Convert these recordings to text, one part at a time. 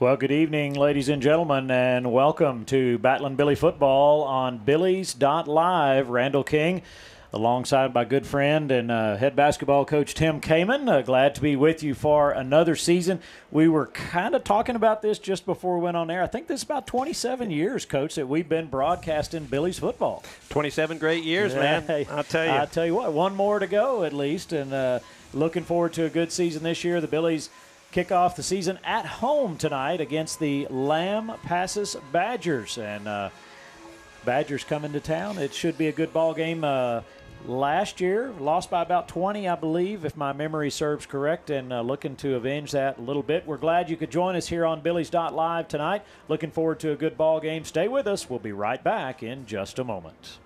Well, good evening, ladies and gentlemen, and welcome to Battlin' Billy Football on Billies.Live. Randall King, alongside my good friend and head basketball coach Tim Kaman. Glad to be with you for another season. We were kind of talking about this just before we went on air. I think this is about 27 years, Coach, that we've been broadcasting Billies football. 27 great years, man. I'll tell you. I'll tell you what, one more to go at least, and looking forward to a good season this year. The Billies kick off the season at home tonight against the Lampasas Badgers, and Badgers coming to town. It should be a good ball game. Last year, lost by about 20, I believe, if my memory serves correct, and looking to avenge that a little bit. We're glad you could join us here on Billies.Live tonight. Looking forward to a good ball game. Stay with us. We'll be right back in just a moment.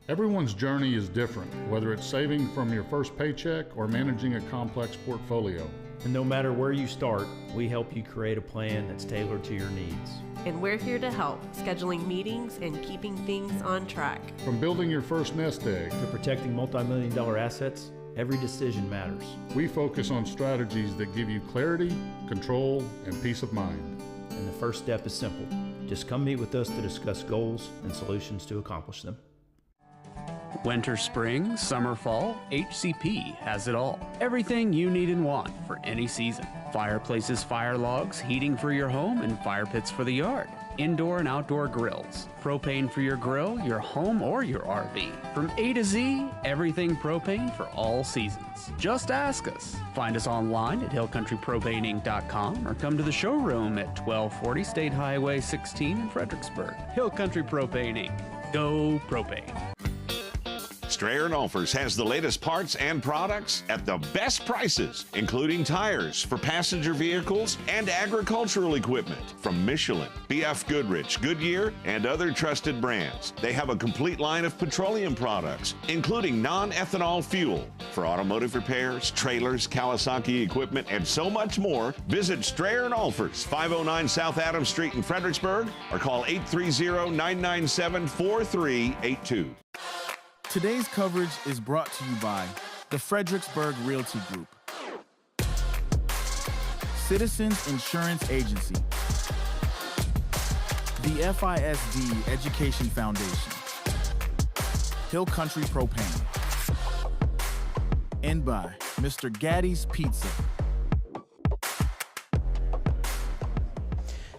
Everyone's journey is different, whether it's saving from your first paycheck or managing a complex portfolio. And no matter where you start, we help you create a plan that's tailored to your needs. And we're here to help, scheduling meetings and keeping things on track. From building your first nest egg To protecting multi-million-dollar assets, every decision matters. we focus on strategies that give you clarity, control, and peace of mind. And the first step is simple. Just come meet with us to discuss goals and solutions to accomplish them. Winter, spring, summer, fall, HCP has it all. Everything you need and want for any season. Fireplaces, fire logs, heating for your home, and fire pits for the yard. Indoor and outdoor grills. Propane for your grill, your home, or your RV. From A to Z, everything propane for all seasons. Just ask us. Find us online at hillcountrypropaneinc.com or come to the showroom at 1240 State Highway 16 in Fredericksburg. Hill Country Propane Inc. Go propane. Strayer & Olfers has the latest parts and products at the best prices, including tires for passenger vehicles and agricultural equipment from Michelin, BF Goodrich, Goodyear, and other trusted brands. They have a complete line of petroleum products, including non-ethanol fuel for automotive repairs, trailers, Kawasaki equipment, and so much more. Visit Strayer & Olfers, 509 South Adams Street in Fredericksburg, or call 830-997-4382. Today's coverage is brought to you by the Fredericksburg Realty Group, Citizens Insurance Agency, the FISD Education Foundation, Hill Country Propane, and by Mr. Gaddy's Pizza.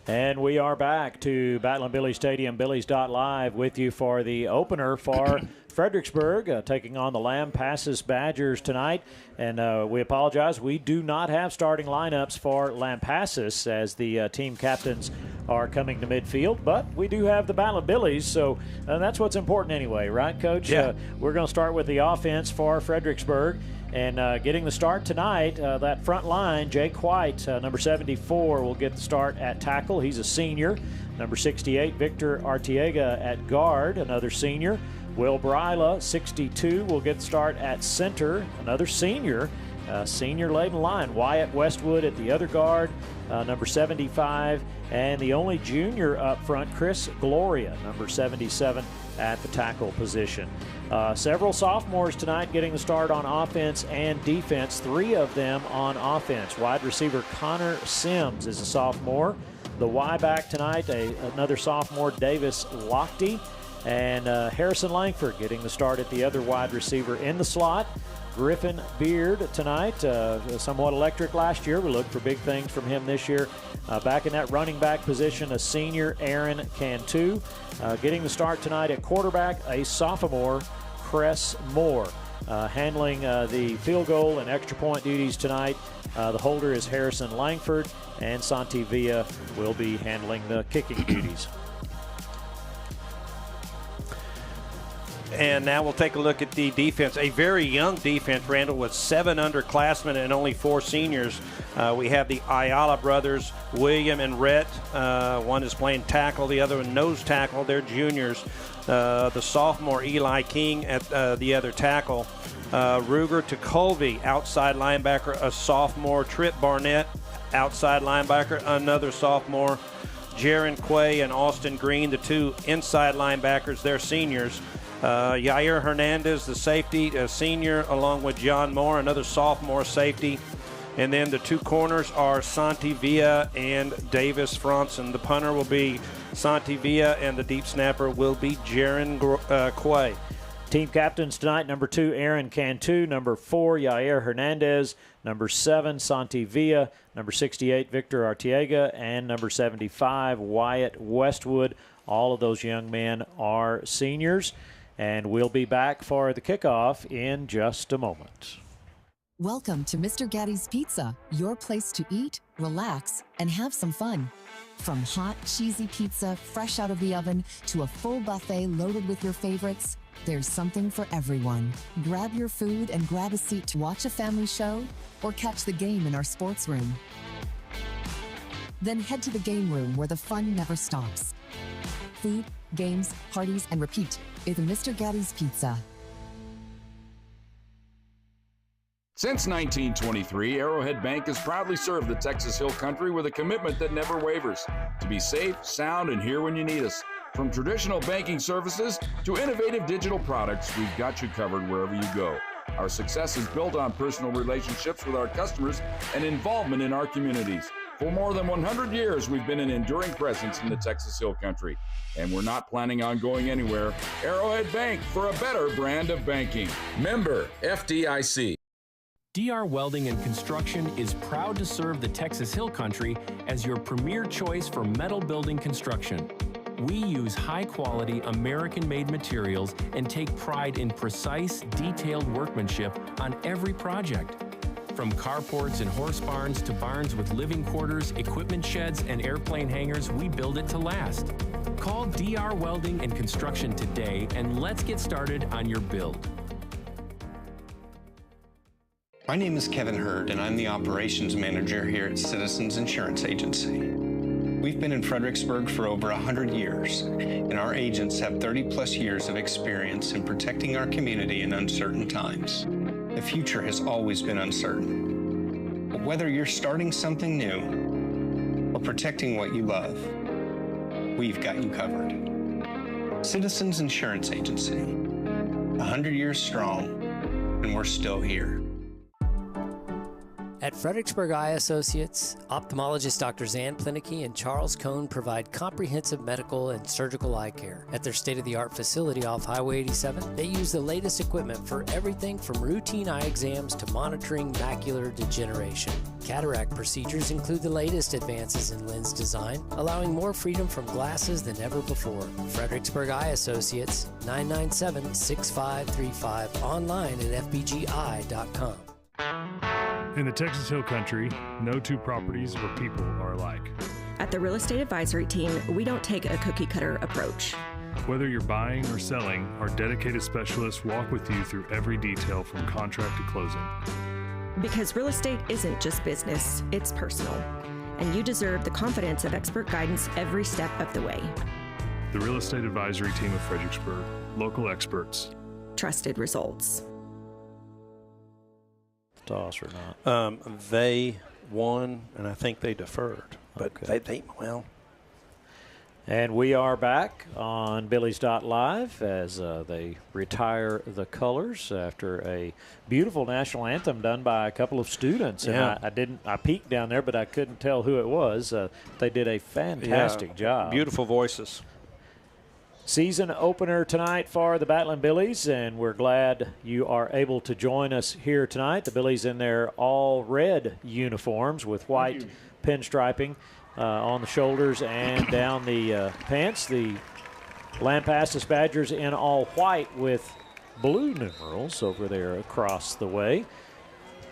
And we are back to Battlin' Billy Stadium, Billies.Live, with you for the opener for Fredericksburg, taking on the Lampasas Badgers tonight. And we apologize, we do not have starting lineups for Lampasas as the team captains are coming to midfield, but we do have the Battlin' Billies, so that's what's important anyway, right, Coach? Yeah. We're going to start with the offense for Fredericksburg. And getting the start tonight, that front line, Jake White, number 74, will get the start at tackle. He's a senior. Number 68, Victor Artiega at guard, another senior. Will Bryla, 62, will get the start at center, another senior. Senior laden line. Wyatt Westwood at the other guard, number 75. And the only junior up front, Chris Gloria, number 77, at the tackle position. Several sophomores tonight getting the start on offense and defense, three of them on offense. Wide receiver Connor Sims is a sophomore. The Y back tonight, another sophomore, Davis Lochte. And Harrison Langford getting the start at the other wide receiver in the slot. Griffin Beard tonight, somewhat electric last year. We look for big things from him this year. Back in that running back position, a senior, Aaron Cantu. Getting the start tonight at quarterback, a sophomore, Cress Moore. Handling the field goal and extra point duties tonight, the holder is Harrison Langford, and Santi Villa will be handling the kicking duties. And now we'll take a look at the defense. A very young defense, Randall, with 7 underclassmen and only 4 seniors. We have the Ayala brothers, William and Rhett. One is playing tackle, the other one nose tackle. They're juniors. The sophomore, Eli King, at the other tackle. Ruger to Colby, outside linebacker, a sophomore. Trip Barnett, outside linebacker, another sophomore. Jaron Quay and Austin Green, the 2 inside linebackers, they're seniors. Yair Hernandez, the safety, a senior, along with John Moore, another sophomore safety. And then the two corners are Santivilla and Davis Franson. The punter will be Santivilla, and the deep snapper will be Jaron Quay. Team captains tonight, number 2, Aaron Cantu, number 4, Yair Hernandez, number 7, Santivilla, number 68, Victor Arteaga, and number 75, Wyatt Westwood. All of those young men are seniors, and we'll be back for the kickoff in just a moment. Welcome to Mr. Gatti's Pizza, your place to eat, relax, and have some fun. From hot, cheesy pizza fresh out of the oven to a full buffet loaded with your favorites, there's something for everyone. Grab your food and grab a seat to watch a family show or catch the game in our sports room. Then head to the game room where the fun never stops. Food, games, parties, and repeat is Mr. Gatti's Pizza. Since 1923, Arrowhead Bank has proudly served the Texas Hill Country with a commitment that never wavers, to be safe, sound, and here when you need us. From traditional banking services to innovative digital products, we've got you covered wherever you go. Our success is built on personal relationships with our customers and involvement in our communities. For more than 100 years, we've been an enduring presence in the Texas Hill Country, and we're not planning on going anywhere. Arrowhead Bank, for a better brand of banking. Member FDIC. DR Welding and Construction is proud to serve the Texas Hill Country as your premier choice for metal building construction. We use high-quality, American-made materials and take pride in precise, detailed workmanship on every project. From carports and horse barns to barns with living quarters, equipment sheds, and airplane hangars, we build it to last. Call DR Welding and Construction today, and let's get started on your build. My name is Kevin Hurd, and I'm the operations manager here at Citizens Insurance Agency. We've been in Fredericksburg for over 100 years, and our agents have 30-plus years of experience in protecting our community in uncertain times. The future has always been uncertain. But whether you're starting something new or protecting what you love, we've got you covered. Citizens Insurance Agency, 100 years strong, and we're still here. At Fredericksburg Eye Associates, ophthalmologists Drs. Ann Plinicky and Charles Cohn provide comprehensive medical and surgical eye care. At their state-of-the-art facility off Highway 87, they use the latest equipment for everything from routine eye exams to monitoring macular degeneration. Cataract procedures include the latest advances in lens design, allowing more freedom from glasses than ever before. Fredericksburg Eye Associates, 997-6535, online at fbgi.com. In the Texas Hill Country, no two properties or people are alike. At the Real Estate Advisory Team, we don't take a cookie-cutter approach. Whether you're buying or selling, our dedicated specialists walk with you through every detail from contract to closing. Because real estate isn't just business, it's personal. And you deserve the confidence of expert guidance every step of the way. The Real Estate Advisory Team of Fredericksburg. Local experts. Trusted results. Toss or not? They won, and I think they deferred. But okay. they well. And we are back on Billies.Live as they retire the colors after a beautiful national anthem done by a couple of students. Yeah. And I peeked down there, but I couldn't tell who it was. They did a fantastic job. Beautiful voices. Season opener tonight for the Battling Billies, and we're glad you are able to join us here tonight. The Billies in their all-red uniforms with white pinstriping on the shoulders and down the pants. The Lampasas Badgers in all white with blue numerals over there across the way.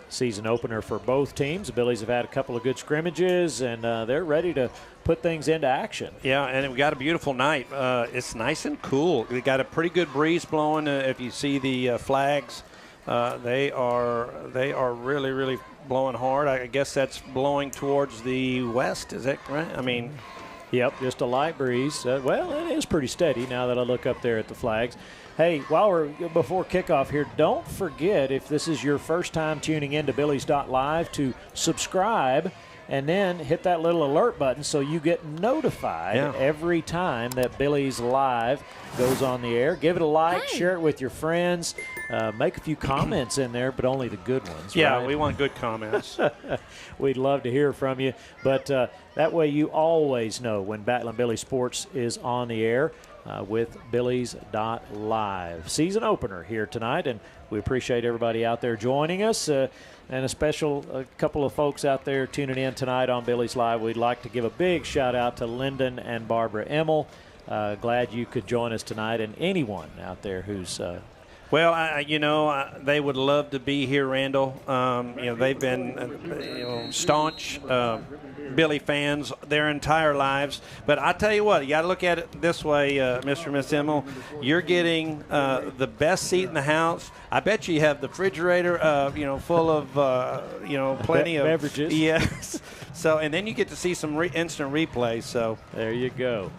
Season opener for both teams. The Billies have had a couple of good scrimmages, and they're ready to put things into action. Yeah, and we got a beautiful night. It's nice and cool. We got a pretty good breeze blowing. If you see the flags, they are really, really blowing hard. I guess that's blowing towards the west. Is that right? I mean, yep, just a light breeze. Well, it is pretty steady now that I look up there at the flags. Hey, before kickoff here, don't forget, if this is your first time tuning in to Billies.Live, to subscribe and then hit that little alert button so you get notified every time that Billies.Live goes on the air. Give it a like, share it with your friends, make a few comments in there, but only the good ones. Yeah, right? we want good comments. We'd love to hear from you, but that way you always know when Battlin' Billy Sports is on the air with Billies.Live. Season opener here tonight, and we appreciate everybody out there joining us. And a couple of folks out there tuning in tonight on Billies.Live. We'd like to give a big shout out to Lyndon and Barbara Emmel. Glad you could join us tonight, and anyone out there who's well, they would love to be here, Randall. They've been staunch Billy fans their entire lives. But I tell you what, you got to look at it this way, Mr. and Miss Emmel. You're getting the best seat in the house. I bet you have the refrigerator, full of, plenty of beverages. Yes. So, and then you get to see some instant replays. So there you go.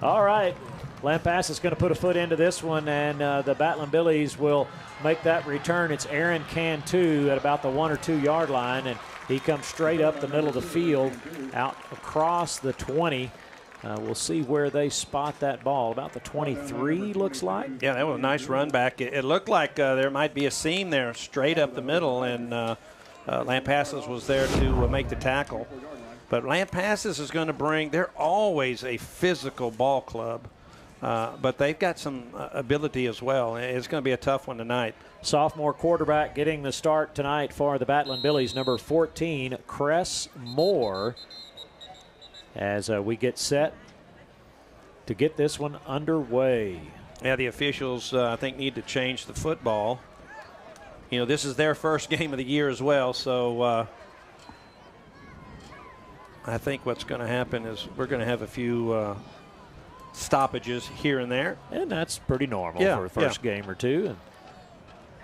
All right. Lampasas is going to put a foot into this one, and the Battlin' Billies will make that return. It's Aaron Cantu at about the 1 or 2 yard line, and he comes straight up the middle of the field, out across the 20. We'll see where they spot that ball. About the 23, looks like. Yeah, that was a nice run back. It looked like there might be a seam there straight up the middle, and Lampasas was there to make the tackle. But Lampasas is going to bring – they're always a physical ball club. But they've got some ability as well. It's going to be a tough one tonight. Sophomore quarterback getting the start tonight for the Battlin' Billies, number 14, Cress Moore, as we get set to get this one underway. Yeah, the officials, I think, need to change the football. This is their first game of the year as well, so I think what's going to happen is we're going to have a few stoppages here and there. And that's pretty normal for a first game or two. And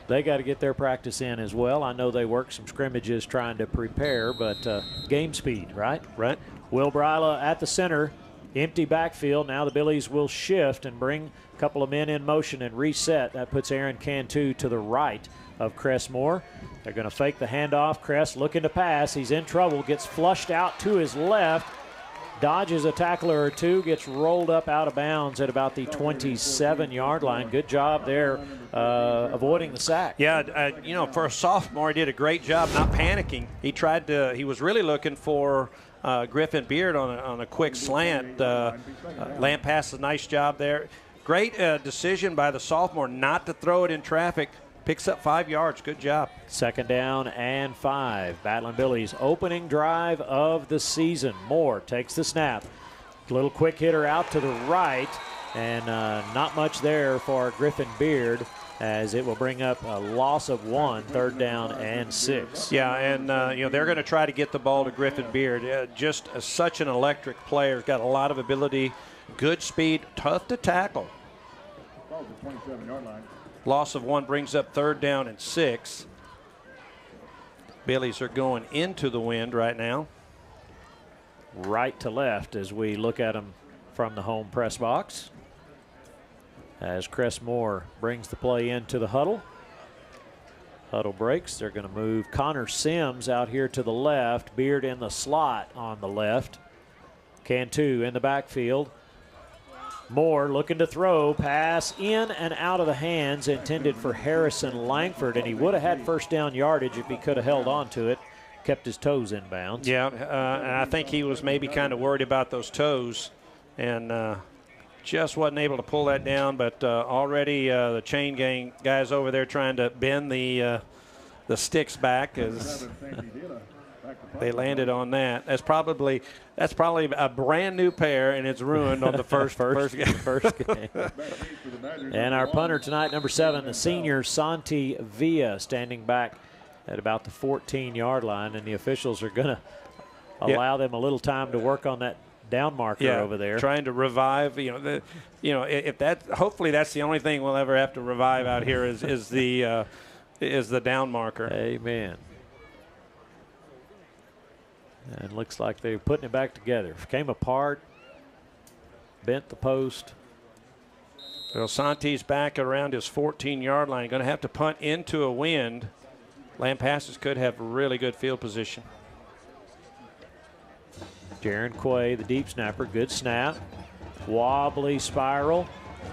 they got to get their practice in as well. I know they work some scrimmages trying to prepare, but game speed, right? Right. Will Bryla at the center, empty backfield. Now the Billies will shift and bring a couple of men in motion and reset. That puts Aaron Cantu to the right of Cress Moore. They're going to fake the handoff. Cress looking to pass. He's in trouble, gets flushed out to his left. Dodges a tackler or two, gets rolled up out of bounds at about the 27-yard line. Good job there avoiding the sack. Yeah, for a sophomore, he did a great job not panicking. He was really looking for Griffin Beard on a quick slant. Lampasas, nice job there. Great decision by the sophomore not to throw it in traffic. Picks up 5 yards. Good job. 2nd down and 5. Battlin' Billies opening drive of the season. Moore takes the snap. Little quick hitter out to the right, and not much there for Griffin Beard, as it will bring up a loss of 1, 3rd down and 6. Yeah, and they're going to try to get the ball to Griffin Beard. Just such an electric player. Got a lot of ability, good speed, tough to tackle. 27-yard line. Loss of 1 brings up 3rd down and 6. Billies are going into the wind right now. Right to left as we look at them from the home press box. As Cress Moore brings the play into the huddle. Huddle breaks. They're going to move Connor Sims out here to the left. Beard in the slot on the left. Cantu in the backfield. Moore looking to throw, pass in and out of the hands, intended for Harrison Langford, and he would have had 1st down yardage if he could have held on to it, kept his toes in bounds. Yeah, and I think he was maybe kind of worried about those toes, and just wasn't able to pull that down, but already the chain gang guys over there trying to bend the sticks back as they landed on that. That's probably a brand new pair, and it's ruined on the first game. And our punter tonight, number 7, the senior Santi Villa, standing back at about the 14-yard line, and the officials are going to allow them a little time to work on that down marker over there. Trying to revive. If that, hopefully that's the only thing we'll ever have to revive out here is the down marker. Amen. And looks like they're putting it back together. Came apart, bent the post. Well, Santi's back around his 14-yard line. Going to have to punt into a wind. Lampasas could have really good field position. Jaron Quay, the deep snapper, good snap. Wobbly spiral.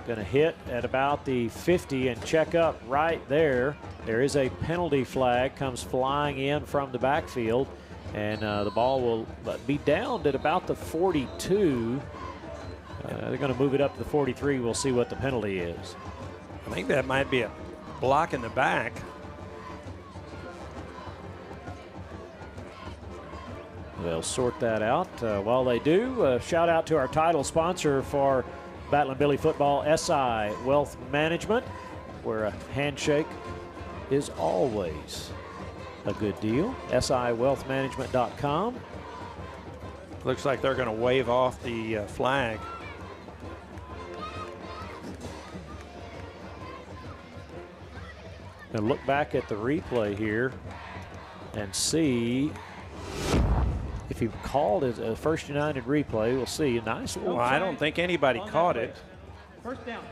Going to hit at about the 50 and check up right there. There is a penalty flag, comes flying in from the backfield, and the ball will be downed at about the 42. They're going to move it up to the 43. We'll see what the penalty is. I think that might be a block in the back. They'll sort that out. While they do, shout out to our title sponsor for Battle and Billy football, SI Wealth Management, where a handshake is always a good deal. SIWealthManagement.com. Looks like they're going to wave off the flag. And look back at the replay here and see if he called it a First United replay. We'll see. A nice little. Well, I don't think anybody caught it. First down.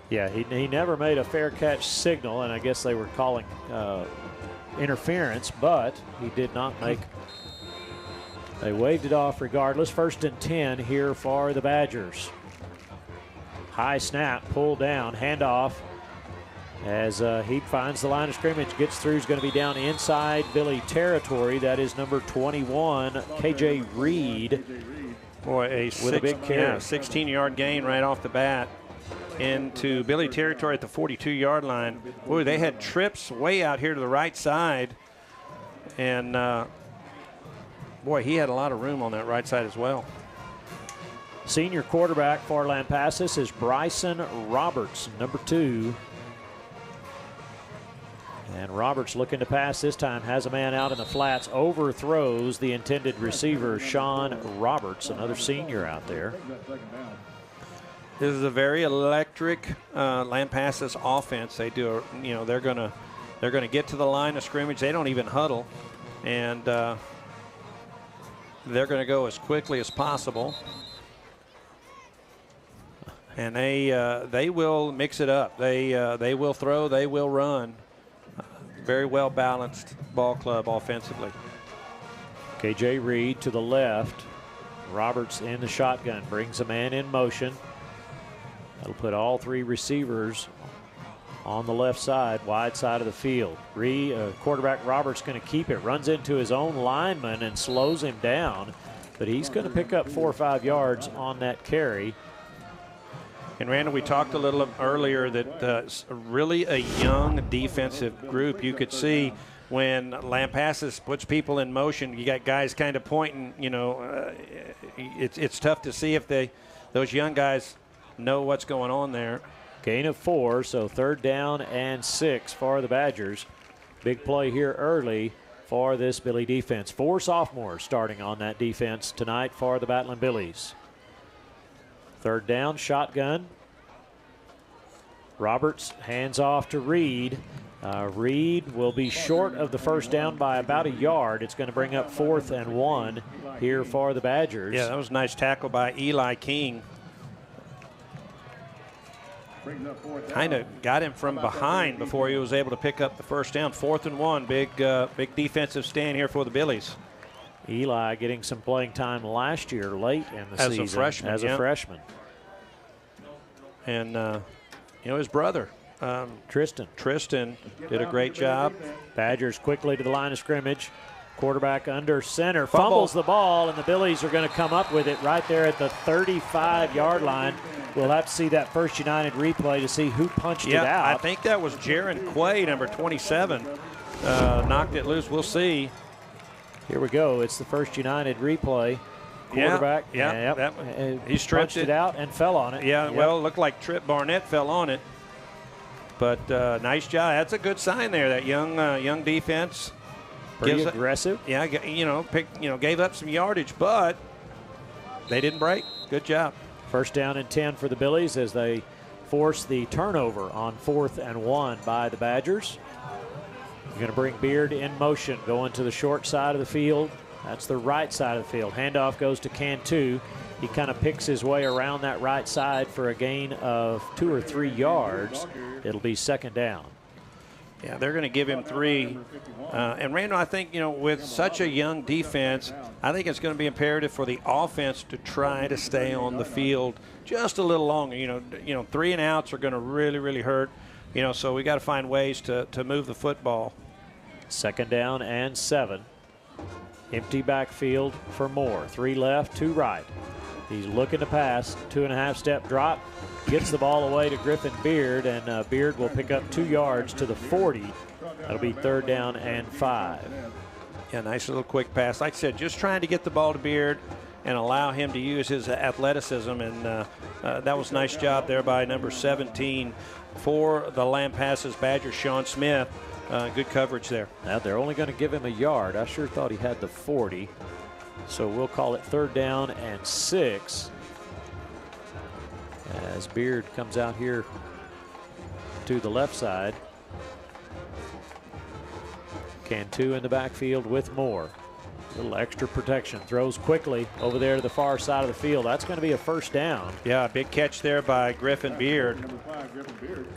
Yeah, he never made a fair catch signal, and I guess they were calling interference, but he did not make. They waved it off regardless. 1st and 10 here for the Badgers. High snap, pull down, handoff. As he finds the line of scrimmage, gets through, is going to be down inside Billy territory. That is number 21, KJ Reed. Boy, with a big carry. 16-yard gain right off the bat into Billy territory at the 42-yard line. Boy, they had trips way out here to the right side. And, boy, he had a lot of room on that right side as well. Senior quarterback for Lampasas is Bryson Roberts, number 2. And Roberts looking to pass this time, has a man out in the flats, overthrows the intended receiver, Sean Roberts, another senior out there. This is a very electric Lampasas offense. They do, they're gonna get to the line of scrimmage. They don't even huddle, and they're gonna go as quickly as possible. And they will mix it up. They will throw, they will run. Very well balanced ball club offensively. KJ Reed to the left. Roberts in the shotgun, brings a man in motion. That'll put all 3 receivers on the left side, wide side of the field. Quarterback Roberts going to keep it, runs into his own lineman and slows him down, but he's going to pick up 4 or 5 yards on that carry. And Randall, we talked a little earlier that really a young defensive group. You could see when Lampasas puts people in motion, you got guys kind of pointing. It's tough to see if those young guys know what's going on there. Gain of 4, so 3rd down and 6 for the Badgers. Big play here early for this Billy defense. 4 sophomores starting on that defense tonight for the Battling Billies. 3rd down, shotgun. Roberts hands off to Reed. Reed will be short of the 1st down by about a yard. It's going to bring up 4th and 1 here for the Badgers. Yeah, that was a nice tackle by Eli King. Kind of got him from behind before he was able to pick up the 1st down. 4th and 1, big defensive stand here for the Billies. Eli getting some playing time last year late in the season. As a freshman. And, his brother, Tristan did a great job. Badgers quickly to the line of scrimmage. Quarterback under center, fumbles the ball, and the Billies are going to come up with it right there at the 35-yard line. We'll have to see that First United replay to see who punched it out. I think that was Jaron Quay, number 27, knocked it loose. We'll see. Here we go. It's the First United replay. Quarterback, he stretched it out and fell on it. Well, it looked like Trip Barnett fell on it. But nice job. That's a good sign there. That young defense. Pretty aggressive. Gave up some yardage, but they didn't break. Good job. 1st down and 10 for the Billies as they force the turnover on 4th and 1 by the Badgers. You're going to bring Beard in motion, going to the short side of the field. That's the right side of the field. Handoff goes to Cantu. He kind of picks his way around that right side for a gain of 2 or 3 yards. It'll be 2nd down. Yeah, they're going to give him 3. And Randall, I think, with such a young defense, I think it's going to be imperative for the offense to try to stay on the field just a little longer. 3 and outs are going to really, really hurt. So we got to find ways to move the football. 2nd down and 7. Empty backfield for Moore. 3 left, 2 right. He's looking to pass. 2.5-step drop. Gets the ball away to Griffin Beard, and Beard will pick up 2 yards to the 40. That'll be 3rd down and 5. Yeah, nice little quick pass. Like I said, just trying to get the ball to Beard and allow him to use his athleticism, and that was a nice job there by number 17 for the Lampasas Badgers, Sean Smith. Good coverage there. Now they're only going to give him a yard. I sure thought he had the 40. So we'll call it 3rd down and 6. As Beard comes out here to the left side. Cantu in the backfield with Moore. A little extra protection. Throws quickly over there to the far side of the field. That's going to be a 1st down. Yeah, big catch there by Griffin Beard. Number 5, Griffin Beard.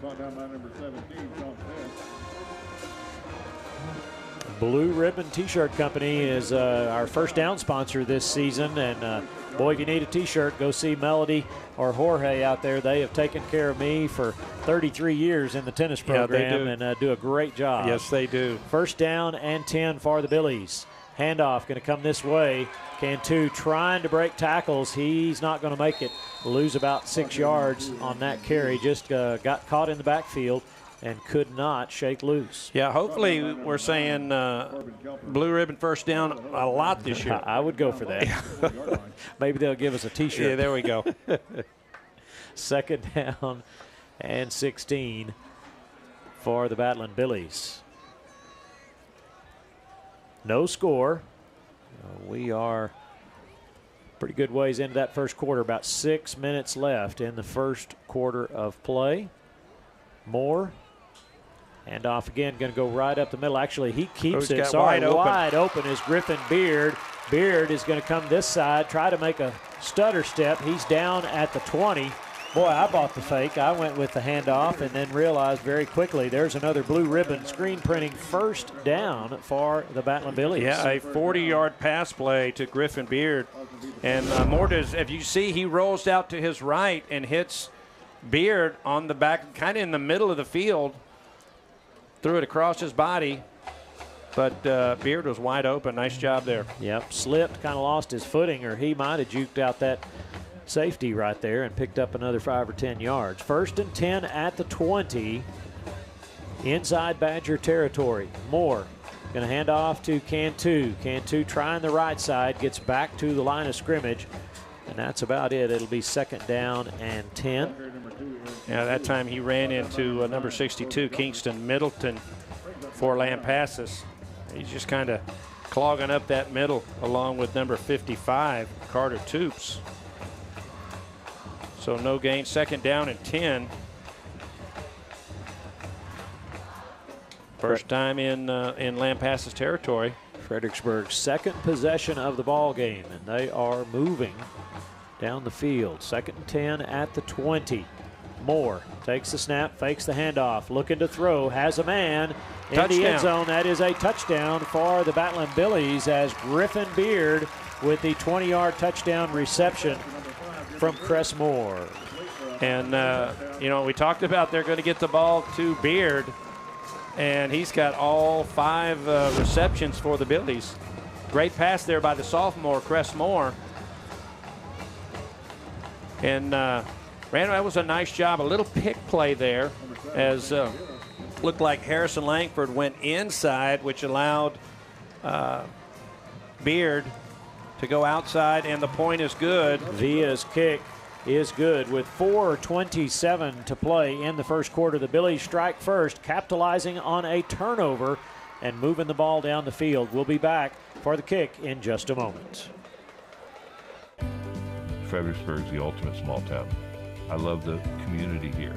Brought down by number 17, Sean Smith. Blue Ribbon T-Shirt Company is our 1st down sponsor this season, and boy, if you need a T-shirt, go see Melody or Jorge out there. They have taken care of me for 33 years in the tennis program, and do a great job. Yes, they do. 1st down and 10 for the Billies. Handoff going to come this way. Cantu trying to break tackles. He's not going to make it. Lose about 6 yards on that carry. Just got caught in the backfield and could not shake loose. Yeah, hopefully we're saying Blue Ribbon 1st down a lot this year. I would go for that. Maybe they'll give us a T-shirt. Yeah, there we go. 2nd down and 16 for the Battling Billies. No score. We are pretty good ways into that 1st quarter. About 6 minutes left in the 1st quarter of play. Moore. And off again, going to go right up the middle. Actually, he keeps it. Sorry, wide open is Griffin Beard. Beard is going to come this side, try to make a stutter step. He's down at the 20. Boy, I bought the fake. I went with the handoff and then realized very quickly there's another Blue Ribbon screen printing 1st down for the Battling Billies. Yeah, a 40-yard pass play to Griffin Beard. And Moore does, if you see, he rolls out to his right and hits Beard on the back, kind of in the middle of the field. Threw it across his body, but Beard was wide open. Nice job there. Yep, slipped, kind of lost his footing, or he might have juked out that safety right there and picked up another 5 or 10 yards. 1st and 10 at the 20, inside Badger territory. Moore going to hand off to Cantu. Cantu trying the right side, gets back to the line of scrimmage, and that's about it. It'll be 2nd down and 10. Yeah, that time he ran into number 62, Kingston Middleton, for Lampasas. He's just kind of clogging up that middle along with number 55, Carter Toops. So no gain, 2nd down and 10. First time in Lampasas territory. Fredericksburg's 2nd possession of the ball game, and they are moving down the field. 2nd and 10 at the 20. Moore takes the snap, fakes the handoff, looking to throw, has a man in the end zone. That is a touchdown for the Battling Billies as Griffin Beard with the 20-yard touchdown reception from Cressmore. And, we talked about they're going to get the ball to Beard, and he's got all 5 receptions for the Billies. Great pass there by the sophomore, Cressmore. And Randall, that was a nice job. A little pick play there as looked like Harrison Langford went inside, which allowed Beard to go outside, and the point is good. Villa's kick is good with 4:27 to play in the 1st quarter. The Billies strike first, capitalizing on a turnover and moving the ball down the field. We'll be back for the kick in just a moment. Fredericksburg's the ultimate small town. I love the community here.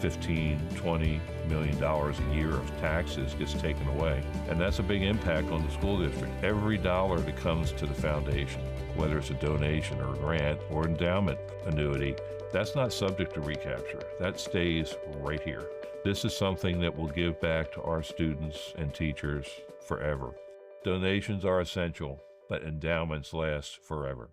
$15, $20 million a year of taxes gets taken away, and that's a big impact on the school district. Every dollar that comes to the foundation, whether it's a donation or a grant or endowment annuity, that's not subject to recapture. That stays right here. This is something that will give back to our students and teachers forever. Donations are essential, but endowments last forever.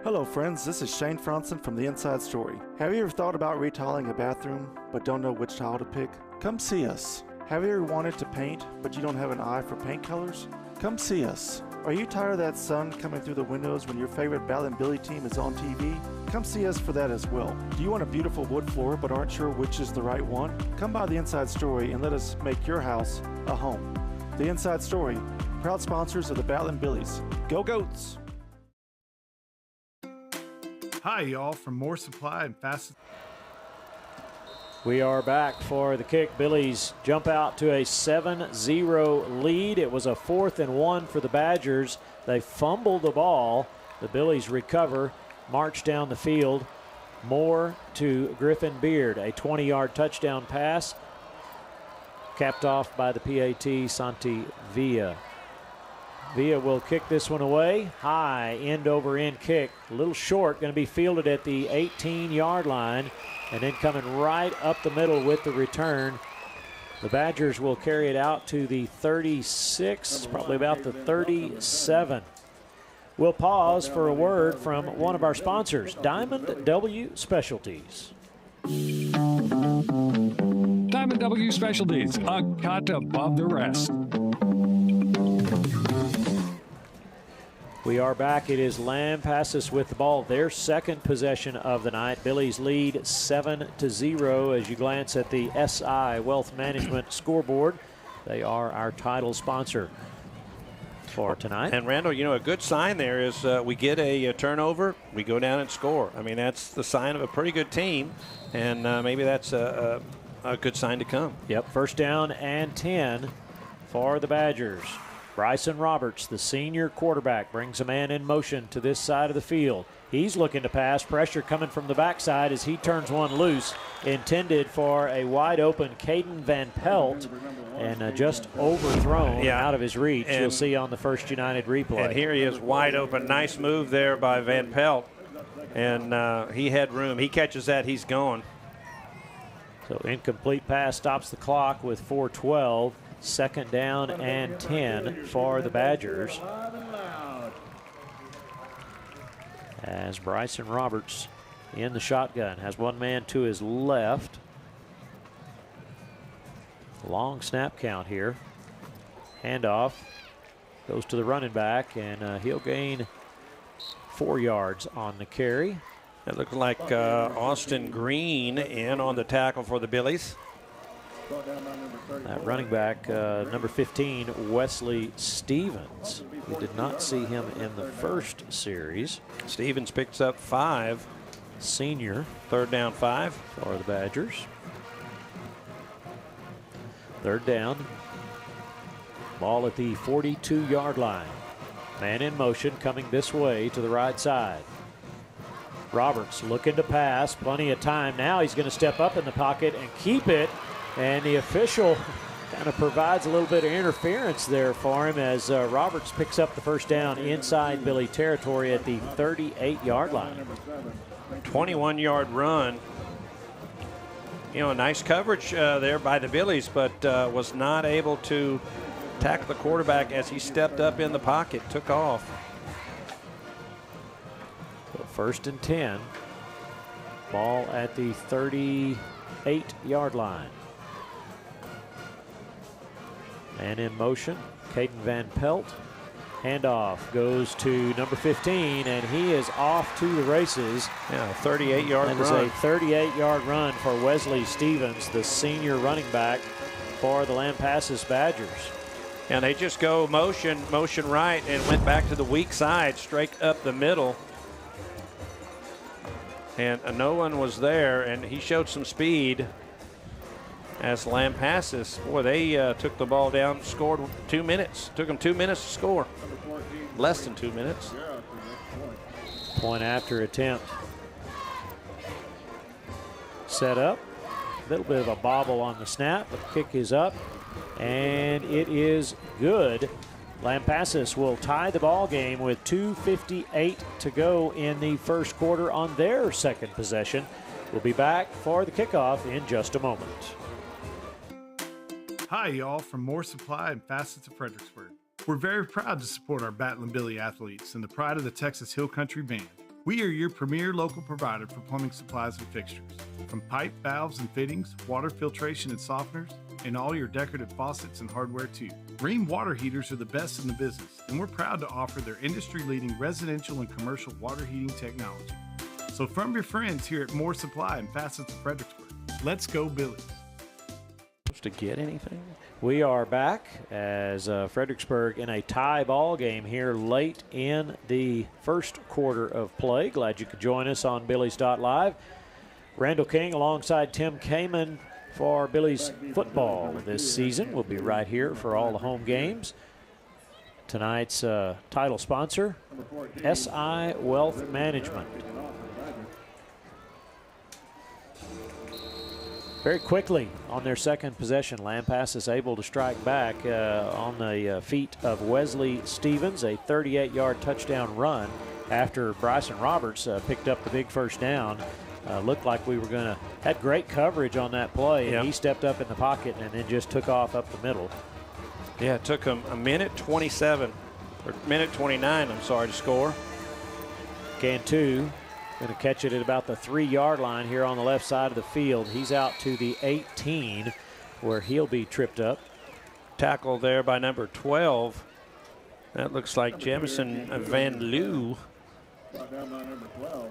Hello friends, this is Shane Franson from The Inside Story. Have you ever thought about retiling a bathroom but don't know which tile to pick? Come see us. Have you ever wanted to paint but you don't have an eye for paint colors? Come see us. Are you tired of that sun coming through the windows when your favorite Bal and Billy team is on TV? Come see us for that as well. Do you want a beautiful wood floor but aren't sure which is the right one? Come by The Inside Story and let us make your house a home. The Inside Story, proud sponsors of the Bal and Billies. Go Goats! Hi, y'all, from More Supply and Fast. We are back for the kick. Billies jump out to a 7-0 lead. It was a 4th and 1 for the Badgers. They fumble the ball. The Billies recover, march down the field. Moore to Griffin Beard, a 20-yard touchdown pass, capped off by the PAT Santi Villa. Villa will kick this one away. High end-over-end kick. A little short, going to be fielded at the 18-yard line. And then coming right up the middle with the return. The Badgers will carry it out to the 36, probably about the 37. We'll pause for a word from one of our sponsors, Diamond W Specialties. Diamond W Specialties, a cut above the rest. We are back. It is Lampasas with the ball. Their second possession of the night. Billies lead 7-0 as you glance at the SI Wealth Management scoreboard. They are our title sponsor for tonight. And Randall, you know, a good sign there is we get a turnover, we go down and score. I mean, that's the sign of a pretty good team, and maybe that's a good sign to come. Yep, first down and 10 for the Badgers. Bryson Roberts, the senior quarterback, brings a man in motion to this side of the field. He's looking to pass. Pressure coming from the backside as he turns one loose, intended for a wide-open Caden Van Pelt, and just overthrown out of his reach. You'll see on the First United replay. And here he is wide open. Nice move there by Van Pelt. And he had room. He catches that, he's gone. So incomplete pass stops the clock with 4:12. Second down and 10 for the Badgers. As Bryson Roberts in the shotgun has one man to his left. Long snap count here. Handoff goes to the running back, and he'll gain 4 yards on the carry. It looked like Austin Green in on the tackle for the Billies. That running back, number 15, Wesley Stevens. We did not see him in the first series. Stevens picks up 5. Senior. Third down 5 for the Badgers. Third down. Ball at the 42-yard line. Man in motion coming this way to the right side. Roberts looking to pass. Plenty of time. Now he's going to step up in the pocket and keep it. And the official kind of provides a little bit of interference there for him as Roberts picks up the first down inside Billy territory at the 38-yard line. 21-yard run. You know, nice coverage there by the Billies, but was not able to tackle the quarterback as he stepped up in the pocket, took off. So first and 10. Ball at the 38-yard line. And in motion, Caden Van Pelt. Handoff goes to number 15, and he is off to the races. Yeah, 38-yard run. That is a 38-yard run for Wesley Stevens, the senior running back for the Lampasas Badgers. And they just go motion right, and went back to the weak side, straight up the middle. And no one was there, and he showed some speed. As Lampasas, boy, they took the ball down, scored 2 minutes. Took them 2 minutes to score. Less than 2 minutes. Point after attempt. Set up. A little bit of a bobble on the snap. The kick is up, and it is good. Lampasas will tie the ball game with 2:58 to go in the first quarter on their second possession. We'll be back for the kickoff in just a moment. Hi, y'all, from More Supply and Facets of Fredericksburg. We're very proud to support our Battle and Billy athletes and the pride of the Texas Hill Country Band. We are your premier local provider for plumbing supplies and fixtures. From pipe, valves, and fittings, water filtration and softeners, and all your decorative faucets and hardware too. Rheem water heaters are the best in the business, and we're proud to offer their industry-leading residential and commercial water heating technology. So from your friends here at More Supply and Facets of Fredericksburg, let's go Billies. To get anything? We are back as Fredericksburg in a tie ball game here late in the first quarter of play. Glad you could join us on Billies.Live. Randall King alongside Tim Kaman for Billies football this season. We'll be right here for all the home games. Tonight's title sponsor, SI Wealth Management. Very quickly on their second possession, Lampasas able to strike back on the feet of Wesley Stevens, a 38-yard touchdown run after Bryson Roberts picked up the big first down. Looked like we were going to, had great coverage on that play, and he stepped up in the pocket and then just took off up the middle. Yeah, it took him a minute 27, or minute 29, I'm sorry, to score. Cantu going to catch it at about the 3-yard line here on the left side of the field. He's out to the 18 where he'll be tripped up. Tackle there by number 12. That looks like Jamison Van Loo. Down by number 12.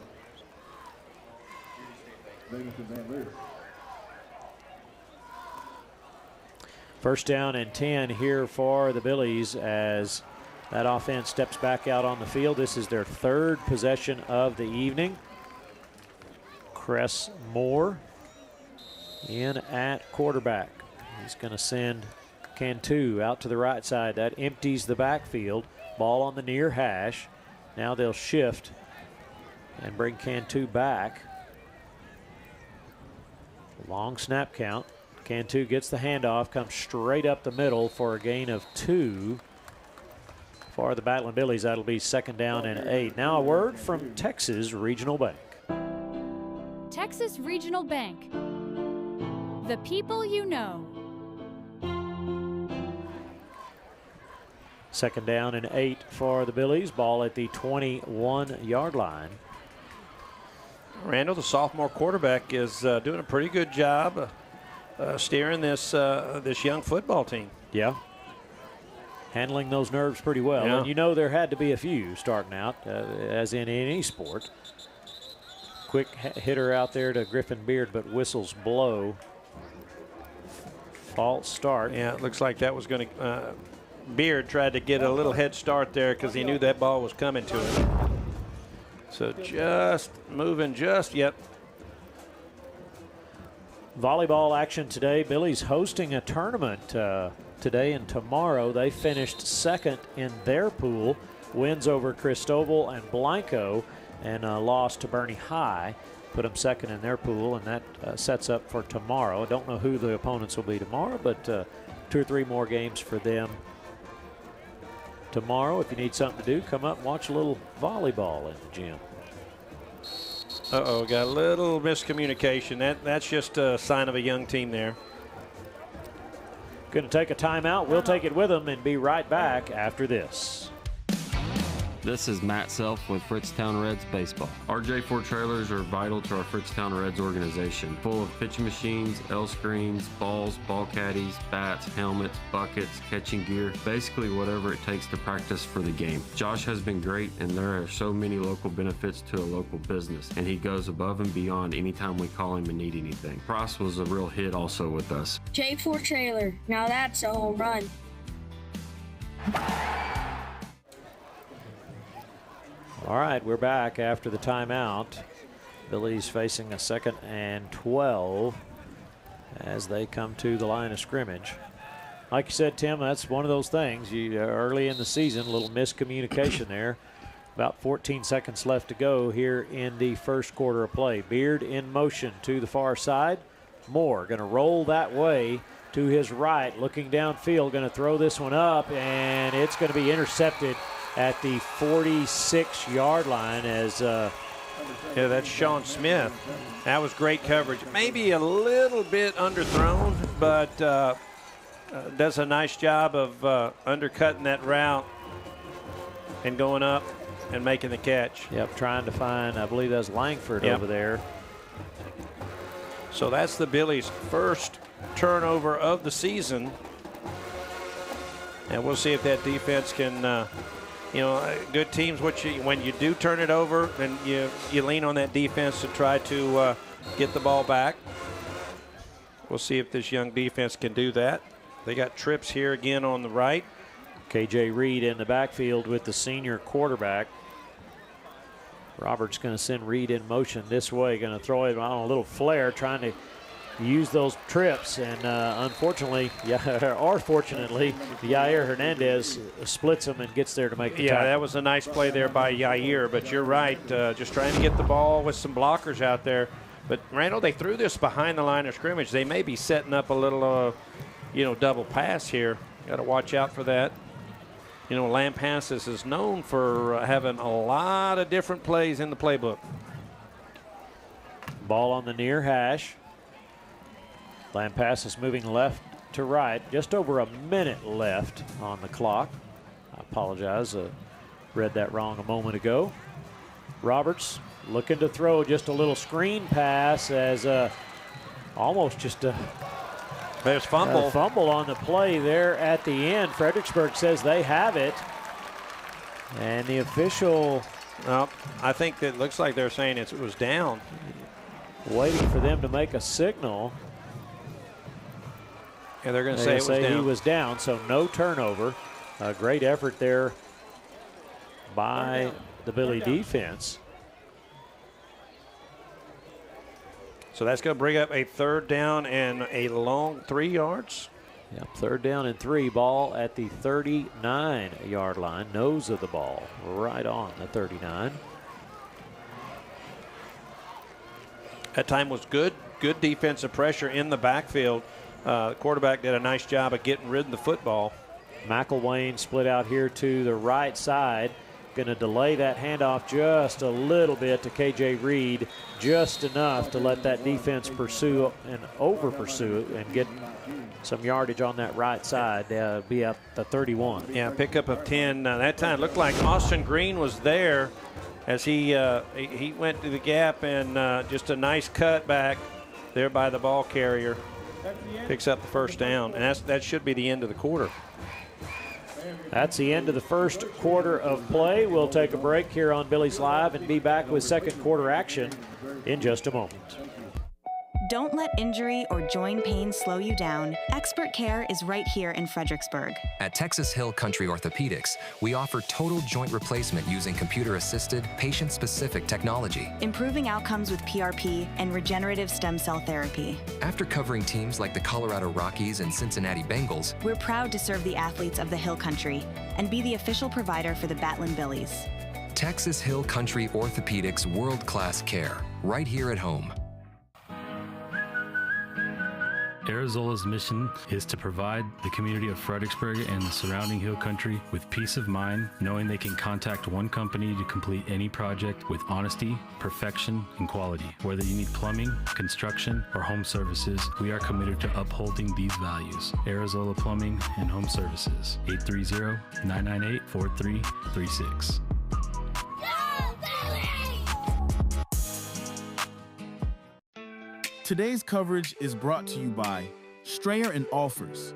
Jamison Van Loo. First down and 10 here for the Billies as that offense steps back out on the field. This is their third possession of the evening. Cress Moore in at quarterback. He's going to send Cantu out to the right side. That empties the backfield. Ball on the near hash. Now they'll shift and bring Cantu back. Long snap count. Cantu gets the handoff, comes straight up the middle for a gain of 2. For the Battling Billies, that'll be second down and 8. Now a word from Texas Regional Bank. Texas Regional Bank. The people you know. Second down and 8 for the Billies. Ball at the 21-yard line. Randall, the sophomore quarterback, is doing a pretty good job steering this young football team. Yeah. Handling those nerves pretty well. Yeah. And you know there had to be a few starting out, as in any sport. Quick hitter out there to Griffin Beard, but whistles blow. False start. Yeah, it looks like that was going to Beard tried to get a little head start there because he knew that ball was coming to him. So just moving yep. Volleyball action today. Billy's hosting a tournament today and tomorrow. They finished second in their pool. Wins over Cristobal and Blanco and lost to Bernie High. Put them second in their pool, and that sets up for tomorrow. I don't know who the opponents will be tomorrow, but 2 or 3 more games for them tomorrow. If you need something to do, come up and watch a little volleyball in the gym. Uh-oh, got a little miscommunication. That's just a sign of a young team there. Going to take a timeout. We'll take it with them and be right back after this. This is Matt Self with Fritztown Reds Baseball. Our J4 trailers are vital to our Fritztown Reds organization, full of pitching machines, L screens, balls, ball caddies, bats, helmets, buckets, catching gear, basically whatever it takes to practice for the game. Josh has been great, and there are so many local benefits to a local business, and he goes above and beyond anytime we call him and need anything. Price was a real hit also with us. J4 trailer, now that's a home run. All right, we're back after the timeout. Billy's facing a 2nd and 12 as they come to the line of scrimmage. Like you said, Tim, that's one of those things. Early in the season, a little miscommunication there. About 14 seconds left to go here in the first quarter of play. Beard in motion to the far side. Moore going to roll that way to his right, looking downfield, going to throw this one up, and it's going to be intercepted at the 46-yard line as yeah, that's Sean Smith. That was great coverage. Maybe a little bit underthrown, but does a nice job of undercutting that route and going up and making the catch. Yep, trying to find, I believe that's Langford over there. So that's the Billies' first turnover of the season. And we'll see if that defense can, good teams, when you do turn it over, and you lean on that defense to try to get the ball back. We'll see if this young defense can do that. They got trips here again on the right. KJ Reed in the backfield with the senior quarterback. Roberts going to send Reed in motion this way, going to throw it on a little flare, trying to use those trips. And unfortunately, or fortunately, Yair Hernandez splits them and gets there to make the tackle. That was a nice play there by Yair, but you're right. Just trying to get the ball with some blockers out there. But, Randall, they threw this behind the line of scrimmage. They may be setting up a little, double pass here. Got to watch out for that. Lampasas is known for having a lot of different plays in the playbook. Ball on the near hash. Lampasas moving left to right. Just over a minute left on the clock. I apologize. Read that wrong a moment ago. Roberts looking to throw just a little screen pass as almost just a there's fumble. Fumble on the play there at the end. Fredericksburg says they have it. And the official... Well, I think that looks like they're saying it was down. Waiting for them to make a signal. And they're going to say he was down, so no turnover. A great effort there by the Billy defense. So that's going to bring up a 3rd down and a long 3 yards. Yep, 3rd down and 3. Ball at the 39-yard line. Nose of the ball, right on the 39. That time was good defensive pressure in the backfield. The quarterback did a nice job of getting rid of the football. McElwain split out here to the right side. Going to delay that handoff just a little bit to KJ Reed, just enough to let that defense pursue and over pursue and get some yardage on that right side. Be at the 31. Yeah, pickup of 10. That time looked like Austin Green was there as he went to the gap, and just a nice cut back there by the ball carrier. Picks up the 1st down, and that should be the end of the quarter. That's the end of the first quarter of play. We'll take a break here on Billy's Live and be back with second quarter action in just a moment. Don't let injury or joint pain slow you down. Expert care is right here in Fredericksburg. At Texas Hill Country Orthopedics, we offer total joint replacement using computer-assisted, patient-specific technology. Improving outcomes with PRP and regenerative stem cell therapy. After covering teams like the Colorado Rockies and Cincinnati Bengals, we're proud to serve the athletes of the Hill Country and be the official provider for the Batlin Billies. Texas Hill Country Orthopedics world-class care, right here at home. Arizola's mission is to provide the community of Fredericksburg and the surrounding hill country with peace of mind, knowing they can contact one company to complete any project with honesty, perfection, and quality. Whether you need plumbing, construction, or home services, we are committed to upholding these values. Arizola Plumbing and Home Services, 830-998-4336. Today's coverage is brought to you by Strayer and Alfers,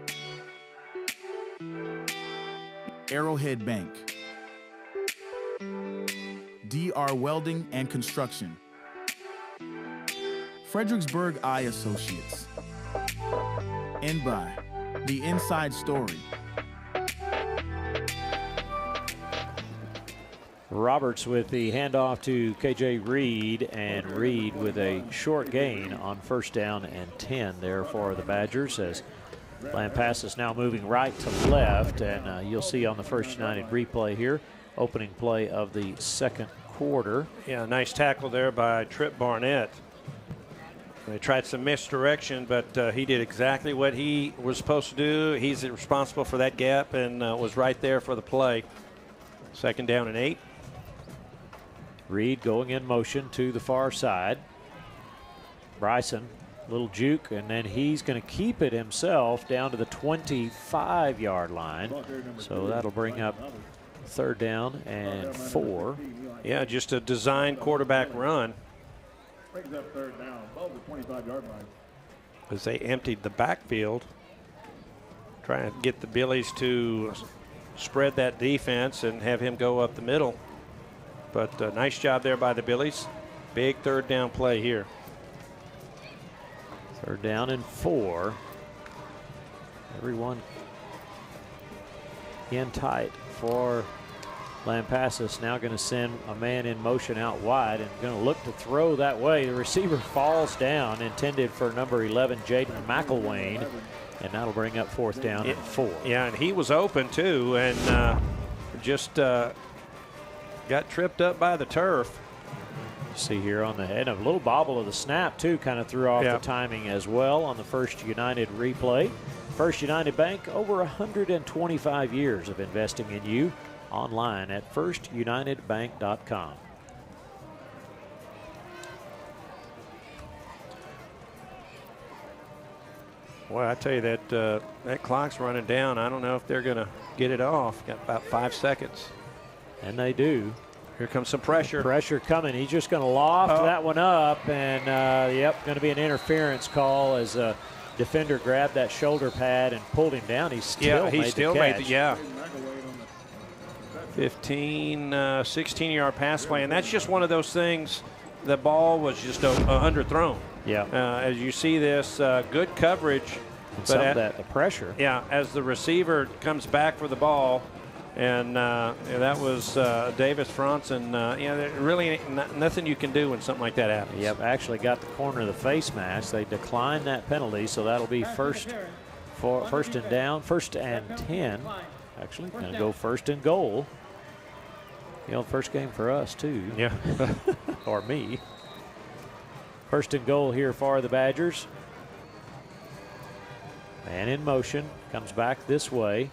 Arrowhead Bank, DR Welding and Construction, Fredericksburg Eye Associates, and by The Inside Story. Roberts with the handoff to KJ Reed, and Reed with a short gain on 1st down and 10 there for the Badgers, as Lampasas now moving right to left, and you'll see on the First United replay here, opening play of the second quarter. Yeah, nice tackle there by Trip Barnett. They tried some misdirection, but he did exactly what he was supposed to do. He's responsible for that gap and was right there for the play. 2nd down and 8. Reed going in motion to the far side. Bryson Little juke, and then he's going to keep it himself down to the 25-yard line. So that'll bring up 3rd down and 4. Yeah, just a designed quarterback run. Brings up 3rd down, above the 25-yard line. As they emptied the backfield, trying to get the Billies to spread that defense and have him go up the middle. But nice job there by the Billies. Big 3rd down play here. 3rd down and 4. Everyone in tight for Lampasas. Now going to send a man in motion out wide and going to look to throw that way. The receiver falls down, intended for number 11, Jaden McElwain, and that'll bring up 4th down and 4. Yeah, and he was open too, and just got tripped up by the turf. See here on the head, a little bobble of the snap too kind of threw off the timing as well on the First United replay. First United Bank, over 125 years of investing in you. Online at firstunitedbank.com. Well, I tell you that that clock's running down. I don't know if they're going to get it off. Got about 5 seconds. And they do. Here comes some pressure. Pressure coming. He's just going to loft that one up, and going to be an interference call as a defender grabbed that shoulder pad and pulled him down. He still made the catch. 15, 16-yard pass play, and that's just one of those things. The ball was just underthrown. Yeah. As you see this, good coverage. And some of that, the pressure. Yeah, as the receiver comes back for the ball, and that was Davis Franson. Really ain't nothing you can do when something like that happens. Yep, actually got the corner of the face mask. They declined that penalty, so that'll be first and down, 1st and 10. Actually, going to go 1st and goal. First game for us, too. Yeah. Or me. 1st and goal here for the Badgers. Man in motion. Comes back this way.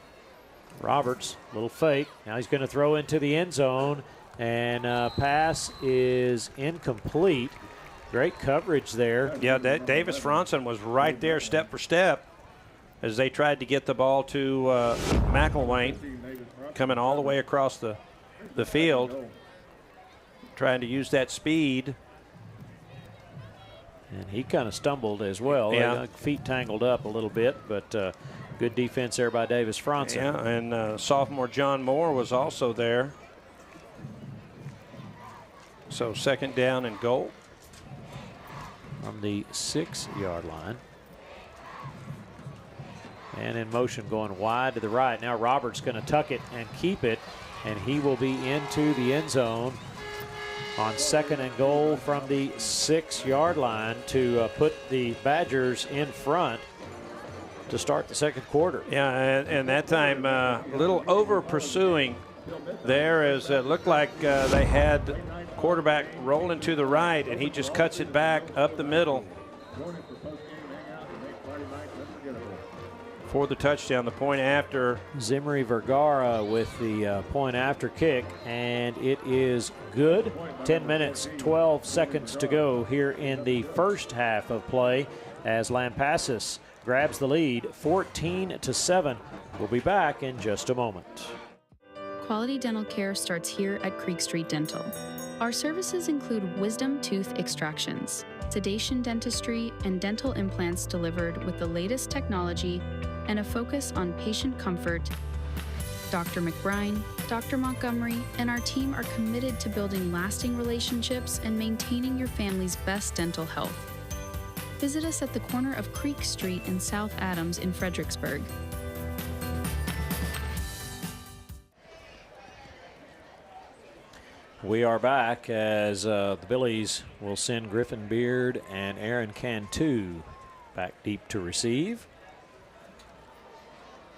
Roberts, little fake. Now he's going to throw into the end zone. And pass is incomplete. Great coverage there. Yeah, Davis Franson was right there step for step as they tried to get the ball to McElwain, coming all the way across the field, trying to use that speed. And he kind of stumbled as well. Yeah. Feet tangled up a little bit, but good defense there by Davis Franson. Yeah, and sophomore John Moore was also there. So 2nd down and goal. On the 6-yard line. And in motion going wide to the right. Now Roberts going to tuck it and keep it, and he will be into the end zone on 2nd and goal from the 6-yard line to put the Badgers in front to start the 2nd quarter. Yeah, and that time a little over pursuing there, as it looked like they had quarterback rolling to the right, and he just cuts it back up the middle for the touchdown, the point after. Zimri Vergara with the point after kick, and it is good. 10 minutes, 12 seconds to go here in the first half of play as Lampasas grabs the lead 14-7. We'll be back in just a moment. Quality dental care starts here at Creek Street Dental. Our services include wisdom tooth extractions, sedation dentistry, and dental implants delivered with the latest technology and a focus on patient comfort. Dr. McBride, Dr. Montgomery, and our team are committed to building lasting relationships and maintaining your family's best dental health. Visit us at the corner of Creek Street and South Adams in Fredericksburg. We are back as the Billies will send Griffin Beard and Aaron Cantu back deep to receive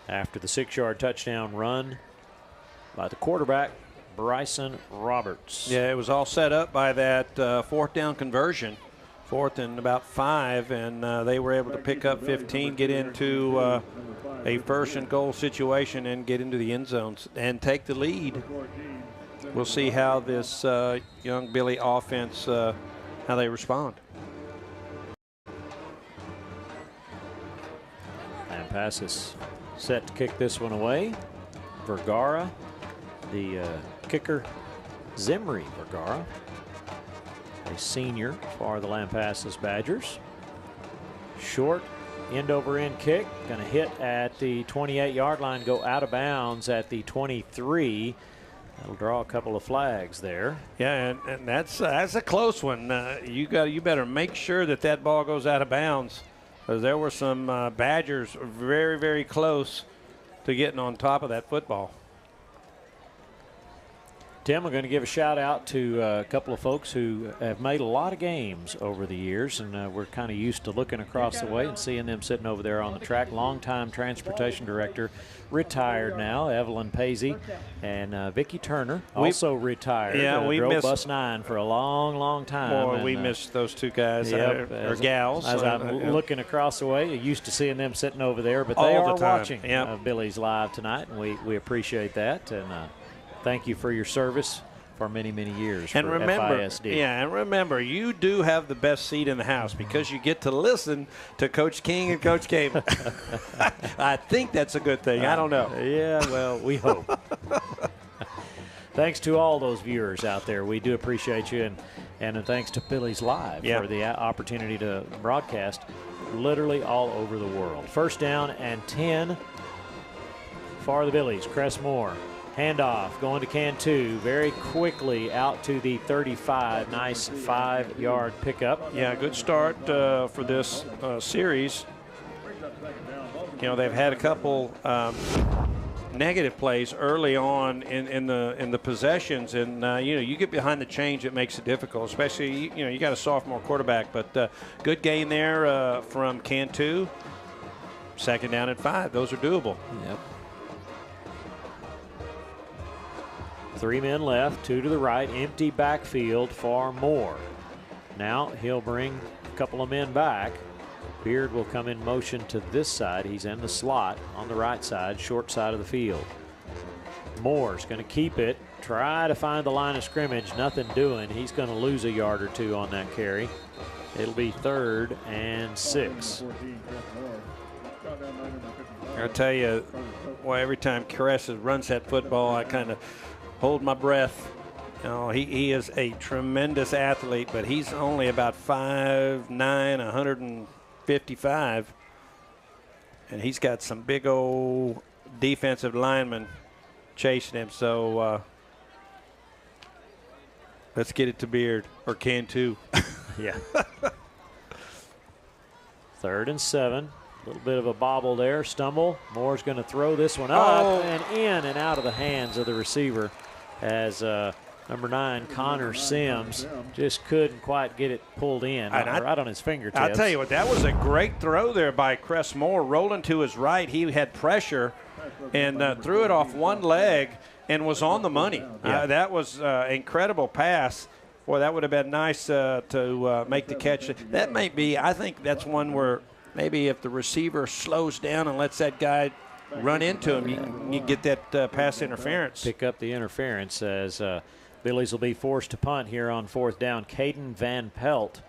after the 6-yard touchdown run by the quarterback, Bryson Roberts. Yeah, it was all set up by that 4th down conversion, 4th and about 5, and they were able to pick up 15, get into a 1st and goal situation and get into the end zones and take the lead. We'll see how this young Billy offense, how they respond. Lampasas set to kick this one away. Vergara, the kicker, Zimri Vergara, a senior for the Lampasas Badgers. Short end-over-end kick, going to hit at the 28-yard line, go out of bounds at the 23. That'll draw a couple of flags there. Yeah, and that's a close one. You better make sure that ball goes out of bounds, because there were some Badgers very, very close to getting on top of that football. Tim, we're going to give a shout out to a couple of folks who have made a lot of games over the years, and we're kind of used to looking across the way and seeing them sitting over there on the track. Longtime transportation director, retired now, Evelyn Paisley, and Vicki Turner, also retired. Yeah, we drove missed Bus 9 for a long, long time. Boy, we missed those two guys, or gals. As I'm looking across the way, used to seeing them sitting over there, but they are watching Billies.Live tonight, and we appreciate that. And thank you for your service for many, many years and for remember, FISD. Yeah, and remember, you do have the best seat in the house because you get to listen to Coach King and Coach Kaman. I think that's a good thing. I don't know. Yeah, well, we hope. Thanks to all those viewers out there. We do appreciate you, and thanks to Billies.Live for the opportunity to broadcast literally all over the world. First down and 10 for the Billies. Cressmore. Handoff going to Cantu very quickly out to the 35. Nice 5-yard pickup. Yeah, good start for this series. You know, they've had a couple negative plays early on in the possessions, and you get behind the change, it makes it difficult. Especially you got a sophomore quarterback, but good gain there from Cantu. Second down and 5. Those are doable. Yep. 3 men left, 2 to the right, empty backfield for Moore. Now he'll bring a couple of men back. Beard will come in motion to this side. He's in the slot on the right side, short side of the field. Moore's going to keep it, try to find the line of scrimmage, nothing doing. He's going to lose a yard or 2 on that carry. It'll be 3rd and 6. I'll tell you, well, every time Cress runs that football, I kind of hold my breath. You know, he is a tremendous athlete, but he's only about 5'9", 155. And he's got some big old defensive linemen chasing him. So let's get it to Beard, or Cantu. Yeah. 3rd and 7. A little bit of a bobble there, stumble. Moore's going to throw this one up and in and out of the hands of the receiver as number 9, Connor Sims, just couldn't quite get it pulled in, right on his fingertips. I'll tell you what, that was a great throw there by Cress Moore. Rolling to his right, he had pressure and threw it off one leg and was on the money. Yeah. That was an incredible pass. Boy, that would have been nice to make the catch. That might be, I think that's one where maybe if the receiver slows down and lets that guy run into him, you get that pass interference. Pick up the interference as Billies will be forced to punt here on 4th down. Caden Van Pelt,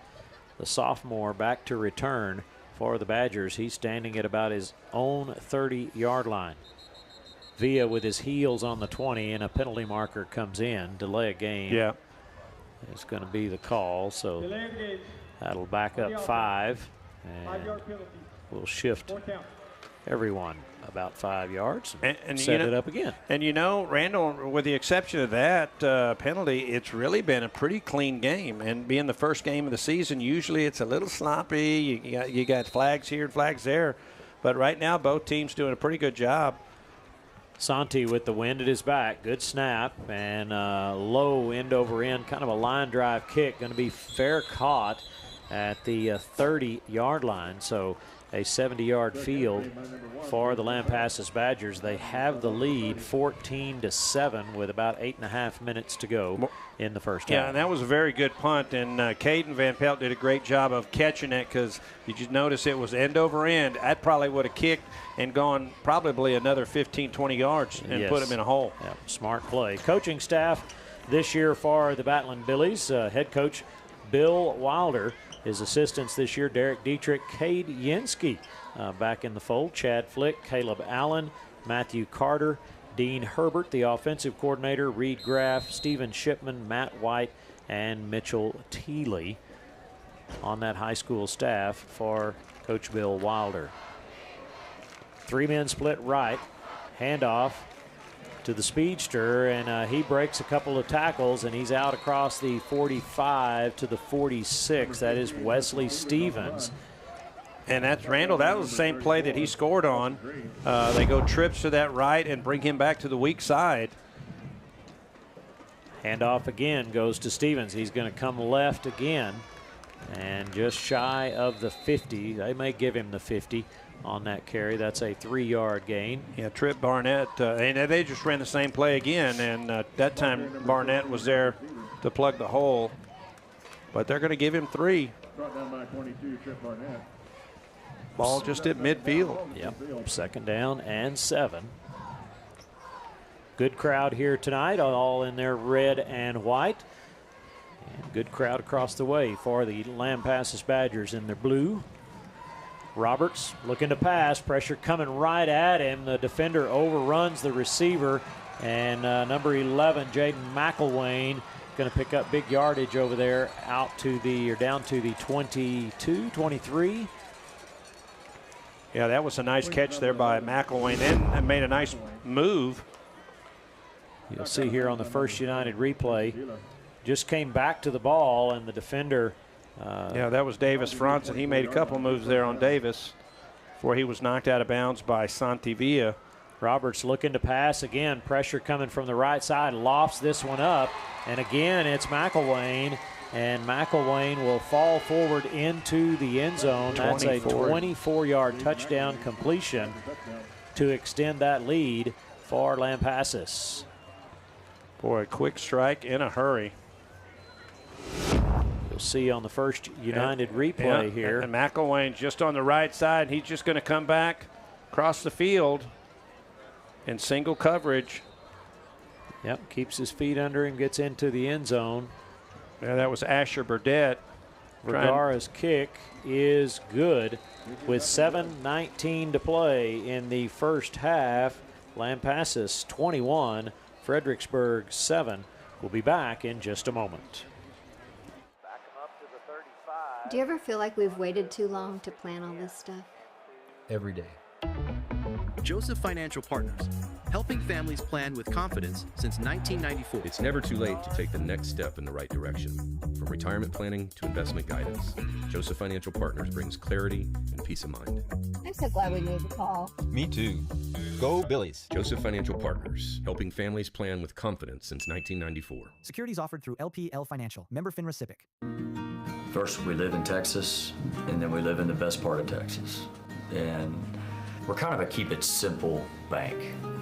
the sophomore, back to return for the Badgers. He's standing at about his own 30-yard line. Villa with his heels on the 20, and a penalty marker comes in. Delay a game. Yeah. It's going to be the call, so that'll back up 5. And we'll shift everyone about 5 yards and set it up again. And Randall, with the exception of that penalty, it's really been a pretty clean game. And being the first game of the season, usually it's a little sloppy. You got flags here and flags there. But right now, both teams doing a pretty good job. Santi with the wind at his back. Good snap and low end over end, kind of a line drive kick. Going to be fair caught at the 30-yard line. So a 70-yard field for the Lampasas Badgers. They have the lead 14-7 with about 8.5 minutes to go in the first half. Yeah, and that was a very good punt, and Caden Van Pelt did a great job of catching it, because did you notice it was end over end? That probably would have kicked and gone probably another 15, 20 yards and put him in a hole. Yeah, smart play. Coaching staff this year for the Battling Billies, head coach Bill Wilder. His assistants this year, Derek Dietrich, Cade Yenske back in the fold. Chad Flick, Caleb Allen, Matthew Carter, Dean Herbert, the offensive coordinator, Reed Graff, Stephen Shipman, Matt White, and Mitchell Teeley on that high school staff for Coach Bill Wilder. 3 men split right, handoff to the speedster, and he breaks a couple of tackles, and he's out across the 45 to the 46. That is Wesley Stevens. And that's Randall. That was the same play that he scored on. They go trips to that right and bring him back to the weak side. Handoff again goes to Stevens. He's going to come left again and just shy of the 50. They may give him the 50 on that carry. That's a 3-yard gain. Yeah, Trip Barnett, and they just ran the same play again, and that time Barnett was there to plug the hole. But they're going to give him 3. Brought down by 22, Trip Barnett. Ball just at midfield. Yep, 2nd down and 7. Good crowd here tonight, all in their red and white. And good crowd across the way for the Lampasas Badgers in their blue. Roberts looking to pass, pressure coming right at him. The defender overruns the receiver, and number 11, Jaden McElwain, going to pick up big yardage over there out to the, or down to the 22, 23. Yeah, that was a nice catch there by McElwain, and made a nice move. You'll see here on the First United replay, just came back to the ball, and the defender. Yeah, that was Davis Franson. He made a couple moves there on Davis before he was knocked out of bounds by Santivilla. Roberts looking to pass again. Pressure coming from the right side. Lofts this one up. And again, it's McElwain. And McElwain will fall forward into the end zone. That's a 24-yard touchdown completion to extend that lead for Lampasas. Boy, a quick strike in a hurry. You'll see on the First United replay here. And McElwain just on the right side. He's just going to come back across the field in single coverage. Yep, keeps his feet under him, gets into the end zone. Yeah, that was Asher Burdett. Vergara's kick is good with 7:19 to play in the first half. Lampasas 21, Fredericksburg 7. We'll be back in just a moment. Do you ever feel like we've waited too long to plan all this stuff? Every day. Joseph Financial Partners, helping families plan with confidence since 1994. It's never too late to take the next step in the right direction. From retirement planning to investment guidance, Joseph Financial Partners brings clarity and peace of mind. I'm so glad we made the call. Me too. Go Billies. Joseph Financial Partners, helping families plan with confidence since 1994. Securities offered through LPL Financial, member FINRA SIPC. First, we live in Texas, and then we live in the best part of Texas. And we're kind of a keep it simple bank,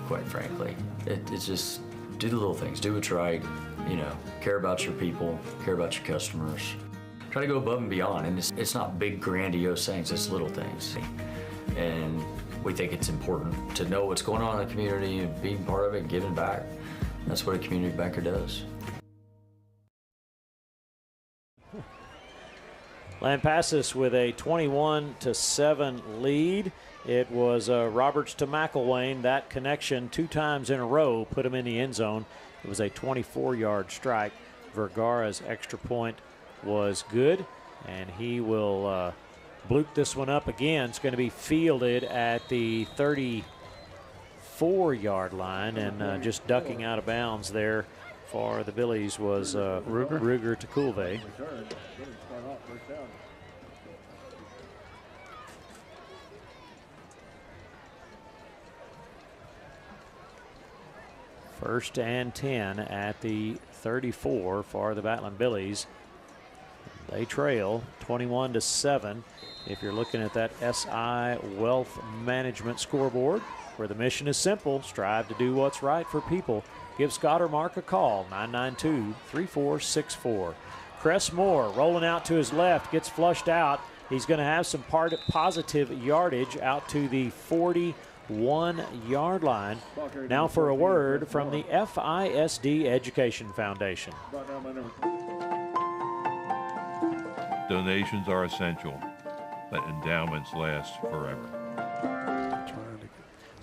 quite frankly. It's just do the little things, do what's right, care about your people, care about your customers. Try to go above and beyond, and it's not big grandiose things, it's little things. And we think it's important to know what's going on in the community and being part of it and giving back. That's what a community banker does. Lampasas with a 21-7 lead. It was Roberts to McElwain. That connection 2 times in a row put him in the end zone. It was a 24-yard strike. Vergara's extra point was good, and he will bloop this one up again. It's going to be fielded at the 34-yard line, and just ducking out of bounds there for the Billies was Ruger to Coolvey. First and 10 at the 34 for the Battling Billies. They trail 21-7. If you're looking at that SI Wealth Management scoreboard, where the mission is simple, strive to do what's right for people. Give Scott or Mark a call, 992-3464. Cress Moore rolling out to his left, gets flushed out. He's going to have some positive yardage out to the 41-yard line. Now for a word from the FISD Education Foundation. Donations are essential. Let endowments last forever.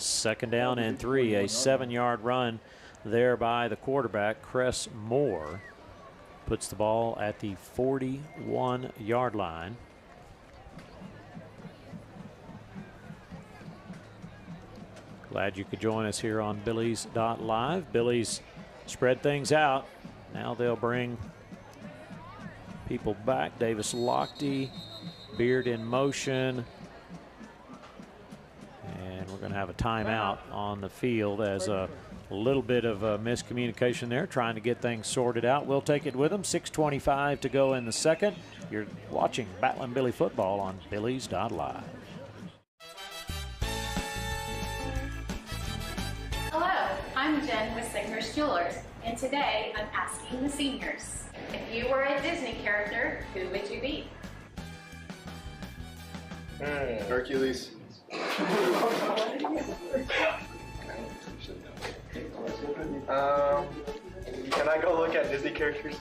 2nd down and 3, a 7-yard run there by the quarterback, Cress Moore. Puts the ball at the 41-yard line. Glad you could join us here on Billies.Live. Billies spread things out. Now they'll bring people back. Davis Lochte, Beard in motion. And we're going to have a timeout on the field as a little bit of a miscommunication there, trying to get things sorted out. We'll take it with them. 6:25 to go in the second. You're watching Battling Billy football on Billies.Live. Hello, I'm Jen with Signer's Jewelers, and today I'm asking the seniors, if you were a Disney character, who would you be? Hercules. Can I go look at Disney characters?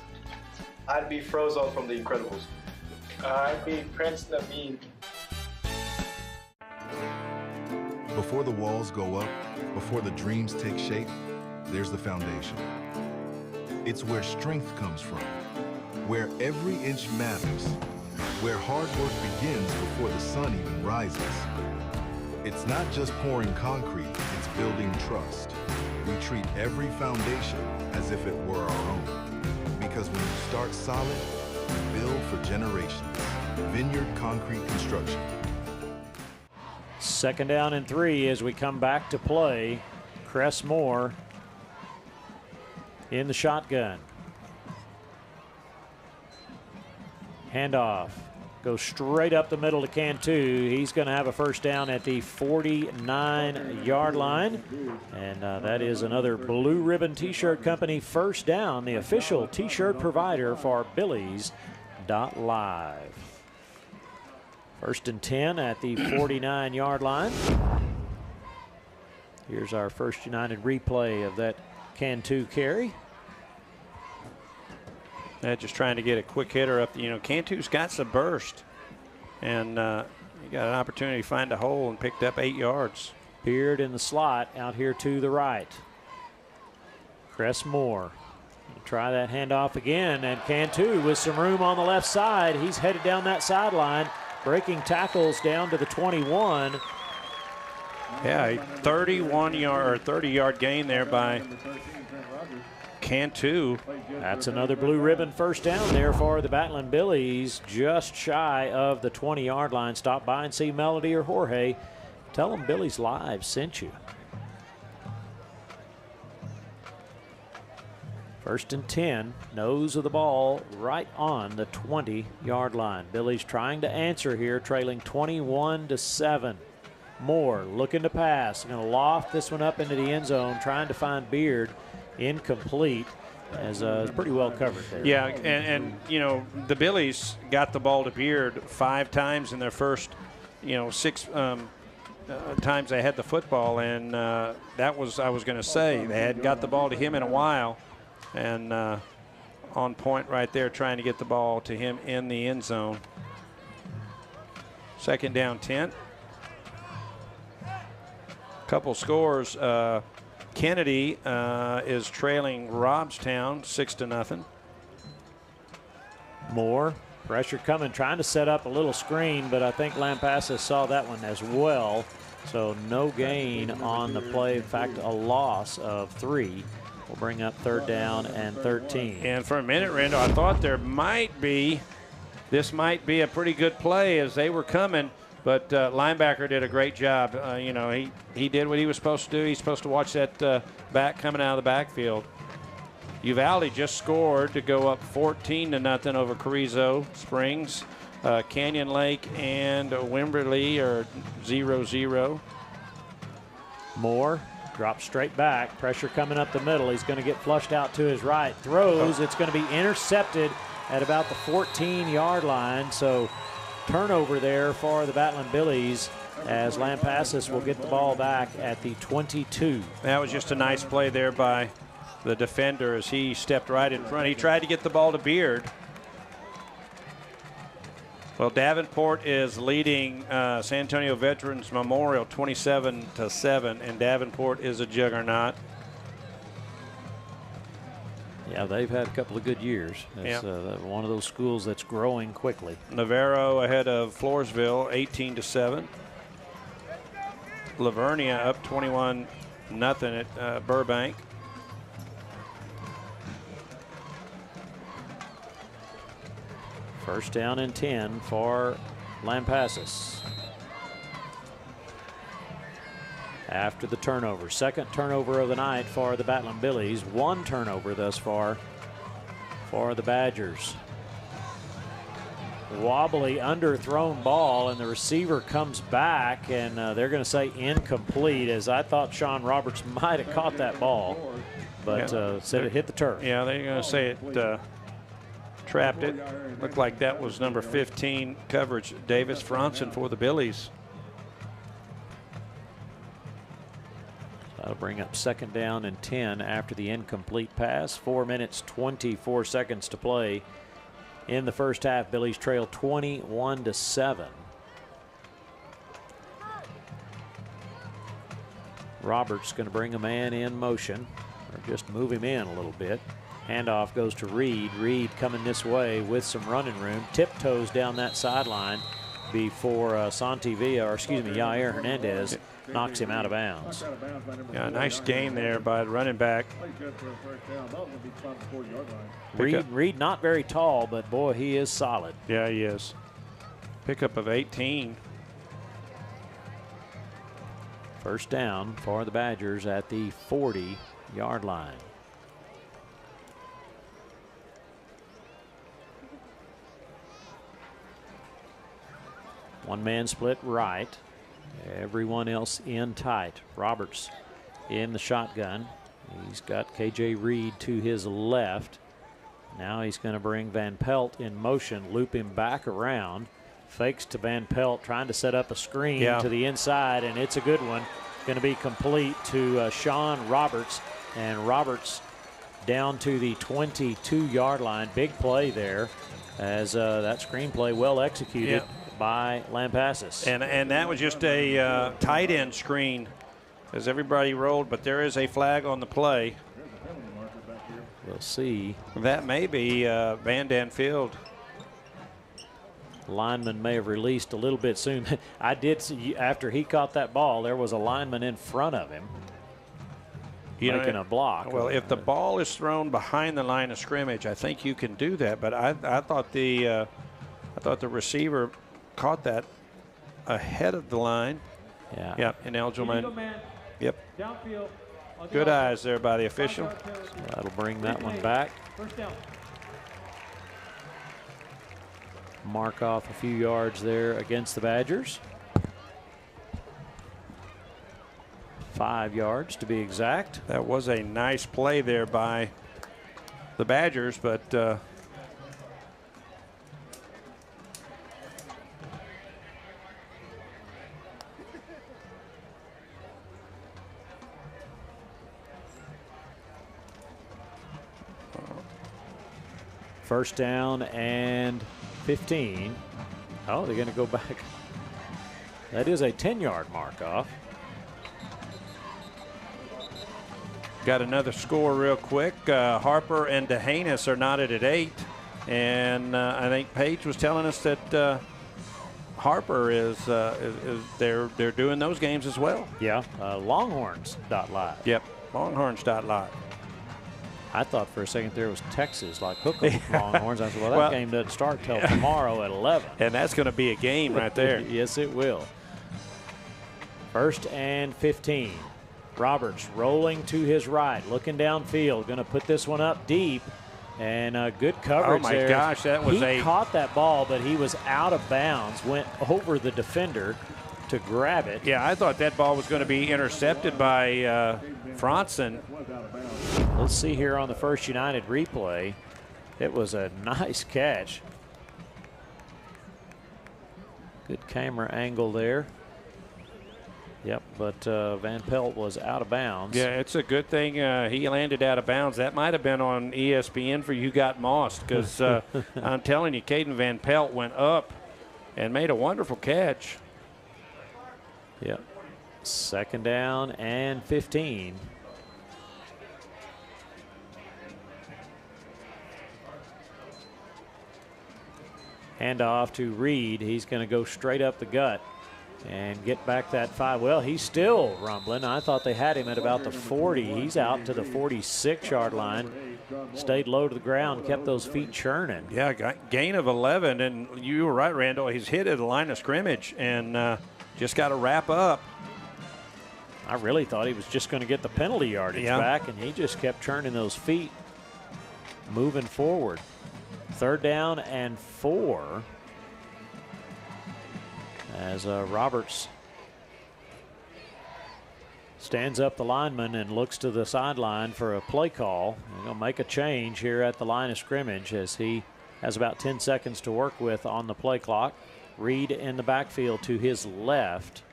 I'd be Frozone from The Incredibles. I'd be Prince Naveen. Before the walls go up, before the dreams take shape, there's the foundation. It's where strength comes from, where every inch matters, where hard work begins before the sun even rises. It's not just pouring concrete, it's building trust. We treat every foundation as if it were our own. Because when you start solid, you build for generations. Vineyard Concrete Construction. 2nd down and 3 as we come back to play. Cress Moore in the shotgun. Handoff. Goes straight up the middle to Cantu. He's going to have a first down at the 49-yard line. And that is another Blue Ribbon T-Shirt Company first down, the official T-shirt provider for Billies.Live. 1st and 10 at the 49-yard line. Here's our First United replay of that Cantu carry. Just trying to get a quick hitter up. Cantu's got some burst. And he got an opportunity to find a hole and picked up 8 yards. Beard in the slot out here to the right. Cress Moore. Try that handoff again. And Cantu with some room on the left side. He's headed down that sideline. Breaking tackles down to the 21. Yeah, a 30-yard gain there by Cantu. That's another Blue Ribbon first down there for the Battling Billies, just shy of the 20-yard line. Stop by and see Melody or Jorge. Tell them Billies.Live sent you. 1st and 10, nose of the ball right on the 20-yard line. Billies trying to answer here, trailing 21-7. Moore looking to pass, going to loft this one up into the end zone, trying to find Beard. Incomplete, as pretty well covered there. Yeah, and the Billies got the ball to Beard 5 times in their first 6 times they had the football, and that was, I was going to say, they hadn't got the ball to him in a while, and on point right there, trying to get the ball to him in the end zone. 2nd down 10. Couple scores. Kennedy is trailing Robstown 6-0. Moore, pressure coming, trying to set up a little screen, but I think Lampasas saw that one as well. So no gain on the play. In fact, a loss of 3 will bring up 3rd down and 13. And for a minute, Randall, I thought this might be a pretty good play as they were coming. But linebacker did a great job. He did what he was supposed to do. He's supposed to watch that back coming out of the backfield. Uvalde just scored to go up 14-0 over Carrizo Springs. Canyon Lake and Wimberley are 0-0. Moore drops straight back. Pressure coming up the middle. He's going to get flushed out to his right. Throws. It's going to be intercepted at about the 14-yard line. So turnover there for the Battling Billies as Lampasas will get the ball back at the 22. That was just a nice play there by the defender as he stepped right in front. He tried to get the ball to Beard. Well, Davenport is leading San Antonio Veterans Memorial 27-7, and Davenport is a juggernaut. Yeah, they've had a couple of good years. It's one of those schools that's growing quickly. Navarro ahead of Floresville, 18-7. Lavernia up 21-0 at Burbank. First down and 10 for Lampasas. After the turnover. Second turnover of the night for the Battling Billies. One turnover thus far for the Badgers. Wobbly underthrown ball, and the receiver comes back, and they're going to say incomplete, as I thought Sean Roberts might have caught that ball, but said it hit the turf. Yeah, they're going to say it trapped it. Looked like that was number 15 coverage, Davis Franson for the Billies. That'll bring up second down and 10 after the incomplete pass. 4 minutes, 24 seconds to play in the first half. Billies trail 21-7. Roberts going to bring a man in motion, or just move him in a little bit. Handoff goes to Reed. Reed coming this way with some running room. Tiptoes down that sideline before Yair Hernandez knocks him out of bounds. Yeah, nice gain there by the running back. Reed not very tall, but boy, he is solid. Yeah, he is. Pickup of 18. First down for the Badgers at the 40-yard line. One man split right. Everyone else in tight. Roberts in the shotgun. He's got KJ Reed to his left. Now he's going to bring Van Pelt in motion, loop him back around. Fakes to Van Pelt, trying to set up a screen to the inside, and it's a good one. Going to be complete to Sean Roberts, and Roberts down to the 22-yard line. Big play there, as that screenplay well executed by Lampasas. And that was just a tight end screen as everybody rolled, but there is a flag on the play. We'll see. That may be Van Dan Field. Lineman may have released a little bit soon. I did see after he caught that ball, there was a lineman in front of him making a block. Well, if the ball is thrown behind the line of scrimmage, I think you can do that. But I thought the receiver caught that ahead of the line. Yeah. Yep. And Elgelman. Yep. Good eyes there by the official. So that'll bring that one back. First down. Mark off a few yards there against the Badgers. 5 yards to be exact. That was a nice play there by the Badgers, but first down and 15. Oh, they're going to go back. That is a 10-yard mark off. Got another score real quick. Harper and DeHanis are knotted at 8. And I think Paige was telling us that Harper is they're doing those games as well. Yeah, Longhorns.Live. Yep, Longhorns.Live. I thought for a second there was Texas, like Hooker Longhorns. I said, well, that game doesn't start till tomorrow at 11. And that's going to be a game right there. Yes, it will. First and 15. Roberts rolling to his right, looking downfield, going to put this one up deep, and good coverage there. Oh, my gosh, that was he caught that ball, but he was out of bounds, went over the defender to grab it. Yeah, I thought that ball was going to be intercepted by Franson. Let's see here on the First United replay. It was a nice catch. Good camera angle there. Yep, but Van Pelt was out of bounds. Yeah, it's a good thing he landed out of bounds. That might have been on ESPN for You Got Mossed, because I'm telling you, Caden Van Pelt went up and made a wonderful catch. Yep. 2nd down and 15. Hand off to Reed. He's going to go straight up the gut and get back that 5. Well, he's still rumbling. I thought they had him at about the 40. He's out to the 46-yard line. Stayed low to the ground, kept those feet churning. Yeah, gain of 11, and you were right, Randall. He's hit at the line of scrimmage and just got to wrap up. I really thought he was just going to get the penalty yardage back, and he just kept churning those feet, moving forward. 3rd down and 4. As Roberts stands up the lineman and looks to the sideline for a play call. They're going to make a change here at the line of scrimmage as he has about 10 seconds to work with on the play clock. Reed in the backfield to his left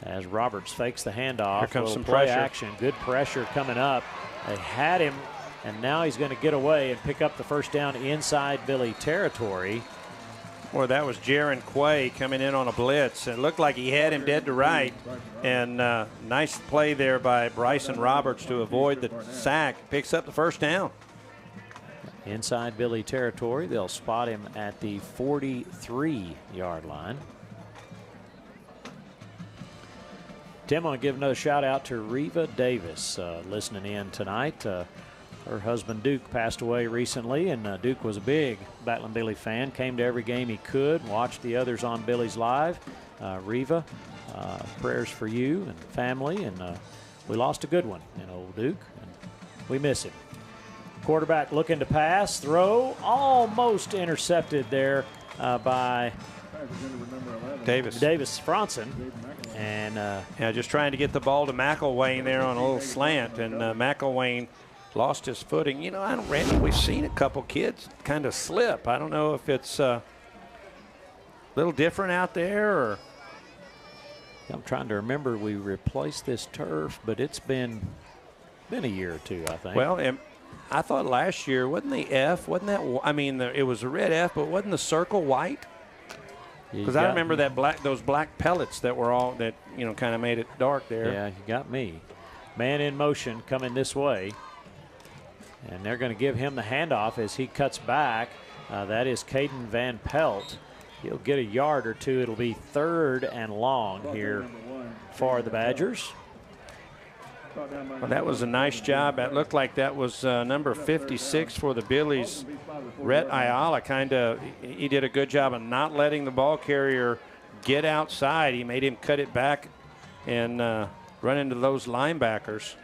as Roberts fakes the handoff. Here comes some play pressure. action. Good pressure coming up. They had him, and now he's going to get away and pick up the 1st down inside Billy territory. Boy, that was Jaron Quay coming in on a blitz. It looked like he had him dead to right. And nice play there by Bryson Roberts to avoid the sack. Picks up the 1st down. Inside Billy territory. They'll spot him at the 43-yard line. Tim, I want to give another shout out to Reva Davis listening in tonight. Her husband Duke passed away recently, and Duke was a big Battling Billy fan. Came to every game he could, watched the others on Billies.Live. Reva, prayers for you and family, and we lost a good one in old Duke, and we miss him. Quarterback looking to pass, throw, almost intercepted there by Davis Franson. And just trying to get the ball to McElwain there on a little slant, and McElwain lost his footing. You know, Randy, we've seen a couple kids kind of slip. I don't know if it's a little different out there or. I'm trying to remember. We replaced this turf, but it's been a year or two, I think. Well, I thought last year, wasn't the F, wasn't that, I mean, it was a red F, but wasn't the circle white? Because I remember those black pellets that were all, that, you know, kind of made it dark there. Yeah, you got me. Man in motion coming this way. And they're going to give him the handoff as he cuts back. That is Caden Van Pelt. He'll get a yard or two. It'll be 3rd and long here for the Badgers. Well, that was a nice job. It looked like that was number 56 for the Billies. Rhett Ayala he did a good job of not letting the ball carrier get outside. He made him cut it back and run into those linebackers.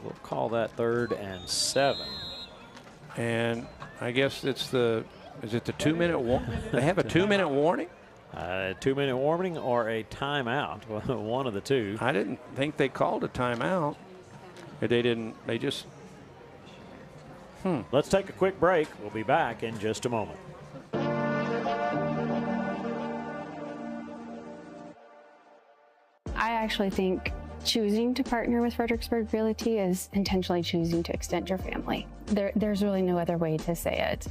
We'll call that 3rd and 7. And I guess is it the 2-minute warning? They have a 2-minute warning? 2-minute warning or a timeout, one of the two. I didn't think they called a timeout. They didn't. They just. Let's take a quick break. We'll be back in just a moment. I actually think choosing to partner with Fredericksburg Realty is intentionally choosing to extend your family. There's really no other way to say it.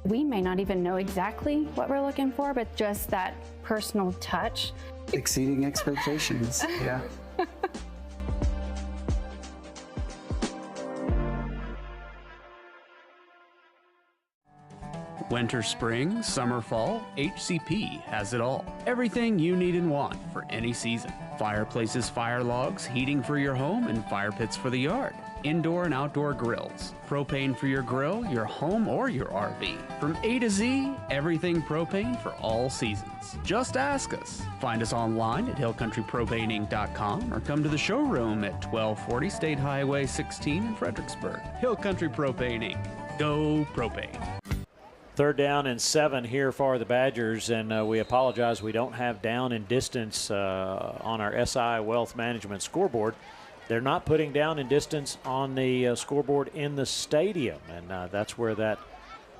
We may not even know exactly what we're looking for, but just that personal touch. Exceeding expectations, yeah. Winter, spring, summer, fall, HCP has it all. Everything you need and want for any season. Fireplaces, fire logs, heating for your home, and fire pits for the yard. Indoor and outdoor grills. Propane for your grill, your home, or your RV. From A to Z, everything propane for all seasons. Just ask us. Find us online at hillcountrypropaneinc.com or come to the showroom at 1240 State Highway 16 in Fredericksburg. Hill Country Propane Inc. Go Propane. 3rd down and 7 here for the Badgers, and we apologize we don't have down and distance on our SI Wealth Management scoreboard. They're not putting down and distance on the scoreboard in the stadium, and that's where that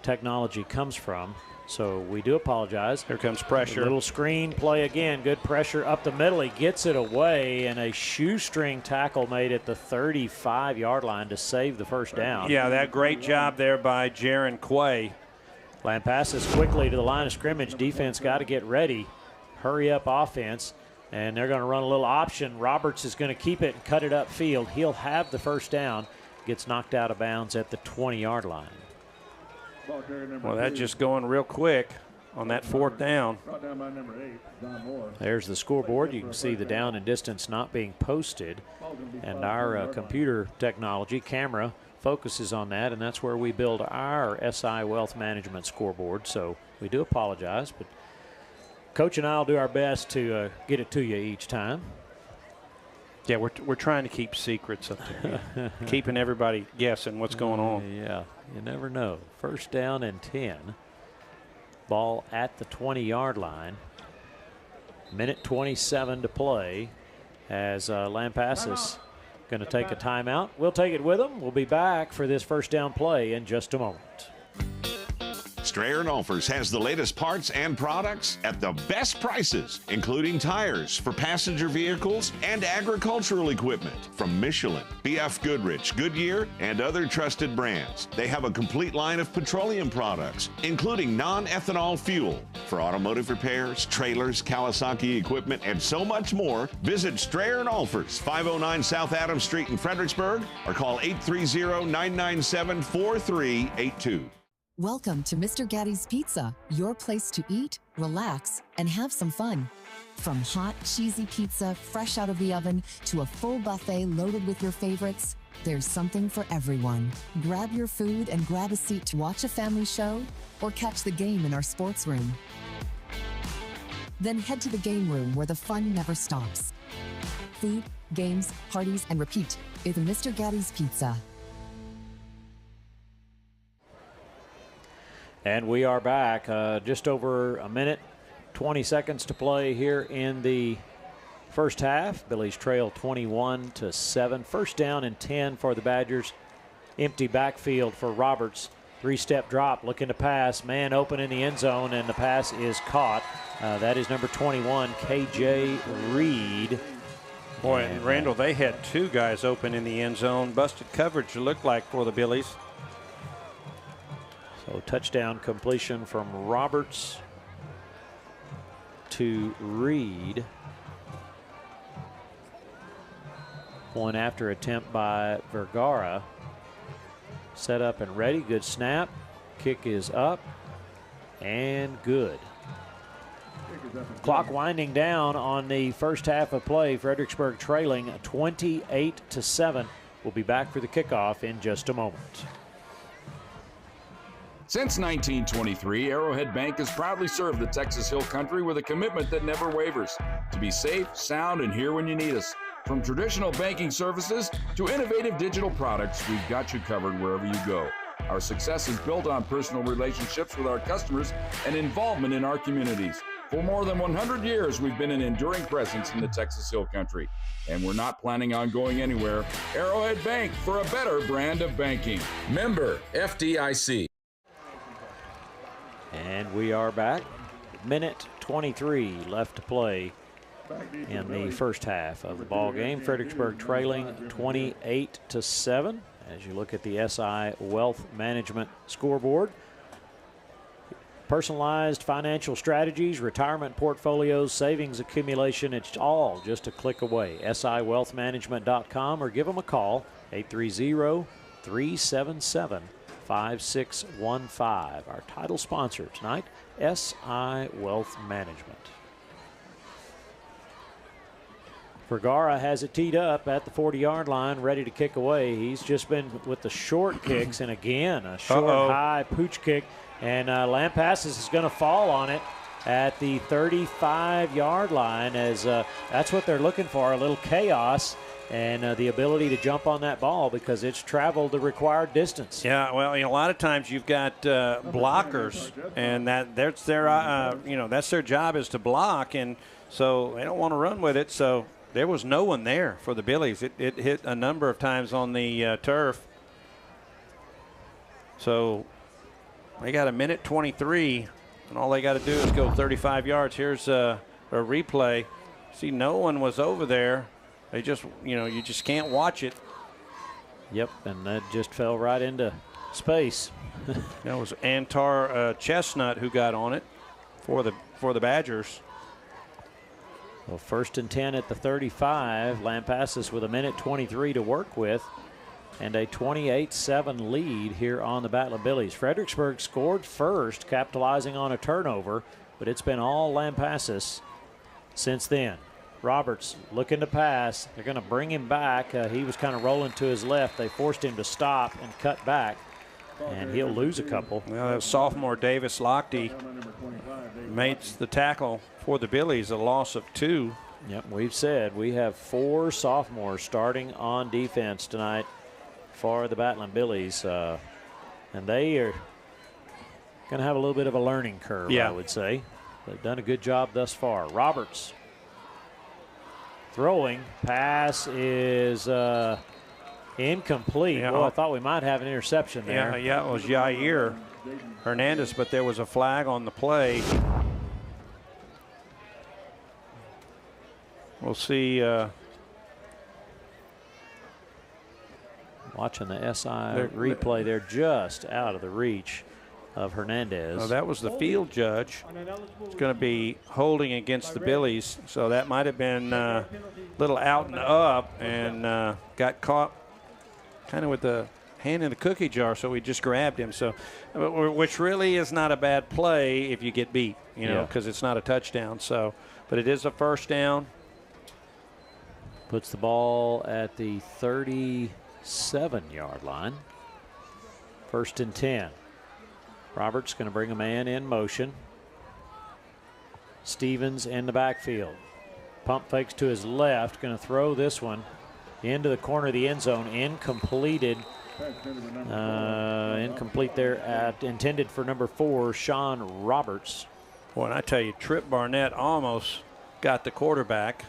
technology comes from. So we do apologize. Here comes pressure. A little screen play again. Good pressure up the middle. He gets it away, and a shoestring tackle made at the 35-yard line to save the first down. Yeah, that great job there by Jaron Quay. Lampasas quickly to the line of scrimmage. Defense got to get ready. Hurry up offense. And they're going to run a little option. Roberts is going to keep it and cut it upfield. He'll have the first down. Gets knocked out of bounds at the 20-yard line. Well, that's just going real quick on that fourth down. There's the scoreboard. You can see the down and distance not being posted. And our computer technology camera focuses on that, and that's where we build our SI Wealth Management scoreboard. So we do apologize, but Coach and I will do our best to get it to you each time. Yeah, we're trying to keep secrets up there, keeping everybody guessing what's going on. Yeah, you never know. First down and 10. Ball at the 20-yard line. Minute 27 to play as Lampasas going to take a timeout. We'll take it with them. We'll be back for this first down play in just a moment. Strayer & Olfers has the latest parts and products at the best prices, including tires for passenger vehicles and agricultural equipment from Michelin, BF Goodrich, Goodyear, and other trusted brands. They have a complete line of petroleum products, including non-ethanol fuel for automotive repairs, trailers, Kawasaki equipment, and so much more. Visit Strayer & Olfers, 509 South Adams Street in Fredericksburg, or call 830-997-4382. Welcome to Mr. Gatti's Pizza, your place to eat, relax, and have some fun. From hot, cheesy pizza fresh out of the oven to a full buffet loaded with your favorites, there's something for everyone. Grab your food and grab a seat to watch a family show or catch the game in our sports room. Then head to the game room where the fun never stops. Food, games, parties, and repeat is Mr. Gatti's Pizza. And we are back. Just over a minute, 20 seconds to play here in the first half. Billies trail 21-7. First down and 10 for the Badgers. Empty backfield for Roberts. Three-step drop, looking to pass. Man open in the end zone, and the pass is caught. That is number 21, K.J. Reed. Boy, and Randall, they had two guys open in the end zone. Busted coverage, it looked like, for the Billies. So touchdown completion from Roberts to Reed. Point after attempt by Vergara. Set up and ready. Good snap. Kick is up and good. Clock winding down on the first half of play. Fredericksburg trailing 28-7. We'll be back for the kickoff in just a moment. Since 1923, Arrowhead Bank has proudly served the Texas Hill Country with a commitment that never wavers, to be safe, sound, and here when you need us. From traditional banking services to innovative digital products, we've got you covered wherever you go. Our success is built on personal relationships with our customers and involvement in our communities. For more than 100 years, we've been an enduring presence in the Texas Hill Country, and we're not planning on going anywhere. Arrowhead Bank, for a better brand of banking. Member FDIC. And we are back. Minute 23 left to play in the first half of the ball game. Fredericksburg trailing 28-7. As you look at the SI Wealth Management scoreboard, personalized financial strategies, retirement portfolios, savings accumulation, it's all just a click away. SIWealthManagement.com, or give them a call, 830-377-5615. Our title sponsor tonight, SI Wealth Management. Vergara has it teed up at the 40-yard line, ready to kick away. He's just been with the short kicks, and again, a short, high pooch kick. And Lampasas is going to fall on it at the 35-yard line, as that's what they're looking for, a little chaos and the ability to jump on that ball because it's traveled the required distance. Yeah, well, a lot of times you've got blockers, and that's their that's their job, is to block, and so they don't want to run with it. So there was no one there for the Billies. It hit a number of times on the turf. So they got a minute 23 and all they got to do is go 35 yards. Here's a replay. See, no one was over there. They just, you just can't watch it. Yep, and that just fell right into space. That was Antar Chestnut who got on it for the Badgers. Well, 1st and 10 at the 35. Lampasas with 1:23 to work with, and a 28-7 lead here on the Battle of Billies. Fredericksburg scored first, capitalizing on a turnover, but it's been all Lampasas since then. Roberts looking to pass. They're going to bring him back. He was kind of rolling to his left. They forced him to stop and cut back, and he'll lose a couple. Well, sophomore Davis Lochte makes the tackle for the Billies, a loss of 2. Yep, we've said we have 4 sophomores starting on defense tonight for the Battling Billies, and they are going to have a little bit of a learning curve, I would say. They've done a good job thus far. Roberts throwing. Pass is incomplete. Well, I thought we might have an interception there. Yeah, it was Yair Hernandez, but there was a flag on the play. We'll see. Watching the SI replay, they're just out of the reach of Hernandez. Well, that was the field judge. It's going to be holding against the Billies, so that might have been a little out and up, and got caught kind of with the hand in the cookie jar, so we just grabbed him. So, which really is not a bad play if you get beat, because it's not a touchdown. So, but it is a first down. Puts the ball at the 37-yard line. 1st and 10. Roberts going to bring a man in motion. Stevens in the backfield. Pump fakes to his left. Going to throw this one into the corner of the end zone. Incomplete there. Intended for number 4, Sean Roberts. Boy, and I tell you, Trip Barnett almost got the quarterback.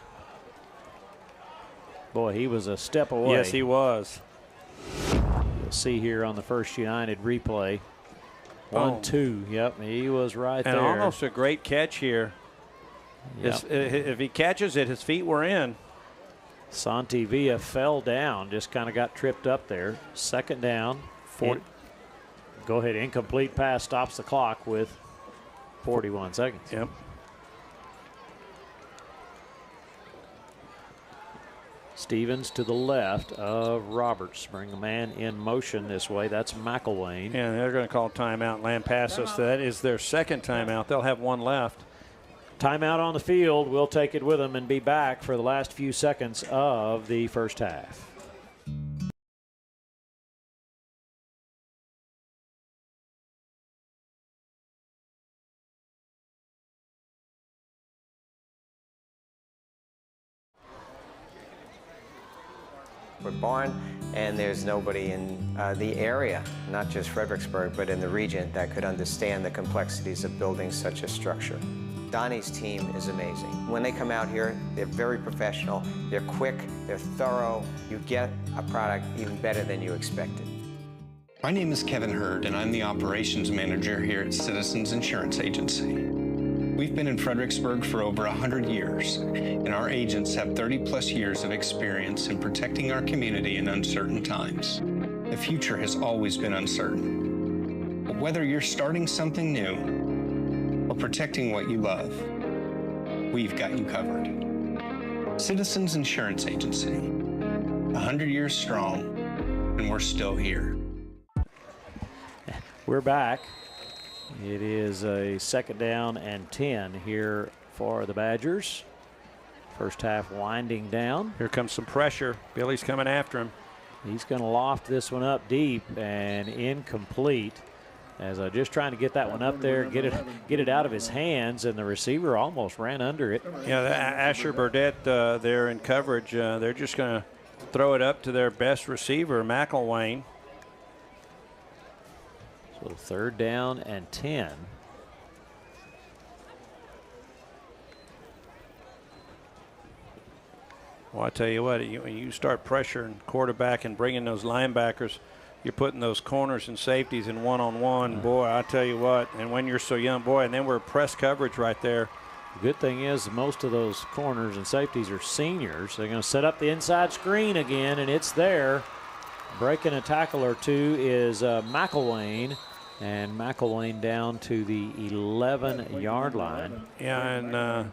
Boy, he was a step away. Yes, he was. You'll see here on the First United replay. 1-2. Yep, he was right there. And almost a great catch here. Yep. If he catches it, his feet were in. Santi Villa fell down, just kind of got tripped up there. 2nd down. Go ahead, incomplete pass stops the clock with 41 seconds. Yep. Stevens to the left of Roberts. Bring a man in motion this way. That's McElwain. Yeah, they're going to call timeout. Lampasas, that is their 2nd timeout. They'll have 1 left. Timeout on the field. We'll take it with them and be back for the last few seconds of the first half. We're born, and there's nobody in the area, not just Fredericksburg, but in the region that could understand the complexities of building such a structure. Donnie's team is amazing. When they come out here, they're very professional, they're quick, they're thorough. You get a product even better than you expected. My name is Kevin Hurd, and I'm the operations manager here at Citizens Insurance Agency. We've been in Fredericksburg for over 100 years, and our agents have 30-plus years of experience in protecting our community in uncertain times. The future has always been uncertain. But whether you're starting something new or protecting what you love, we've got you covered. Citizens Insurance Agency, 100 years strong, and we're still here. We're back. It is a 2nd down and 10 here for the Badgers. First half winding down. Here comes some pressure. Billy's coming after him. He's going to loft this one up deep and incomplete. As I just trying to get that one up there, get it out of his hands, and the receiver almost ran under it. Yeah, Asher Burdett there in coverage. They're just going to throw it up to their best receiver, McElwain. So 3rd down and 10. Well, I tell you what, when you start pressuring quarterback and bringing those linebackers, you're putting those corners and safeties in one-on-one. Boy, I tell you what, and when you're so young, boy, and then we're press coverage right there. The good thing is most of those corners and safeties are seniors. They're going to set up the inside screen again, and it's there. Breaking a tackle or two is McElwain, and McElwain down to the 11-yard line. Yeah, and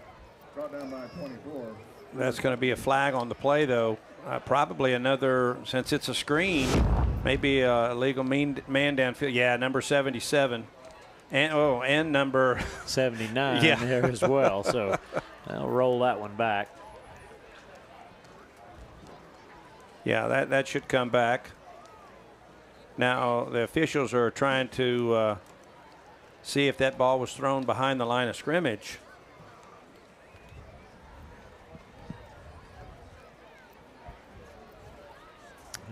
that's going to be a flag on the play, though. Probably another, since it's a screen, maybe a illegal man downfield. Yeah, number 77. And number 79 there as well. So I'll roll that one back. Yeah, that should come back. Now the officials are trying to see if that ball was thrown behind the line of scrimmage.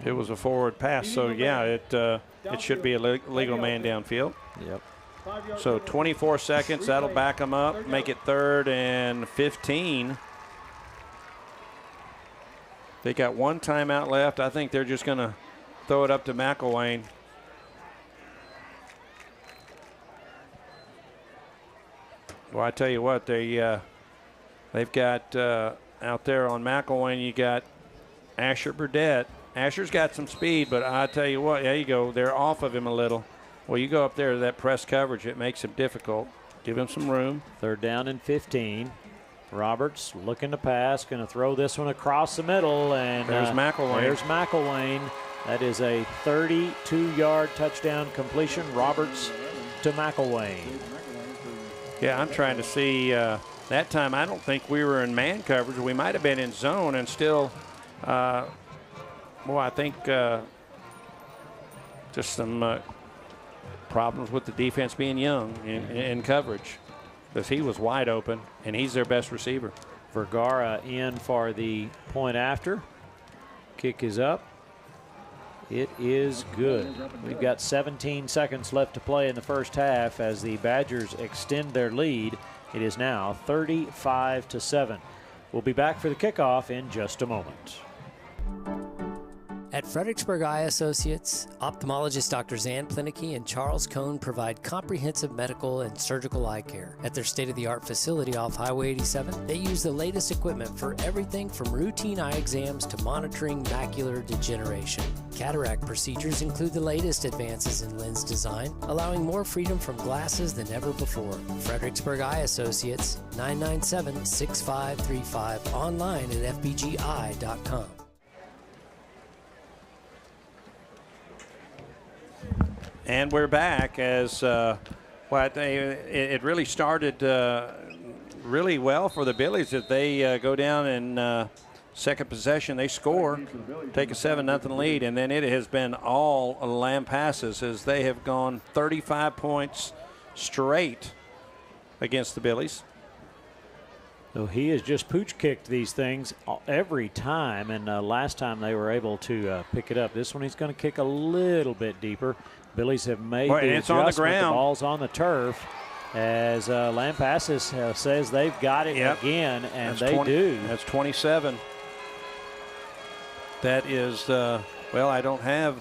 It was a forward pass, so yeah, it should be a legal man downfield. Yep. So 24 seconds, that'll back them up, make it 3rd and 15. They got one timeout left. I think they're just going to throw it up to McElwain. Well, I tell you what, they've got out there on McElwain, you got Asher Burdett. Asher's got some speed, but I tell you what, there you go. They're off of him a little. Well, you go up there to that press coverage, it makes him difficult. Give him some room. 3rd down and 15. Roberts looking to pass, going to throw this one across the middle, and there's McElwain. There's McElwain. That is a 32-yard touchdown completion. Roberts to McElwain. Yeah, I'm trying to see. That time, I don't think we were in man coverage. We might have been in zone and still. Well, I think just some problems with the defense being young in coverage, because he was wide open, and he's their best receiver. Vergara in for the point after. Kick is up. It is good. We've got 17 seconds left to play in the first half as the Badgers extend their lead. It is now 35-7. We'll be back for the kickoff in just a moment. At Fredericksburg Eye Associates, ophthalmologist Drs. Ann Plinicky and Charles Cohn provide comprehensive medical and surgical eye care. At their state-of-the-art facility off Highway 87, they use the latest equipment for everything from routine eye exams to monitoring macular degeneration. Cataract procedures include the latest advances in lens design, allowing more freedom from glasses than ever before. Fredericksburg Eye Associates, 997-6535, online at fbgi.com. And we're back as it really started really well for the Billies. If they go down in second possession, they score, take a 7-0 lead, and then it has been all Lampasas as they have gone 35 points straight against the Billies. So he has just pooch kicked these things every time, and last time they were able to pick it up. This one he's going to kick a little bit deeper. Billies have made the it's on the ground. The ball's on the turf as Lampasas says they've got it again, and they do. That's 27. That is, I don't have.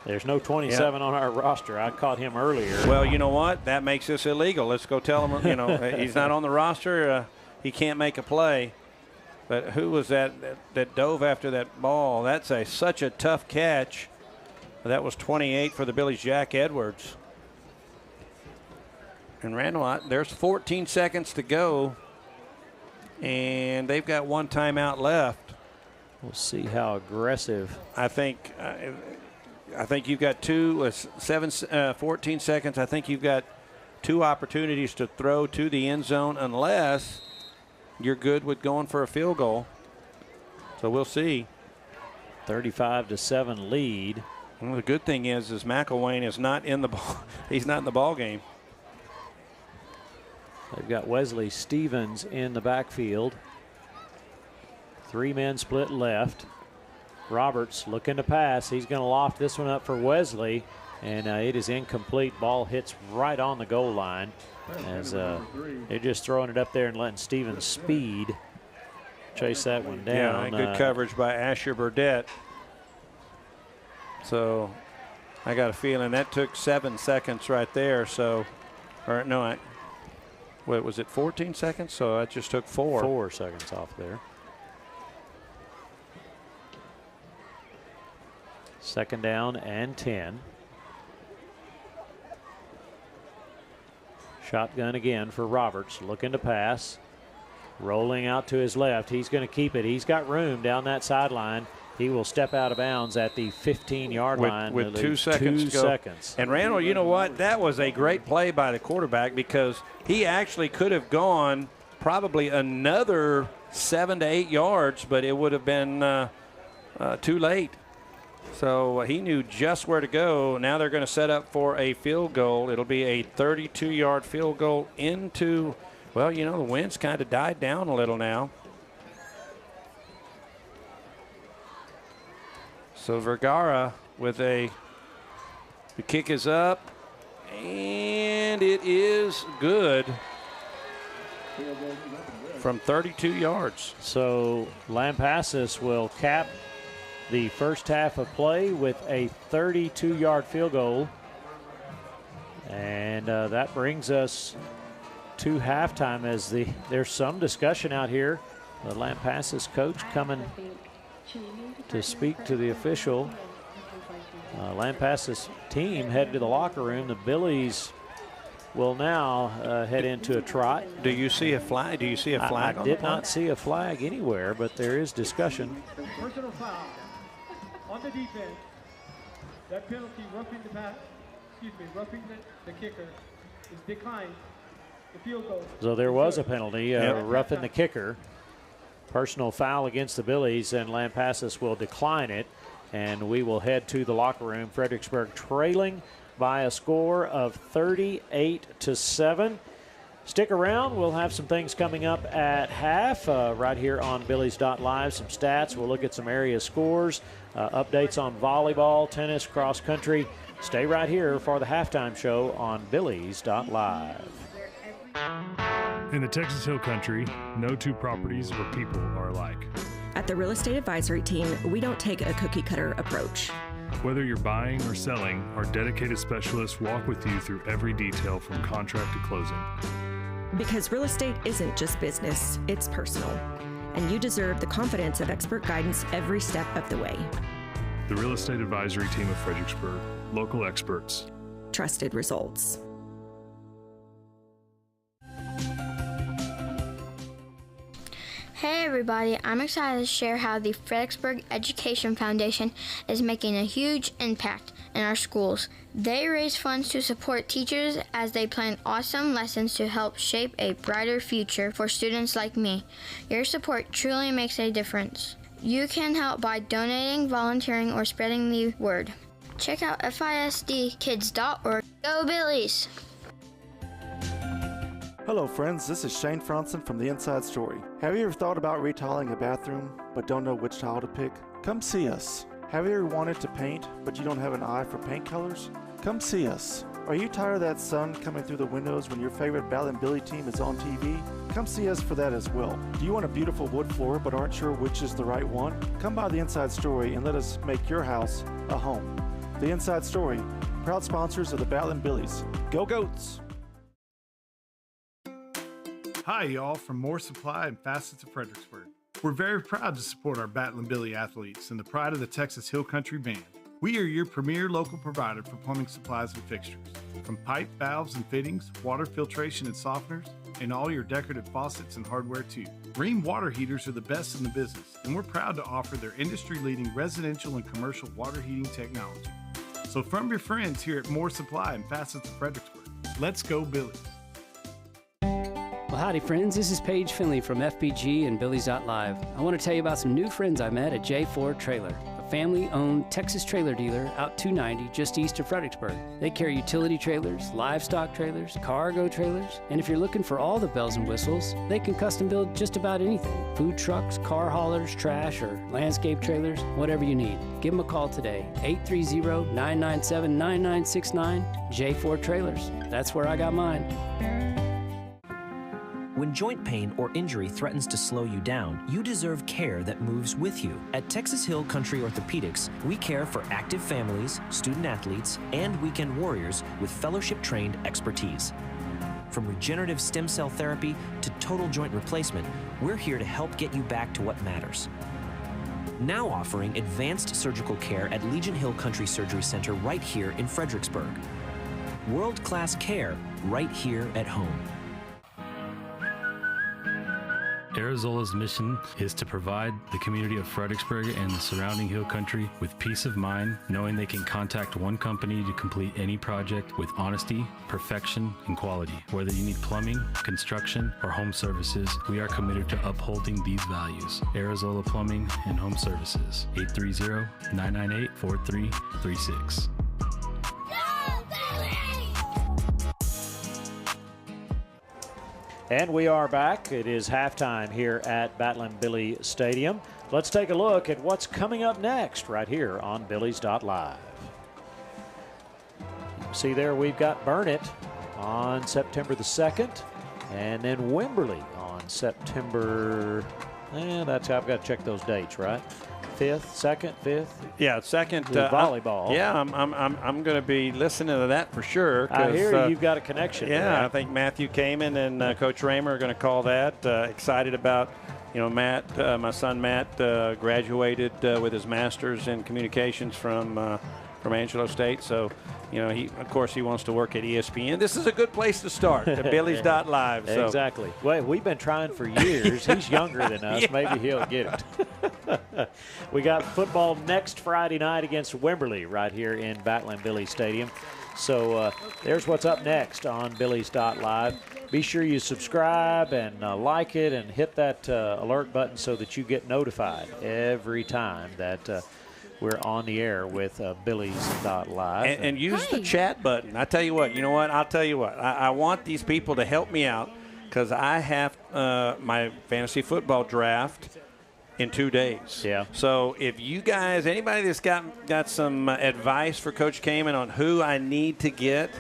There's no 27 on our roster. I caught him earlier. Well, you know what? That makes this illegal. Let's go tell him, he's not on the roster. He can't make a play. But who was that dove after that ball? That's such a tough catch. That was 28 for the Billies, Jack Edwards. And Randall, there's 14 seconds to go, and they've got one timeout left. We'll see how aggressive. I think you've got 14 seconds. I think you've got 2 opportunities to throw to the end zone unless you're good with going for a field goal. So we'll see. 35-7 lead. Well, the good thing is McElwain is not in the ball. He's not in the ball game. They've got Wesley Stevens in the backfield. 3 men split left. Roberts looking to pass. He's going to loft this one up for Wesley, and it is incomplete. Ball hits right on the goal line as they're just throwing it up there and letting Stevens speed chase that one down. Yeah, good coverage by Asher Burdett. So I got a feeling that took 7 seconds right there. So, or no, what was it, 14 seconds? So I just took 4. 4 seconds off there. Second down and 10. Shotgun again for Roberts, looking to pass. Rolling out to his left. He's going to keep it. He's got room down that sideline. He will step out of bounds at the 15-yard line. With 2 seconds to go. 2 seconds. And Randall, you know what? That was a great play by the quarterback because he actually could have gone probably another 7 to 8 yards, but it would have been too late. So he knew just where to go. Now they're going to set up for a field goal. It'll be a 32-yard field goal into, well, you know, the wind's kind of died down a little now. So Vergara with the kick is up, and it is good from 32 yards. So Lampasas will cap the first half of play with a 32-yard field goal. And that brings us to halftime as there's some discussion out here. The Lampasas coach coming to speak to the official. Lampasas team headed to the locker room. The Billies will now head into a trot. Do you see a flag? Do you see a flag? I did not see a flag anywhere, but there is discussion. Personal foul on the defense. That penalty, roughing the kicker, is declined. The field goal. So there was a penalty, roughing the kicker. Personal foul against the Billies, and Lampasas will decline it. And we will head to the locker room. Fredericksburg trailing by a score of 38-7. Stick around. We'll have some things coming up at half right here on Billies.Live. Some stats. We'll look at some area scores, updates on volleyball, tennis, cross country. Stay right here for the halftime show on Billies.Live. In the Texas Hill Country, no two properties or people are alike. At the Real Estate Advisory Team, we don't take a cookie-cutter approach. Whether you're buying or selling, our dedicated specialists walk with you through every detail from contract to closing. Because real estate isn't just business, it's personal. And you deserve the confidence of expert guidance every step of the way. The Real Estate Advisory Team of Fredericksburg. Local experts. Trusted results. Hey everybody, I'm excited to share how the Fredericksburg Education Foundation is making a huge impact in our schools. They raise funds to support teachers as they plan awesome lessons to help shape a brighter future for students like me. Your support truly makes a difference. You can help by donating, volunteering, or spreading the word. Check out FISDkids.org. Go Billies! Hello friends, this is Shane Franson from The Inside Story. Have you ever thought about retiling a bathroom but don't know which tile to pick? Come see us. Have you ever wanted to paint but you don't have an eye for paint colors? Come see us. Are you tired of that sun coming through the windows when your favorite Bal and Billy team is on TV? Come see us for that as well. Do you want a beautiful wood floor but aren't sure which is the right one? Come by The Inside Story and let us make your house a home. The Inside Story, proud sponsors of the Bal and Billies. Go Goats! Hi, y'all, from More Supply and Facets of Fredericksburg. We're very proud to support our Battlin' Billy athletes and the pride of the Texas Hill Country Band. We are your premier local provider for plumbing supplies and fixtures. From pipe, valves, and fittings, water filtration and softeners, and all your decorative faucets and hardware too. Rheem water heaters are the best in the business, and we're proud to offer their industry-leading residential and commercial water heating technology. So from your friends here at More Supply and Facets of Fredericksburg, let's go Billies. Well, howdy, friends. This is Paige Finley from FBG and Billies.Live. I want to tell you about some new friends I met at J4 Trailer, a family-owned Texas trailer dealer out 290 just east of Fredericksburg. They carry utility trailers, livestock trailers, cargo trailers, and if you're looking for all the bells and whistles, they can custom build just about anything. Food trucks, car haulers, trash, or landscape trailers, whatever you need. Give them a call today, 830-997-9969, J4 Trailers. That's where I got mine. When when joint pain or injury threatens to slow you down, you deserve care that moves with you. At Texas Hill Country Orthopedics, we care for active families, student athletes, and weekend warriors with fellowship-trained expertise. From regenerative stem cell therapy to total joint replacement, we're here to help get you back to what matters. Now offering advanced surgical care at Legion Hill Country Surgery Center right here in Fredericksburg. World-class care right here at home. Arizola's mission is to provide the community of Fredericksburg and the surrounding hill country with peace of mind, knowing they can contact one company to complete any project with honesty, perfection, and quality. Whether you need plumbing, construction, or home services, we are committed to upholding these values. Arizola Plumbing and Home Services, 830-998-4336. And we are back. It is halftime here at Battling Billy Stadium. Let's take a look at what's coming up next right here on Billies.Live. You can see there we've got Burnett on September the 2nd, and then Wimberley on September, I've got to check those dates, right? 5th, 2nd, 5th? Yeah, 2nd. Volleyball. I'm going to be listening to that for sure. I hear you've got a connection. Yeah, I think Matthew Kaman and Coach Raymer are going to call that. Excited about, Matt, my son Matt, graduated with his master's in communications from Angelo State. So, he wants to work at ESPN. This is a good place to start at Billies.Live. So. Exactly. Well, we've been trying for years. He's younger than us. Yeah. Maybe he'll get it. We got football next Friday night against Wimberley right here in Battling Billy Stadium. So there's what's up next on Billies.Live. Be sure you subscribe and like it and hit that alert button so that you get notified every time that we're on the air with Billies.Live. And use the chat button. I tell you what, I'll tell you what. I want these people to help me out because I have my fantasy football draft in 2 days. Yeah. So if you guys, anybody that's got some advice for Coach Kaman on who I need to get,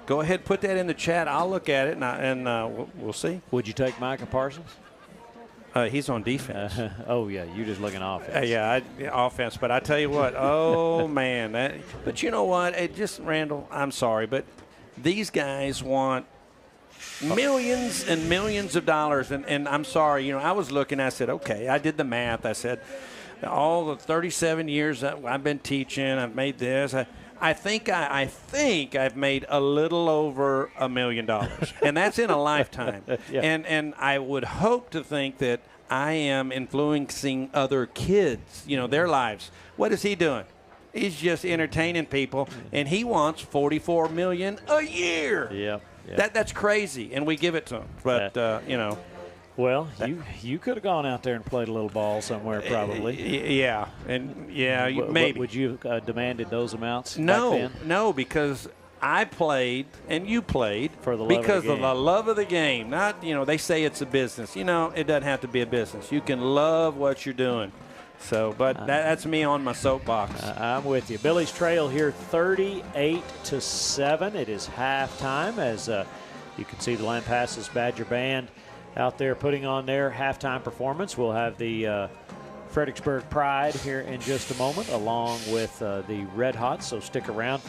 go ahead, put that in the chat. I'll look at it, and we'll see. Would you take Micah Parsons? He's on defense. You're just looking offense. Offense. But I tell you what, man. But you know what? Randall, I'm sorry, but these guys want millions and millions of dollars. And I'm sorry, I was looking, I said, okay, I did the math. I said, all the 37 years that I've been teaching, I've made this. I think I've made a little over $1 million, and that's in a lifetime. Yeah. And I would hope to think that I am influencing other kids, their lives. What is he doing? He's just entertaining people, and he wants $44 million a year. Yeah. That's crazy, and we give it to him. But Well, you could have gone out there and played a little ball somewhere, probably. Yeah, and maybe. Would you demanded those amounts? No, back then? no, because I played and you played for the love because of the game. of the love of the game. Not, they say it's a business. It doesn't have to be a business. You can love what you're doing. So, but that's me on my soapbox. I'm with you. Billy's Trail here, 38-7. It is halftime as you can see the Lampasas Badger Band out there putting on their halftime performance. We'll have the Fredericksburg Pride here in just a moment, along with the Red Hots, so stick around.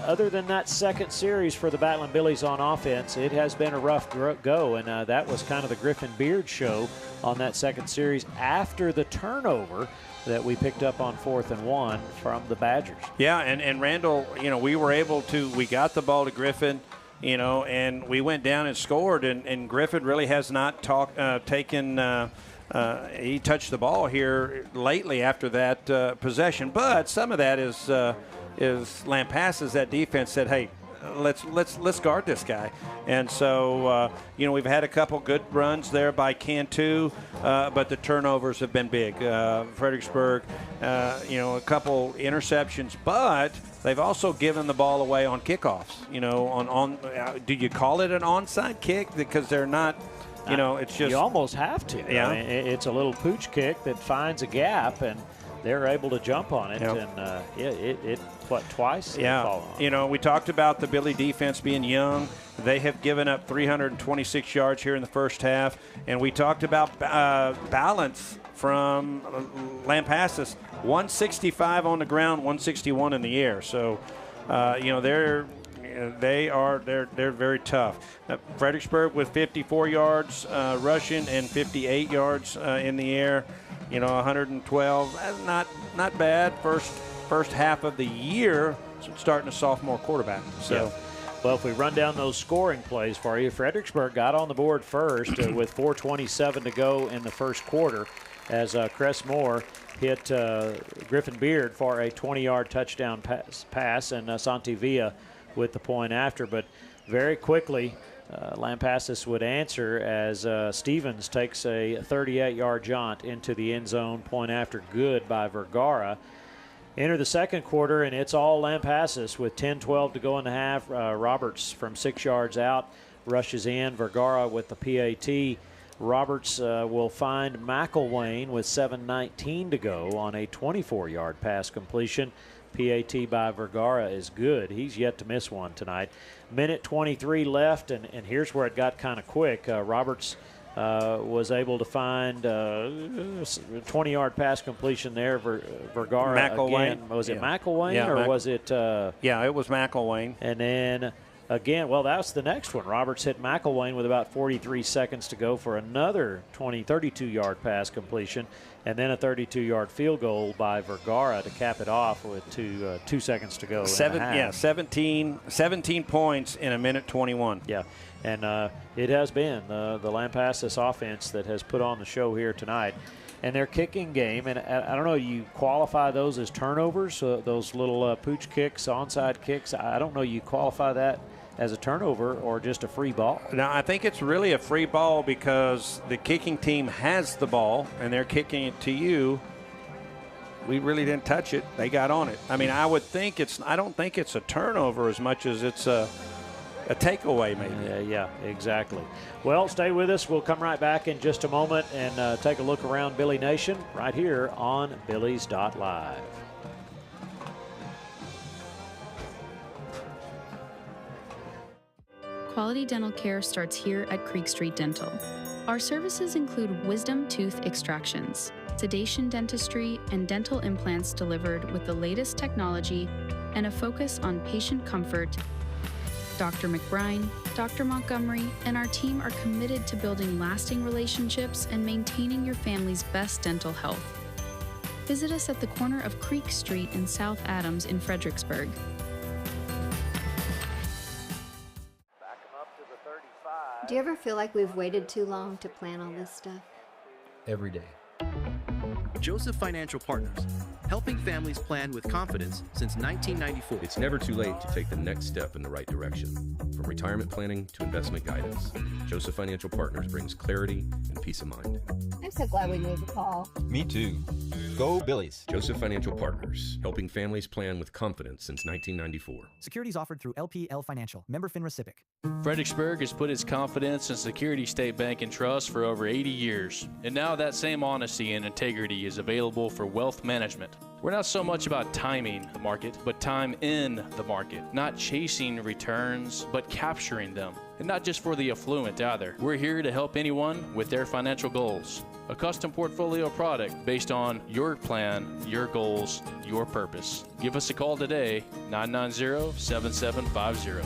Other than that second series for the Battling Billies on offense, it has been a rough go, and that was kind of the Griffin Beard show on that second series after the turnover that we picked up on 4th and 1 from the Badgers. Yeah, and Randall, we were able to, we got the ball to Griffin, and we went down and scored, and Griffin really has not taken he touched the ball here lately after that possession. But some of that is Lampasas. That defense said, "Hey, let's guard this guy." And so we've had a couple good runs there by Cantu, but the turnovers have been big. Fredericksburg, a couple interceptions, but they've also given the ball away on kickoffs. Do you call it an onside kick because they're not? It's just you almost have to. Yeah, it's a little pooch kick that finds a gap, and they're able to jump on it. Yep. And twice? Yeah. We talked about the Billy defense being young, They have given up 326 yards here in the first half. And we talked about balance from Lampasas, 165 on the ground, 161 in the air. So, they're very tough. Fredericksburg with 54 yards rushing and 58 yards in the air. 112. Not bad. First half of the year, starting a sophomore quarterback. So. Yeah. Well, if we run down those scoring plays for you, Fredericksburg got on the board first with 4:27 to go in the first quarter as Cress Moore hit Griffin Beard for a 20-yard touchdown pass, and Santivilla with the point after. But very quickly, Lampasas would answer as Stevens takes a 38-yard jaunt into the end zone, point after good by Vergara. Enter the second quarter, and it's all Lampasas with 10-12 to go in the half. Roberts from 6 yards out rushes in. Vergara with the PAT. Roberts will find McElwain with 7:19 to go on a 24-yard pass completion. PAT by Vergara is good. He's yet to miss one tonight. Minute 23 left, and here's where it got kind of quick. Roberts was able to find a 20-yard pass completion there. Vergara McElwain. Again. Was it McElwain or was it? Yeah, it was McElwain. And then again, well, that's the next one. Roberts hit McElwain with about 43 seconds to go for another 32-yard pass completion, and then a 32-yard field goal by Vergara to cap it off with 2 seconds to go. 17 points in a minute 21. Yeah. And it has been the Lampasas offense that has put on the show here tonight. And their kicking game, and I don't know, you qualify those as turnovers, those little pooch kicks, onside kicks. I don't know you qualify that as a turnover or just a free ball. Now, I think it's really a free ball because the kicking team has the ball, and they're kicking it to you. We really didn't touch it. They got on it. I mean, I don't think it's a turnover as much as it's a takeaway, maybe. Yeah, exactly. Well, stay with us. We'll come right back in just a moment and take a look around Billy Nation right here on Billies.Live. Quality dental care starts here at Creek Street Dental. Our services include wisdom tooth extractions, sedation dentistry, and dental implants delivered with the latest technology and a focus on patient comfort. Dr. McBride, Dr. Montgomery, and our team are committed to building lasting relationships and maintaining your family's best dental health. Visit us at the corner of Creek Street and South Adams in Fredericksburg. Do you ever feel like we've waited too long to plan all this stuff? Every day. Joseph Financial Partners, helping families plan with confidence since 1994. It's never too late to take the next step in the right direction. From retirement planning to investment guidance, Joseph Financial Partners brings clarity and peace of mind. I'm so glad we made the call. Me too. Go Billies. Joseph Financial Partners, helping families plan with confidence since 1994. Securities offered through LPL Financial, member FINRA SIPC. Fredericksburg has put its confidence in Security State Bank and Trust for over 80 years. And now that same honesty and integrity is available for wealth management. We're not so much about timing the market, but time in the market. Not chasing returns, but capturing them. And not just for the affluent either. We're here to help anyone with their financial goals. A custom portfolio product based on your plan, your goals, your purpose. Give us a call today, 990-7750.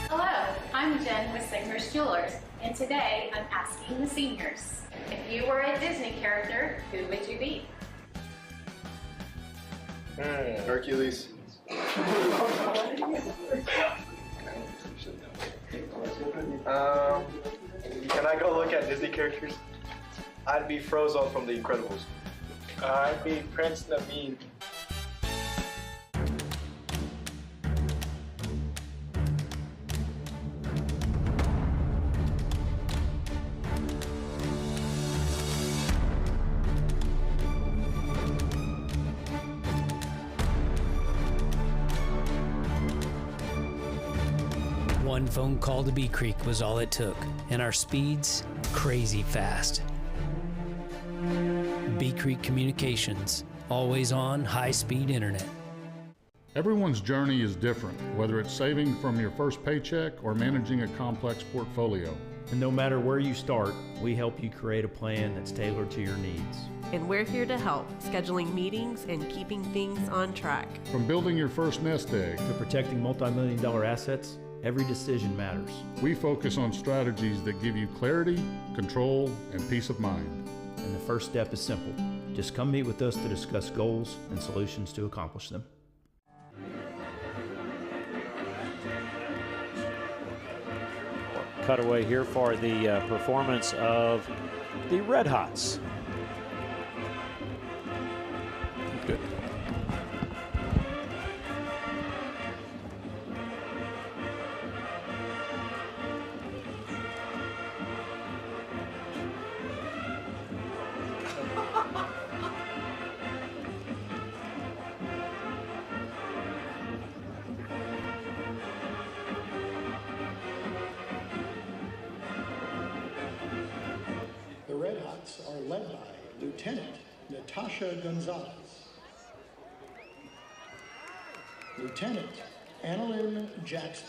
Hello, I'm Jen with Signer's Jewelers, and today I'm asking the seniors, if you were a Disney character, who would you be? Hercules. Can I go look at Disney characters? I'd be Frozone from The Incredibles. I'd be Prince Naveen. One phone call to Bee Creek was all it took, and our speeds crazy fast. Bee Creek Communications, always on high-speed internet. Everyone's journey is different, whether it's saving from your first paycheck or managing a complex portfolio. And no matter where you start, we help you create a plan that's tailored to your needs. And we're here to help, scheduling meetings and keeping things on track. From building your first nest egg to protecting multi-million-dollar assets, every decision matters. We focus on strategies that give you clarity, control, and peace of mind. And the first step is simple. Just come meet with us to discuss goals and solutions to accomplish them. Cutaway here for the performance of the Red Hots. Good. The Red Hots are led by Lieutenant Natasha Gonzalez, Lieutenant Annalyn Jackson,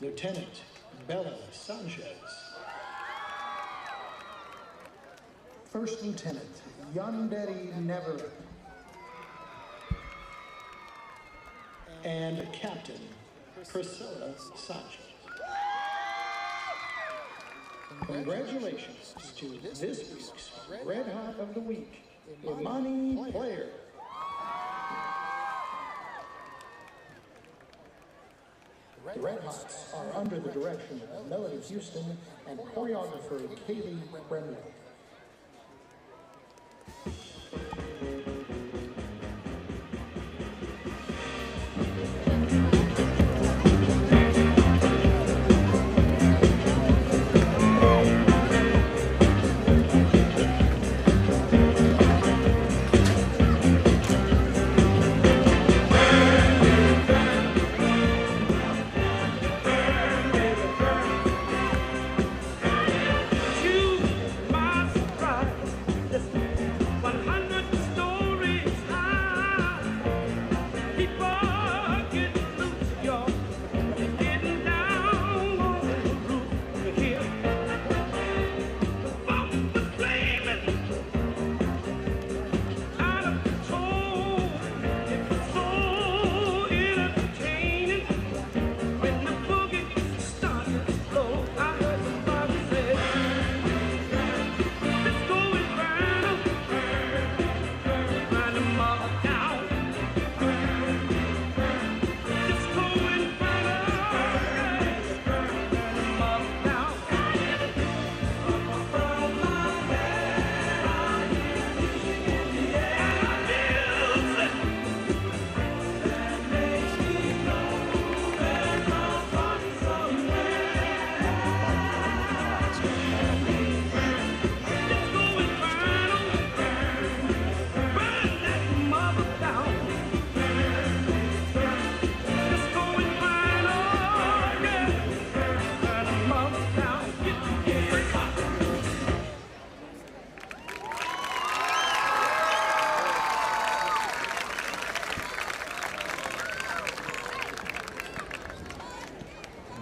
Lieutenant Bella Sanchez, First Lieutenant Yandere Never, and Captain Priscilla Sanchez. Congratulations to this week's Red Hot of the Week, Imani Player. The Red Hots are under the direction of Melody Houston and choreographer Kaylee Bremley.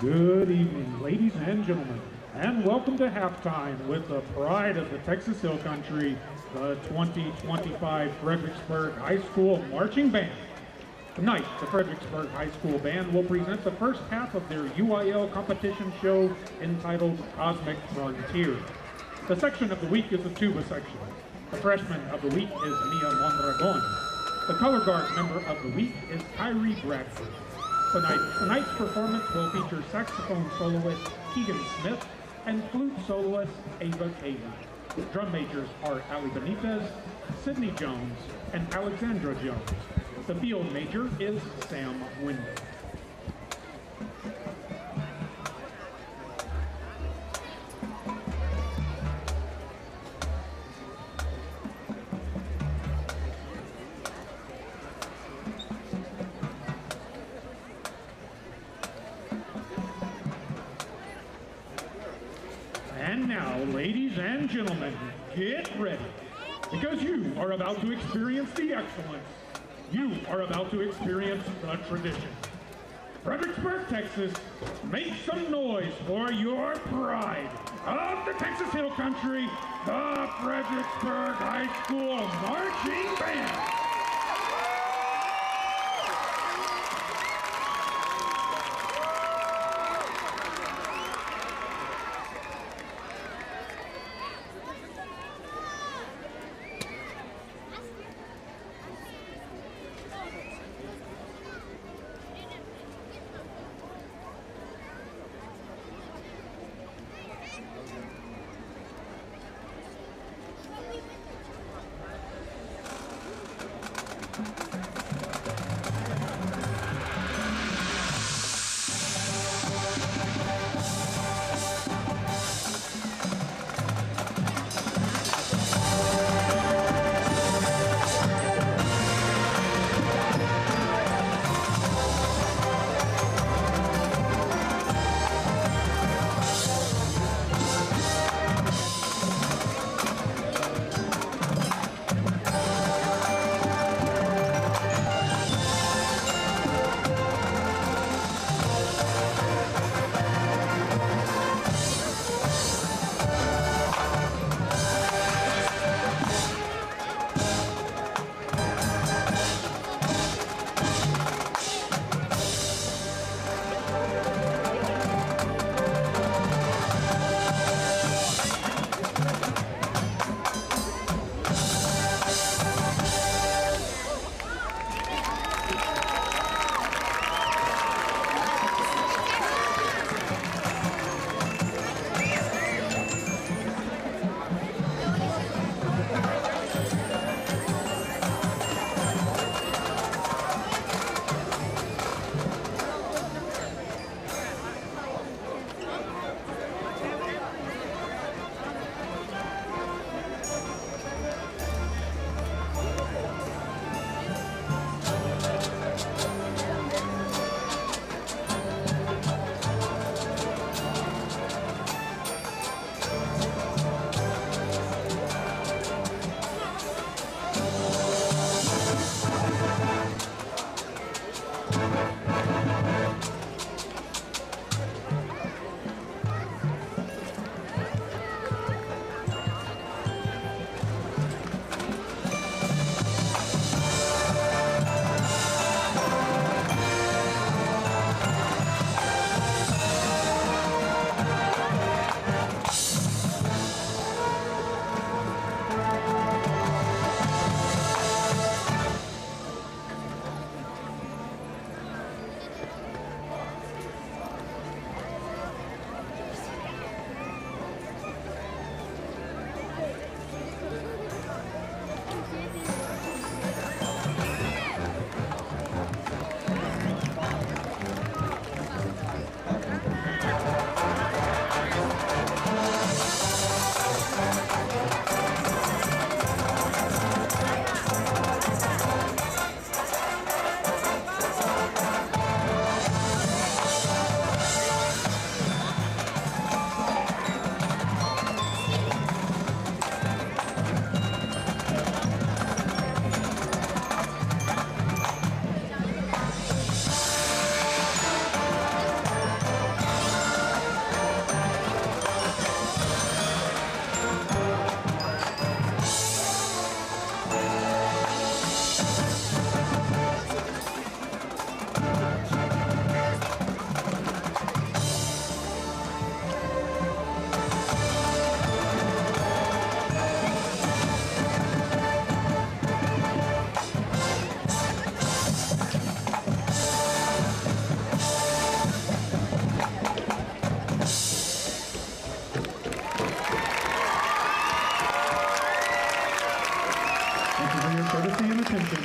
Good evening, ladies and gentlemen, and welcome to halftime with the pride of the Texas Hill Country, the 2025 Fredericksburg High School Marching Band. Tonight, the Fredericksburg High School Band will present the first half of their UIL competition show entitled Cosmic Frontier. The section of the week is the tuba section. The freshman of the week is Mia Mondragon. The color guard member of the week is Kyrie Bradford. Tonight's performance will feature saxophone soloist Keegan Smith and flute soloist Ava Caden. Drum majors are Ali Benitez, Sydney Jones, and Alexandra Jones. The field major is Sam Windle. And now, ladies and gentlemen, get ready. Because you are about to experience the excellence. You are about to experience the tradition. Fredericksburg, Texas, make some noise for your pride of the Texas Hill Country, the Fredericksburg High School Marching Band.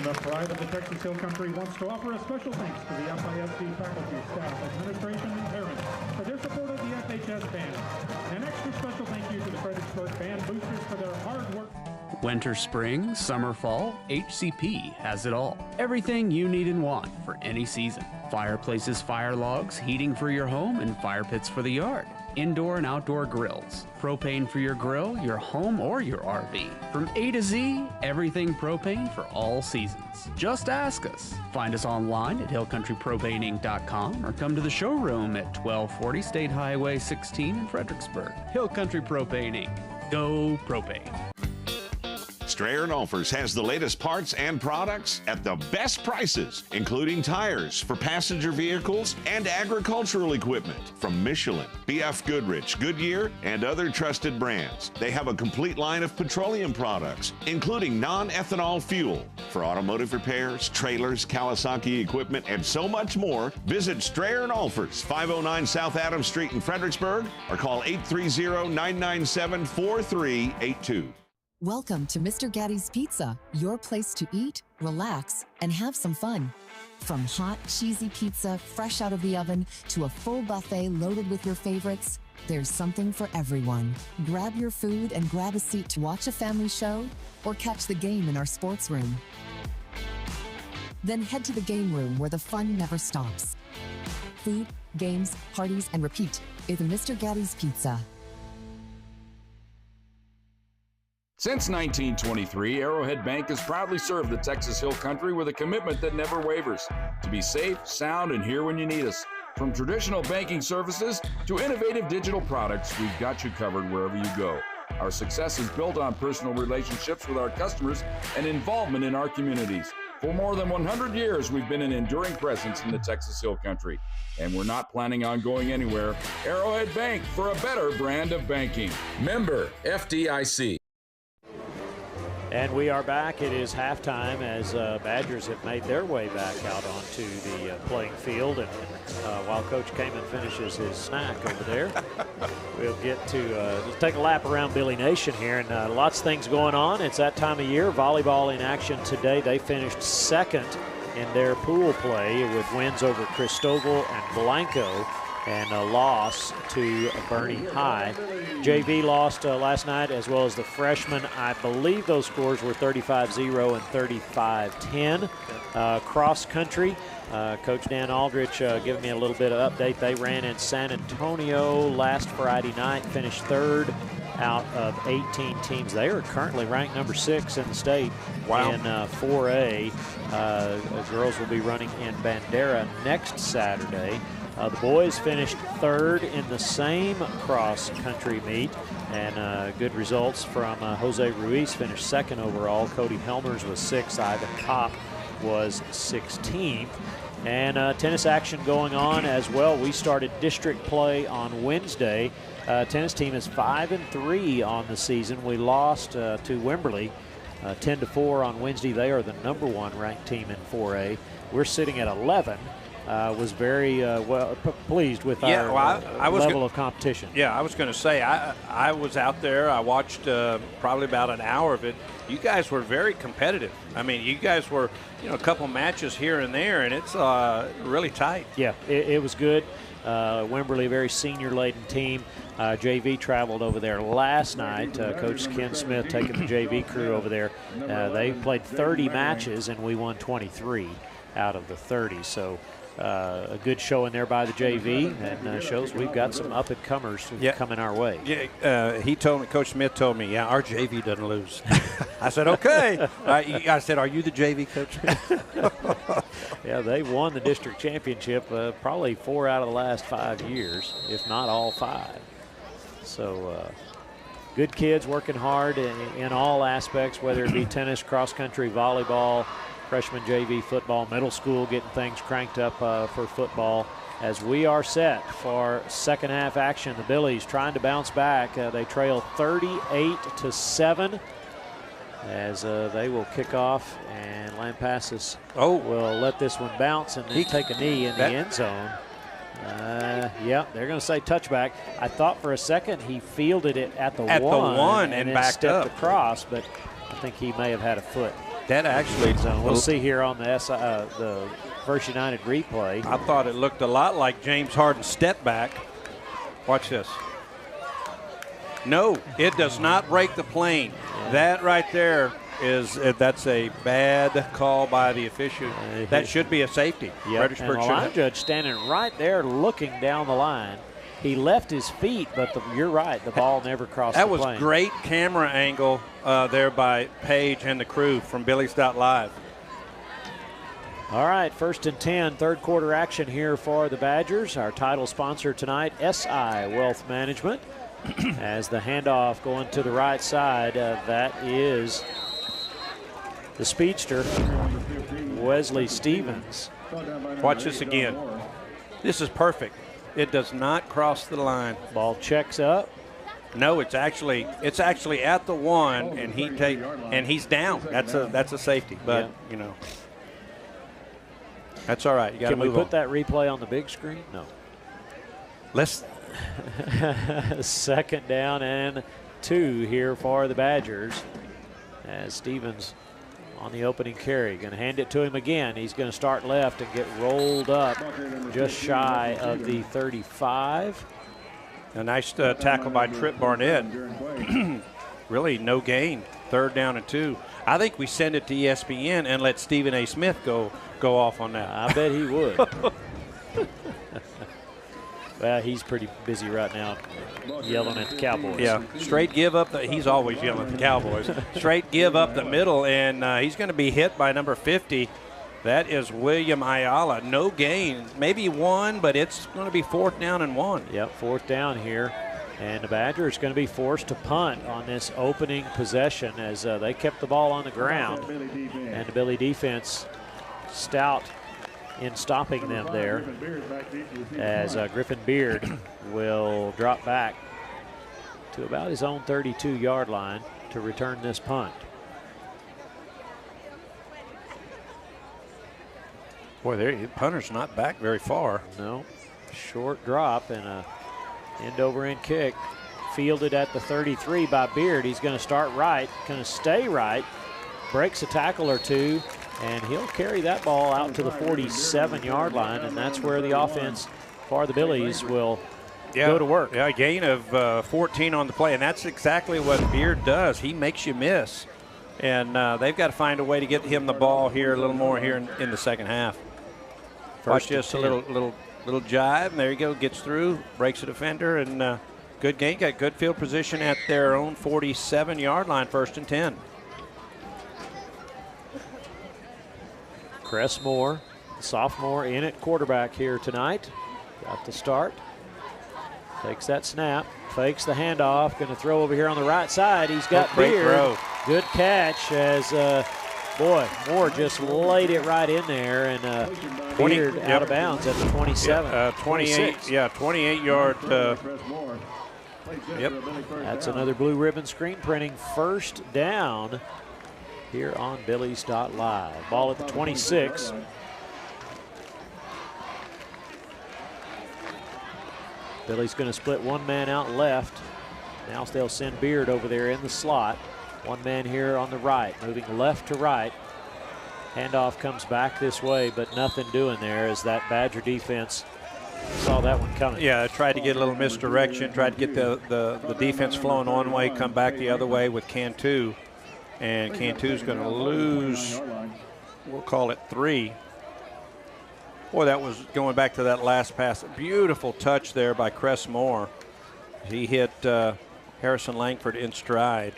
The pride of the Texas Hill Country wants to offer a special thanks to the FISD faculty, staff, administration, and parents for their support of the FHS band. And an extra special thank you to the Fredericksburg band boosters for their hard work. Winter, spring, summer, fall, HCP has it all. Everything you need and want for any season. Fireplaces, fire logs, heating for your home, and fire pits for the yard. Indoor and outdoor grills. Propane for your grill, your home, or your RV. From A to Z, everything propane for all seasons. Just ask us. Find us online at hillcountrypropaneinc.com or come to the showroom at 1240 State Highway 16 in Fredericksburg. Hill Country Propane Inc. Go propane. Strayer & Olfers has the latest parts and products at the best prices, including tires for passenger vehicles and agricultural equipment from Michelin, BF Goodrich, Goodyear, and other trusted brands. They have a complete line of petroleum products, including non-ethanol fuel for automotive repairs, trailers, Kawasaki equipment, and so much more. Visit Strayer & Olfers, 509 South Adams Street in Fredericksburg, or call 830-997-4382. Welcome to Mr. Gatti's Pizza, your place to eat, relax, and have some fun. From hot, cheesy pizza fresh out of the oven to a full buffet loaded with your favorites, there's something for everyone. Grab your food and grab a seat to watch a family show or catch the game in our sports room. Then head to the game room where the fun never stops. Food, games, parties, and repeat is Mr. Gatti's Pizza. Since 1923, Arrowhead Bank has proudly served the Texas Hill Country with a commitment that never wavers, to be safe, sound, and here when you need us. From traditional banking services to innovative digital products, we've got you covered wherever you go. Our success is built on personal relationships with our customers and involvement in our communities. For more than 100 years, we've been an enduring presence in the Texas Hill Country, and we're not planning on going anywhere. Arrowhead Bank, for a better brand of banking. Member FDIC. And we are back. It is halftime as Badgers have made their way back out onto the playing field. And while Coach Kaman finishes his snack over there, we'll get to just take a lap around Billy Nation here. And lots of things going on. It's that time of year. Volleyball in action today. They finished second in their pool play with wins over Cristobal and Blanco, and a loss to Bernie High. JV lost last night, as well as the freshmen. I believe those scores were 35-0 and 35-10. Cross country, Coach Dan Aldrich giving me a little bit of update. They ran in San Antonio last Friday night, finished third out of 18 teams. They are currently ranked number 6 in the state in 4A. Girls will be running in Bandera next Saturday. The boys finished third in the same cross-country meet, and good results from Jose Ruiz, finished second overall. Cody Helmers was 6th. Ivan Kopp was 16th. And tennis action going on as well. We started district play on Wednesday. Tennis team is 5-3 on the season. We lost to Wimberley 10-4 on Wednesday. They are the number 1 ranked team in 4A. We're sitting at 11. Was very pleased with our level of competition. Yeah, I was going to say, I was out there. I watched probably about an hour of it. You guys were very competitive. I mean, you guys were, a couple matches here and there, and it's really tight. Yeah, it was good. Wimberley, very senior-laden team. JV traveled over there last night. Coach Ken Smith taking the JV crew over there. They played 30 matches, and we won 23 out of the 30. So a good showing there by the JV, and shows we've got some up-and-comers coming our way. Yeah, he told me, Coach Smith told me, our JV doesn't lose. I said, okay. I said, are you the JV coach? Yeah, they won the district championship probably 4 out of the last 5 years, if not all 5. So good kids working hard in all aspects, whether it be tennis, cross-country, volleyball, freshman JV football, middle school getting things cranked up for football as we are set for second half action. The Billies trying to bounce back. They trail 38-7 as they will kick off, and Lampasas will let this one bounce and then take a knee in the end zone. Yeah, they're going to say touchback. I thought for a second he fielded it at the one and then backed stepped up across, but I think he may have had a foot. That actually, we'll see here on the First United replay. I thought it looked a lot like James Harden's step back. Watch this. No, it does not break the plane. That right there that's a bad call by the official. That should be a safety. Yep. And the line judge standing right there looking down the line. He left his feet, but you're right, the ball never crossed the plane. That was great camera angle there by Paige and the crew from Billies.Live. All right, 1st and 10, third quarter action here for the Badgers. Our title sponsor tonight, SI Wealth Management. As the handoff going to the right side, that is the speedster, Wesley Stevens. Watch this again. This is perfect. It does not cross the line. Ball checks up. No, it's actually at the 1, and he's down. That's a safety, but you know. That's all right. You got to move on. Can we put that replay on the big screen? No. Let's. 2nd down and 2 here for the Badgers. As Stevens on the opening carry. Going to hand it to him again. He's going to start left and get rolled up just shy of the 35. A nice tackle by Trip Barnett. Really no gain. 3rd down and 2. I think we send it to ESPN and let Stephen A. Smith go off on that. I bet he would. Well, he's pretty busy right now yelling at the Cowboys. Yeah, straight give up. He's always yelling at the Cowboys. Straight give up the middle, and he's going to be hit by number 50. That is William Ayala. No gain. Maybe 1, but it's going to be 4th down and 1. Yep, 4th down here. And the Badgers going to be forced to punt on this opening possession as they kept the ball on the ground. And the Billy defense stout in stopping them there, as Griffin Beard will drop back to about his own 32-yard line to return this punt. Boy, the punter's not back very far. No, short drop and a end-over-end kick fielded at the 33 by Beard. He's going to start right, going to stay right, breaks a tackle or two, and he'll carry that ball out to the 47-yard line, and that's where the offense for the Billies will go to work. Yeah, a gain of 14 on the play, and that's exactly what Beard does. He makes you miss, and they've got to find a way to get him the ball here a little more here in the second half. Watch just a little jive, and there you go, gets through, breaks a defender, and good gain. Got good field position at their own 47-yard line, 1st and 10. Cressmore, sophomore, in at quarterback here tonight. Got the start. Takes that snap, fakes the handoff, going to throw over here on the right side. He's got Beard. Good catch as, boy, Moore just laid it right in there, and Beard out of bounds at the 27. 28, 28-yard. That's another blue ribbon screen printing. 1st down here on Billies.Live. Ball at the 26. Billy's going to split one man out left. Now they'll send Beard over there in the slot. One man here on the right, moving left to right. Handoff comes back this way, but nothing doing there as that Badger defense saw that one coming. Yeah, tried to get a little misdirection, tried to get the defense flowing one way, come back the other way with Cantu. And Cantu's going to lose, we'll call it 3. Boy, that was going back to that last pass. Beautiful touch there by Cressmore. He hit Harrison Langford in stride.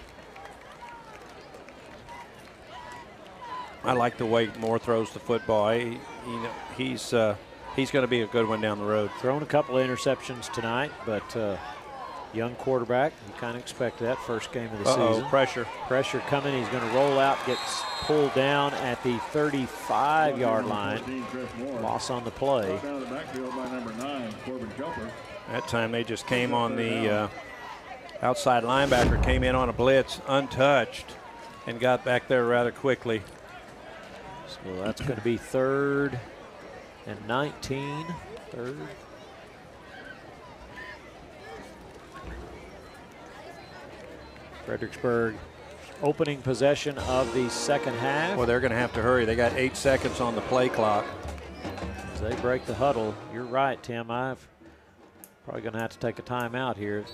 I like the way Moore throws the football. He's going to be a good one down the road. Thrown a couple of interceptions tonight, but young quarterback, you kind of expect that first game of the season. Pressure coming. He's going to roll out, gets pulled down at the 35-yard line. Loss on the play. That time they just came on the outside linebacker, came in on a blitz untouched and got back there rather quickly. So that's going to be 3rd and 19. Third. Fredericksburg opening possession of the second half. Well, they're going to have to hurry. They got 8 seconds on the play clock. As they break the huddle. You're right, Tim. I've probably going to have to take a timeout here.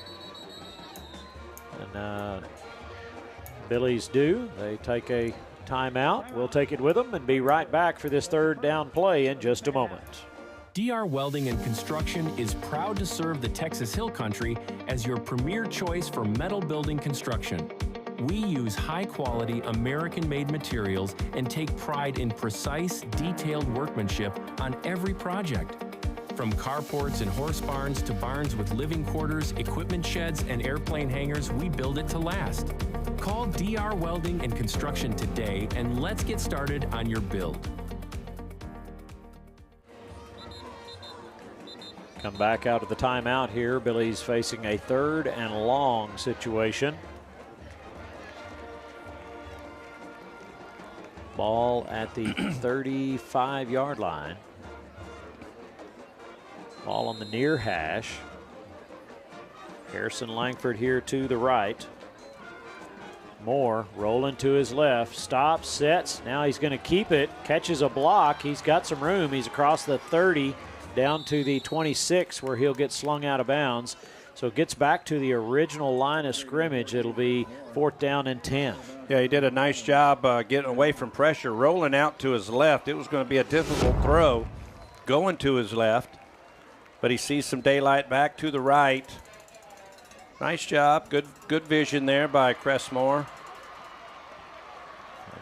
And Billies do. They take a timeout. We'll take it with them and be right back for this third down play in just a moment. DR Welding and Construction is proud to serve the Texas Hill Country as your premier choice for metal building construction. We use high-quality American-made materials and take pride in precise, detailed workmanship on every project. From carports and horse barns to barns with living quarters, equipment sheds, and airplane hangars, we build it to last. Call DR Welding and Construction today, and let's get started on your build. Come back out of the timeout here. Billy's facing a 3rd and long situation. Ball at the 35-yard line. Ball on the near hash. Harrison Langford here to the right. Moore rolling to his left. Stops, sets. Now he's going to keep it. Catches a block. He's got some room. He's across the 30 down to the 26 where he'll get slung out of bounds. So it gets back to the original line of scrimmage. It'll be 4th down and 10. Yeah, he did a nice job getting away from pressure, rolling out to his left. It was going to be a difficult throw going to his left, but he sees some daylight back to the right. Nice job. Good vision there by Cressmore. A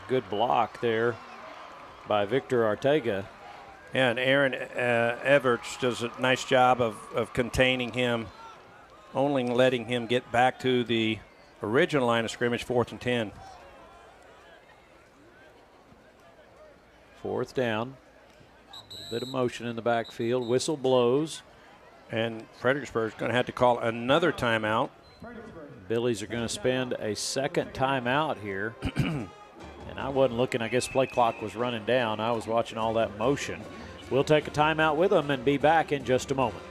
good block there by Victor Ortega. Yeah, and Aaron Everts does a nice job of containing him, only letting him get back to the original line of scrimmage, 4th and 10. 4th down. A little bit of motion in the backfield. Whistle blows. And Fredericksburg's going to have to call another timeout. Billies are going to spend a 2nd timeout here. And I wasn't looking. I guess play clock was running down. I was watching all that motion. We'll take a timeout with them and be back in just a moment.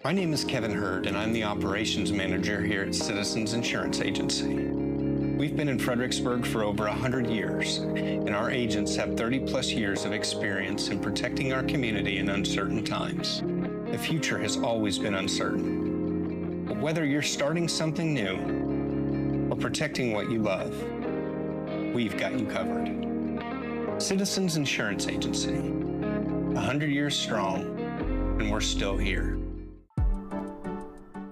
My name is Kevin Hurd, and I'm the operations manager here at Citizens Insurance Agency. We've been in Fredericksburg for over 100 years, and our agents have 30-plus years of experience in protecting our community in uncertain times. The future has always been uncertain. But whether you're starting something new or protecting what you love, we've got you covered. Citizens Insurance Agency, 100 years strong, and we're still here.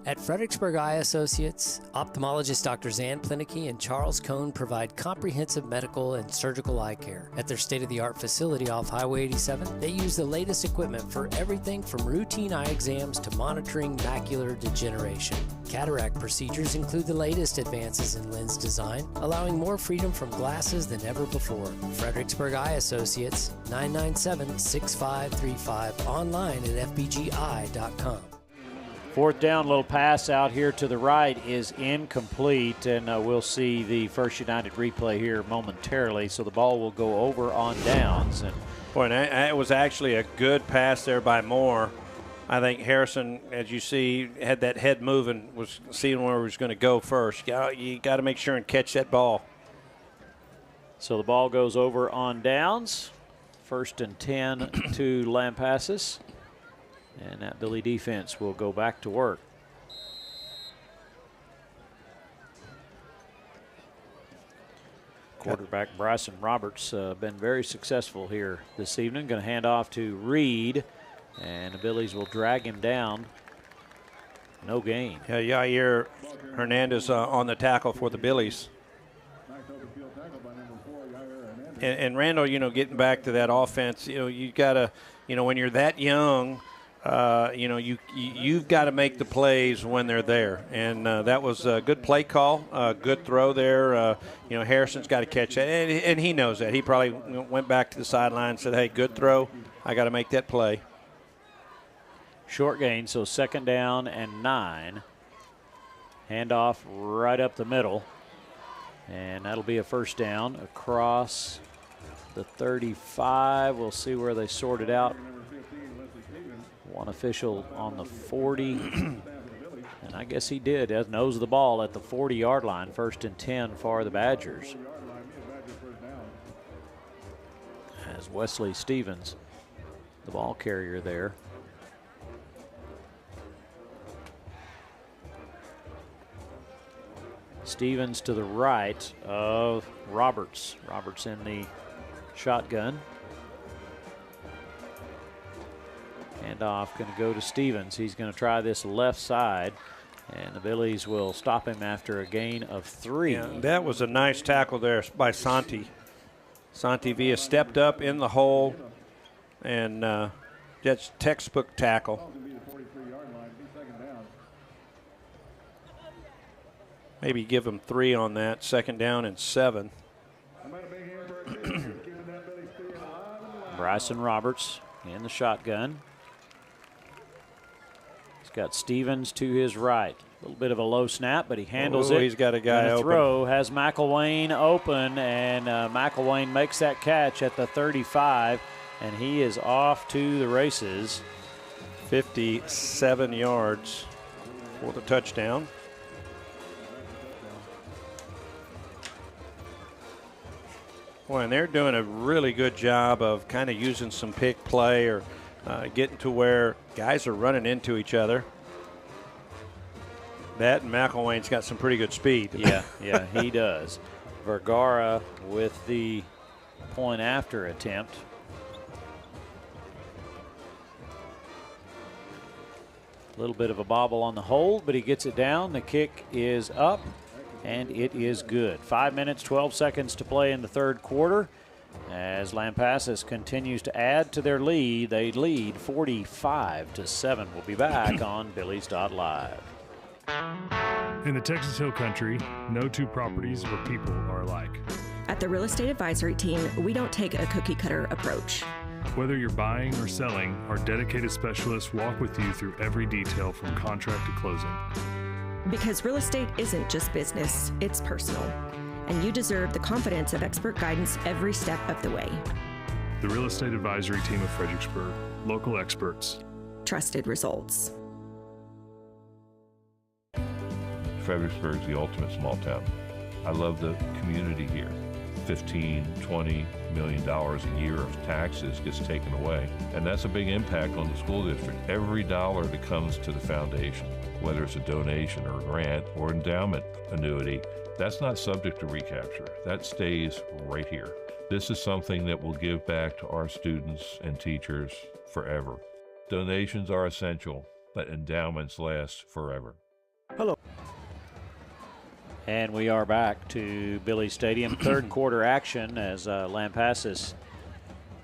At Fredericksburg Eye Associates, ophthalmologist Drs. Ann Plinicky and Charles Cohn provide comprehensive medical and surgical eye care. At their state-of-the-art facility off Highway 87, they use the latest equipment for everything from routine eye exams to monitoring macular degeneration. Cataract procedures include the latest advances in lens design, allowing more freedom from glasses than ever before. Fredericksburg Eye Associates, 997-6535, online at fbgi.com. 4th down, little pass out here to the right is incomplete, and we'll see the First United replay here momentarily. So the ball will go over on downs. And boy, it was actually a good pass there by Moore. I think Harrison, as you see, had that head moving, was seeing where he was going to go first. You got to make sure and catch that ball. So the ball goes over on downs. 1st and 10 to Lampasas. And that Billy defense will go back to work. Quarterback Bryson Roberts been very successful here this evening. Going to hand off to Reed, and the Billies will drag him down. No gain. Yeah, Yair Hernandez on the tackle for the Billies. And Randall, getting back to that offense, you got to, when you're that young, you've got to make the plays when they're there. And that was a good play call, good throw there. Harrison's got to catch that, and he knows that. He probably went back to the sideline and said, hey, good throw. I got to make that play. Short gain, so 2nd down and 9. Handoff right up the middle. And that'll be a 1st down across the 35. We'll see where they sort it out. One official on the 40, and I guess he did. Nose of the ball at the 40-yard line, 1st and 10 for the Badgers. As Wesley Stevens, the ball carrier there. Stevens to the right of Roberts. Roberts in the shotgun. Handoff going to go to Stevens. He's going to try this left side, and the Billies will stop him after a gain of 3. Yeah, that was a nice tackle there by Santi. Santi Villa stepped up in the hole, and that's textbook tackle. Maybe give him 3 on that. 2nd down and 7. Bryson Roberts in the shotgun. He's got Stevens to his right. A little bit of a low snap, but he handles it. He's got a guy open. Throw has McElwain open, and McElwain makes that catch at the 35, and he is off to the races. 57 yards for the touchdown. Well, and they're doing a really good job of kind of using some pick play or getting to where guys are running into each other. That and McElwain's got some pretty good speed. Yeah, he does. Vergara with the point after attempt. A little bit of a bobble on the hold, but he gets it down. The kick is up, and it is good. 5 minutes, 12 seconds to play in the third quarter. As Lampasas continues to add to their lead, they lead 45-7. We'll be back on Billies.Live. In the Texas Hill Country, no two properties or people are alike. At the Real Estate Advisory Team, we don't take a cookie-cutter approach. Whether you're buying or selling, our dedicated specialists walk with you through every detail from contract to closing. Because real estate isn't just business, it's personal. And you deserve the confidence of expert guidance every step of the way. The Real Estate Advisory Team of Fredericksburg. Local experts. Trusted results. Fredericksburg is the ultimate small town. I love the community here. $15, $20 million a year of taxes gets taken away, and that's a big impact on the school district. Every dollar that comes to the foundation, whether it's a donation or a grant or endowment annuity, that's not subject to recapture. That stays right here. This is something that will give back to our students and teachers forever. Donations are essential, but endowments last forever. Hello. And we are back to Billy Stadium. Third quarter action as Lampasas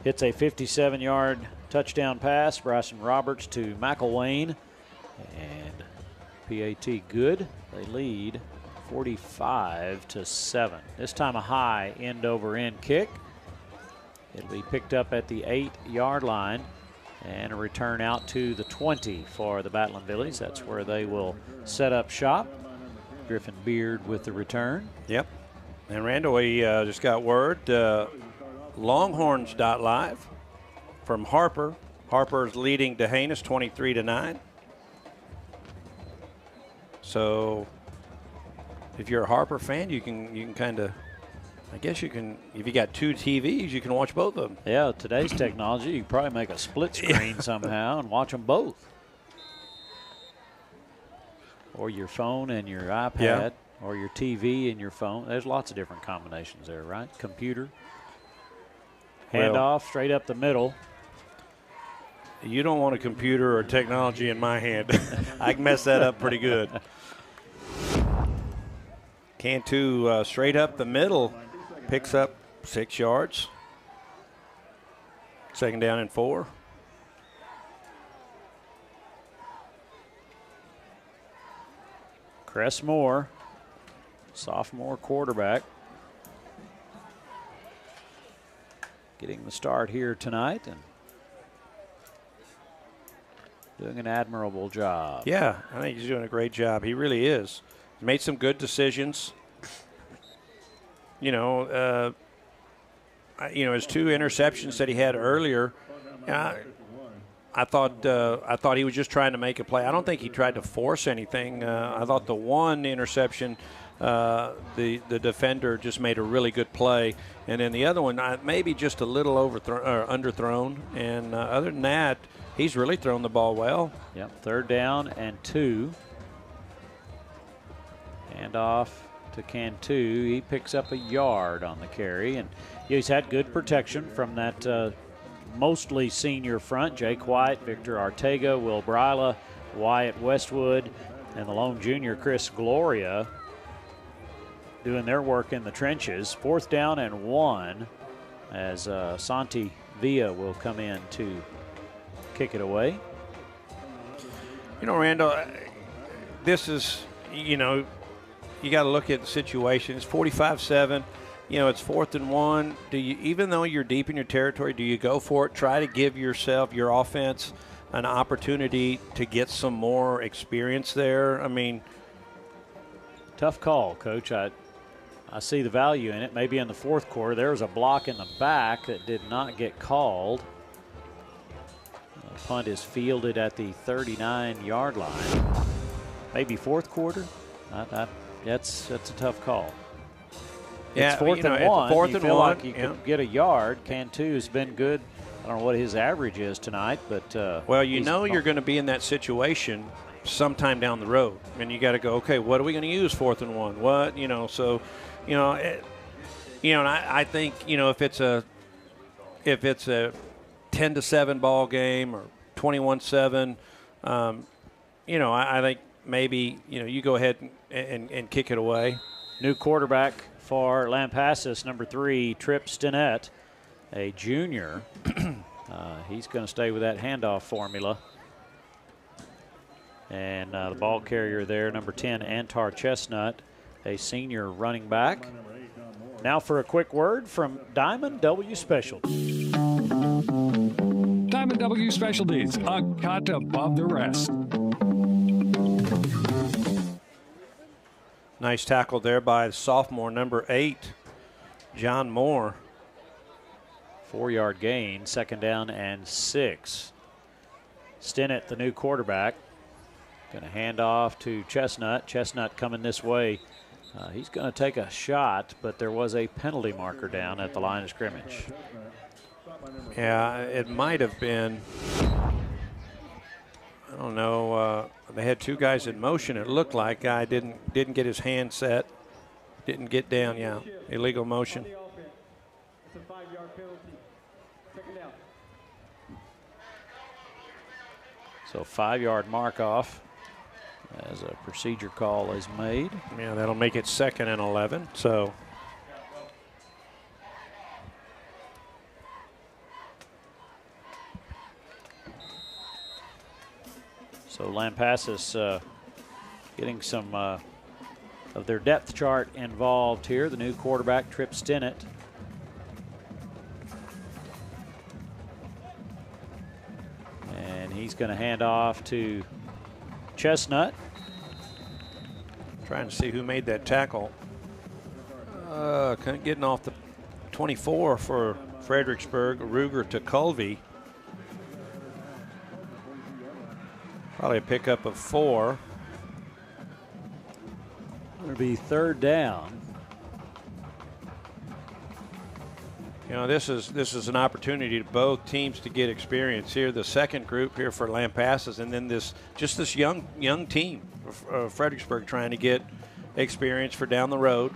hits a 57-yard touchdown pass. Bryson Roberts to McElwain. And PAT good. They lead 45-7. This time a high end-over-end kick. It'll be picked up at the 8-yard line. And a return out to the 20 for the Battling Billies. That's where they will set up shop. Griffin Beard with the return. Yep. And Randall, we just got word, Longhorns.Live from Harper. Harper's leading D'Hanis 23-9. So if you're a Harper fan, you can kind of, I guess you can, if you got 2 TVs, you can watch both of them. Yeah, today's technology, you can probably make a split screen somehow and watch them both. Or your phone and your iPad, or your TV and your phone. There's lots of different combinations there, right? Computer. Handoff straight up the middle. You don't want a computer or technology in my hand. I can mess that up pretty good. Cantu straight up the middle. Picks up 6 yards. 2nd down and 4. Cressmore, sophomore quarterback, getting the start here tonight and doing an admirable job. Yeah, I think he's doing a great job. He really is. He made some good decisions. You know, his 2 interceptions that he had earlier. I thought he was just trying to make a play. I don't think he tried to force anything. I thought the one interception, the defender just made a really good play, and then the other one maybe just a little underthrown. And other than that, he's really thrown the ball well. Yep, 3rd down and 2. Handoff to Cantu. He picks up a yard on the carry, and he's had good protection from that mostly senior front. Jake White, Victor Ortega, Will Bryla, Wyatt Westwood, and the lone junior Chris Gloria doing their work in the trenches. 4th down and 1 as Santi Villa will come in to kick it away. You know, Randall, this is, you know, you got to look at the situation. It's 45-7. You know, it's 4th and 1. Do you, even though you're deep in your territory, do you go for it? Try to give yourself, your offense, an opportunity to get some more experience there? I mean, tough call, Coach. I see the value in it. Maybe in the 4th quarter, there was a block in the back that did not get called. The punt is fielded at the 39-yard line. Maybe 4th quarter. That's a tough call. Yeah, it's 4th and 1. 4th you and feel 1, like you could get a yard. Cantu's been good. I don't know what his average is tonight, but well, you know you're going to be in that situation sometime down the road, and you got to go, okay, what are we going to use 4th and 1? What, you know? So, you know, and I think, you know, if it's a 10-7 ball game or 21-7, you know, I think maybe, you know, you go ahead and kick it away. New quarterback for Lampasas, number 3, Trip Stinnett, a junior. He's going to stay with that handoff formula. And the ball carrier there, number 10, Antar Chestnut, a senior running back. Now for a quick word from Diamond W Specialties. Diamond W Specialties, a cut above the rest. Nice tackle there by the sophomore, number 8, John Moore. 4-yard gain, 2nd down and 6. Stinnett, the new quarterback, going to hand off to Chestnut. Chestnut coming this way. He's going to take a shot, but there was a penalty marker down at the line of scrimmage. Yeah, it might have been, I don't know, they had 2 guys in motion. It looked like guy didn't get his hand set, didn't get down, yeah, illegal motion. It's a 5-yard penalty. 2nd down. So 5-yard mark off as a procedure call is made. Yeah, that'll make it 2nd and 11. So Lampasas getting some of their depth chart involved here. The new quarterback, Trip Stinnett. And he's going to hand off to Chestnut. Trying to see who made that tackle. Getting off the 24 for Fredericksburg, Ruger to Culvey. Probably a pickup of 4. It'll be 3rd down. You know, this is an opportunity to both teams to get experience here. The second group here for Lampasas, and then this young team, Fredericksburg, trying to get experience for down the road.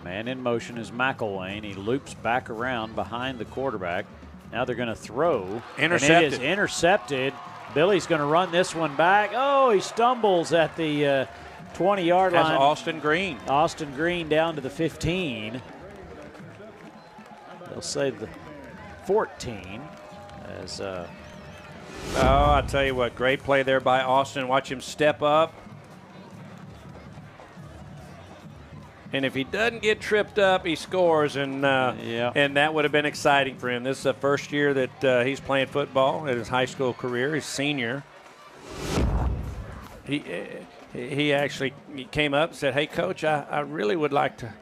Man in motion is McElwain. He loops back around behind the quarterback. Now they're going to throw. Intercepted. And it is intercepted. Billy's going to run this one back. Oh, he stumbles at the 20-yard line. That's Austin Green. Austin Green down to the 15. They'll say the 14 as I tell you what, great play there by Austin. Watch him step up. And if he doesn't get tripped up, he scores, and that would have been exciting for him. This is the first year that he's playing football in his high school career. He's senior. He actually came up and said, "Hey, Coach, I really would like to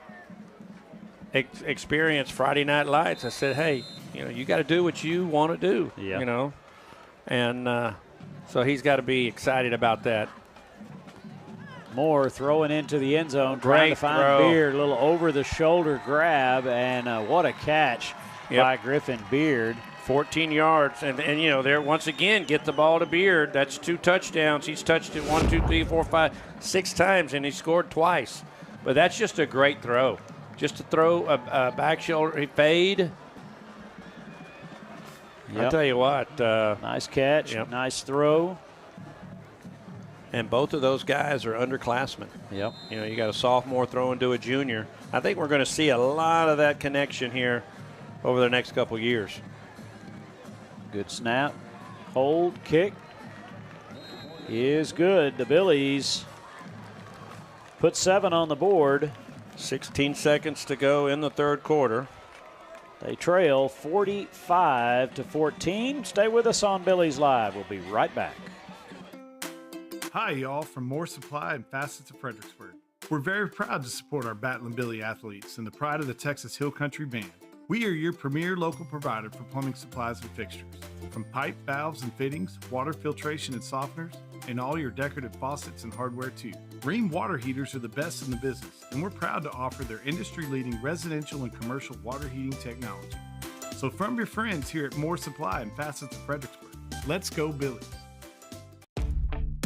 experience Friday Night Lights." I said, "Hey, you know, you got to do what you want to do, you know," and so he's got to be excited about that. Moore throwing into the end zone, trying to find Beard. A little over-the-shoulder grab, and what a catch by Griffin Beard. 14 yards, and you know, there once again, get the ball to Beard. That's 2 touchdowns. He's touched it 1, 2, 3, 4, 5, 6 times, and he scored twice. But that's just a great throw. Just to throw a back shoulder fade. Yep. I'll tell you what. Nice catch, nice throw. And both of those guys are underclassmen. Yep. You know, you got a sophomore throwing to a junior. I think we're going to see a lot of that connection here over the next couple years. Good snap. Hold, kick is good. The Billies put 7 on the board. 16 seconds to go in the third quarter. They trail 45-14. Stay with us on Billies.Live. We'll be right back. Hi, y'all, from More Supply and Facets of Fredericksburg. We're very proud to support our Battlin' Billy athletes and the pride of the Texas Hill Country Band. We are your premier local provider for plumbing supplies and fixtures. From pipe, valves, and fittings, water filtration and softeners, and all your decorative faucets and hardware too. Rheem water heaters are the best in the business, and we're proud to offer their industry-leading residential and commercial water heating technology. So from your friends here at More Supply and Facets of Fredericksburg, let's go Billies.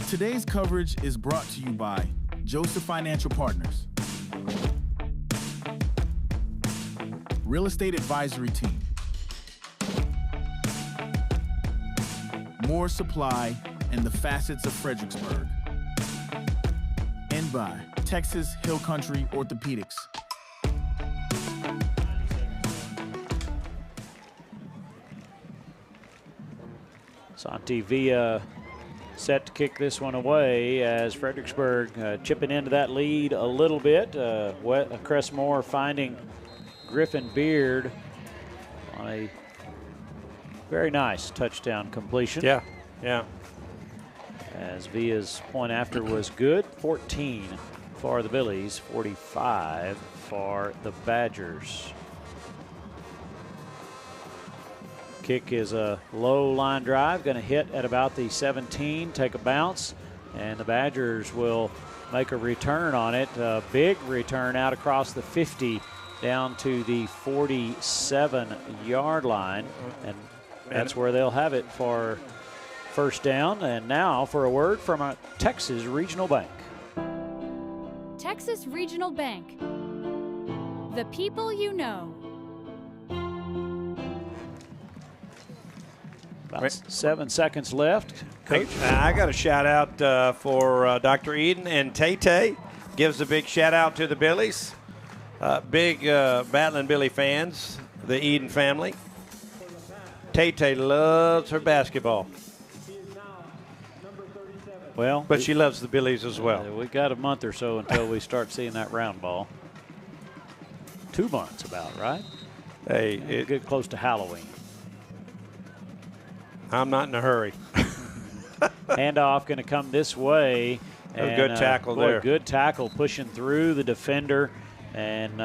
Today's coverage is brought to you by Joseph Financial Partners, Real Estate Advisory Team, More Supply and the Facets of Fredericksburg, and by Texas Hill Country Orthopedics. Santi Villa set to kick this one away as Fredericksburg chipping into that lead a little bit. Cressmore finding Griffin Beard on a very nice touchdown completion. Yeah. As Villa's point after was good. 14 for the Billies, 45 for the Badgers. Kick is a low line drive, going to hit at about the 17, take a bounce, and the Badgers will make a return on it. A big return out across the 50 down to the 47-yard line, and that's where they'll have it for first down. And now for a word from a Texas Regional Bank. Texas Regional Bank. The people you know. About 7 seconds left. Coach? I got a shout out for Dr. Eden and Tay. Gives a big shout out to the Billies. Big Battlin' Billy fans, the Eden family. Tay loves her basketball. Well, but she loves the Billies as well. We got a month or so until we start seeing that round ball. 2 months about, right? Hey, we'll get close to Halloween. I'm not in a hurry. Handoff going to come this way. A good tackle there. Good tackle pushing through the defender. And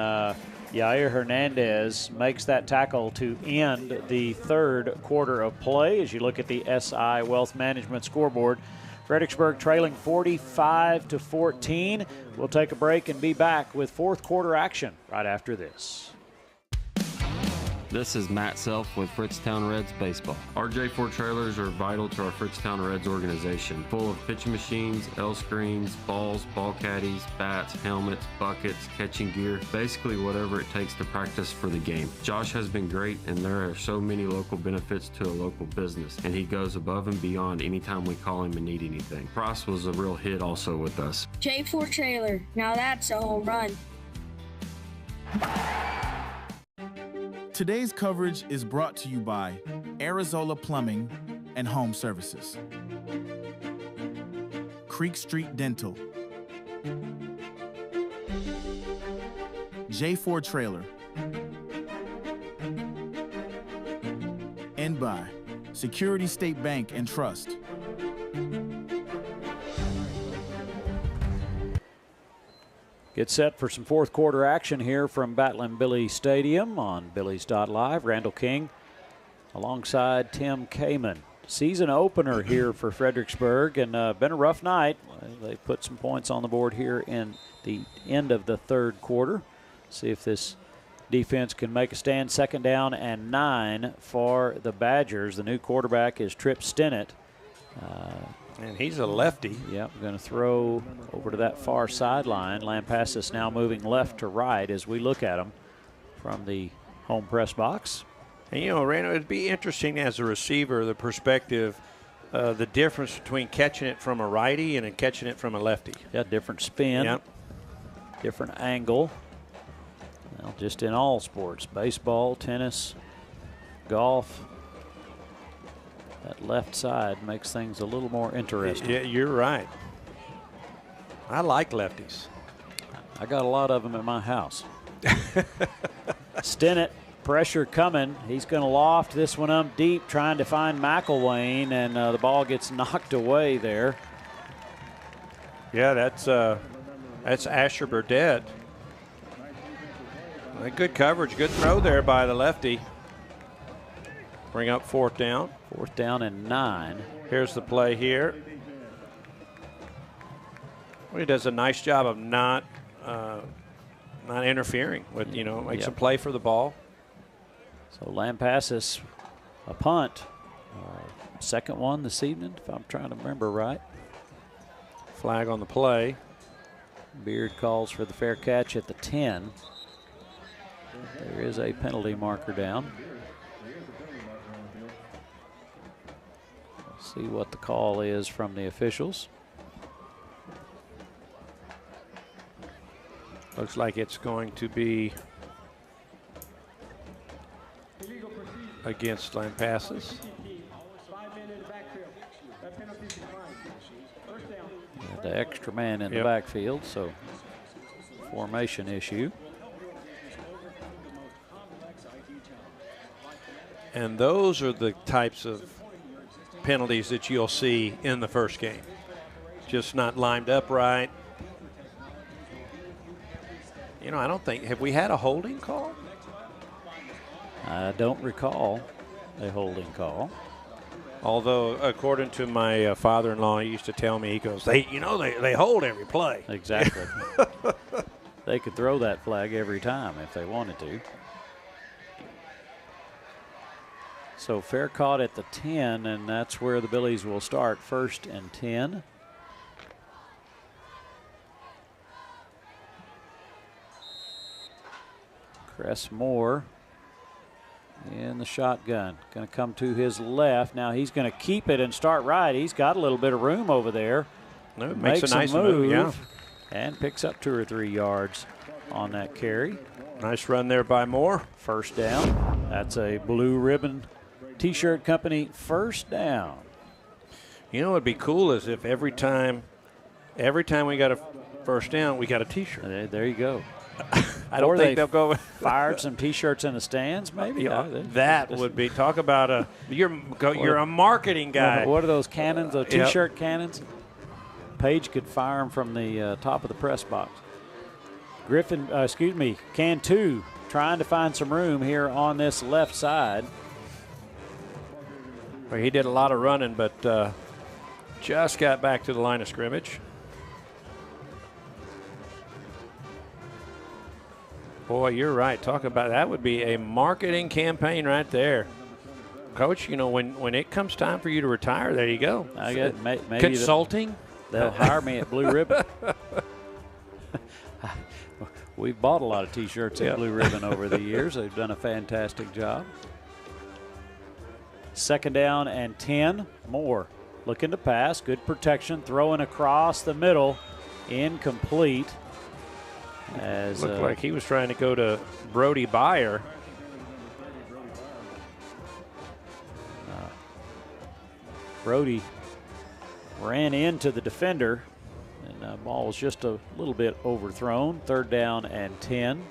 Yair Hernandez makes that tackle to end the third quarter of play. As you look at the SI Wealth Management scoreboard, Fredericksburg trailing 45-14. We'll take a break and be back with fourth quarter action right after this. This is Matt Self with Fritztown Reds Baseball. Our J4 trailers are vital to our Fritztown Reds organization, full of pitching machines, L screens, balls, ball caddies, bats, helmets, buckets, catching gear, basically whatever it takes to practice for the game. Josh has been great, and there are so many local benefits to a local business, and he goes above and beyond anytime we call him and need anything. Price was a real hit also with us. J4 trailer, now that's a home run. Today's coverage is brought to you by Arizola Plumbing and Home Services, Creek Street Dental, J4 Trailer, and by Security State Bank and Trust. Get set for some fourth quarter action here from Battlin' Billy Stadium on Billies.Live. Randall King alongside Tim Kaman. Season opener here for Fredericksburg, and been a rough night. They put some points on the board here in the end of the third quarter. See if this defense can make a stand. 2nd down and 9 for the Badgers. The new quarterback is Tripp Stinnett. And he's a lefty. Yep, going to throw over to that far sideline. Lampasas now moving left to right as we look at him from the home press box. And, you know, Randall, it'd be interesting as a receiver, the perspective, the difference between catching it from a righty and catching it from a lefty. Yeah, different spin, yep. Different angle. Well, just in all sports, baseball, tennis, golf. That left side makes things a little more interesting. Yeah, you're right. I like lefties. I got a lot of them at my house. Stinnett, pressure coming. He's going to loft this one up deep, trying to find McElwain, and the ball gets knocked away there. Yeah, that's Asher Burdett. Good coverage, good throw there by the lefty. Bring up 4th down. 4th down and 9. Here's the play here. Well, he does a nice job of not interfering with, makes a play for the ball. So Lampasas, a punt. Second one this evening, if I'm trying to remember right. Flag on the play. Beard calls for the fair catch at the 10. There is a penalty marker down. Let's see what the call is from the officials. Looks like it's going to be against Lampasas. The extra man in the backfield, so formation issue. And those are the types of penalties that you'll see in the first game. Just not lined up right. I don't think, have we had a holding call? I don't recall a holding call. Although, according to my father-in-law, he used to tell me, he goes, they hold every play. Exactly. They could throw that flag every time if they wanted to. So fair caught at the 10, and that's where the Billies will start, 1st and 10. Cress Moore in the shotgun. Going to come to his left. Now he's going to keep it and start right. He's got a little bit of room over there. No, makes a nice move, yeah. And picks up 2 or 3 yards on that carry. Nice run there by Moore. 1st down. That's a Blue Ribbon T-shirt company 1st down. You know what would be cool is if every time we got a 1st down, we got a T-shirt. There you go. I don't think they'll go. Fired some T-shirts in the stands, maybe. That would be, talk about you're a marketing guy. What are those cannons? Those T-shirt cannons. Page could fire them from the top of the press box. Cantu trying to find some room here on this left side. Well, he did a lot of running, but just got back to the line of scrimmage. Boy, you're right. Talk about that would be a marketing campaign right there. Coach, when it comes time for you to retire, there you go. I get maybe consulting. They'll hire me at Blue Ribbon. We've bought a lot of T-shirts at Blue Ribbon over the years. They've done a fantastic job. 2nd down and 10. Moore looking to pass. Good protection. Throwing across the middle. Incomplete. Looked like he was trying to go to Brody Byer. Brody ran into the defender, and the ball was just a little bit overthrown. 3rd down and 10.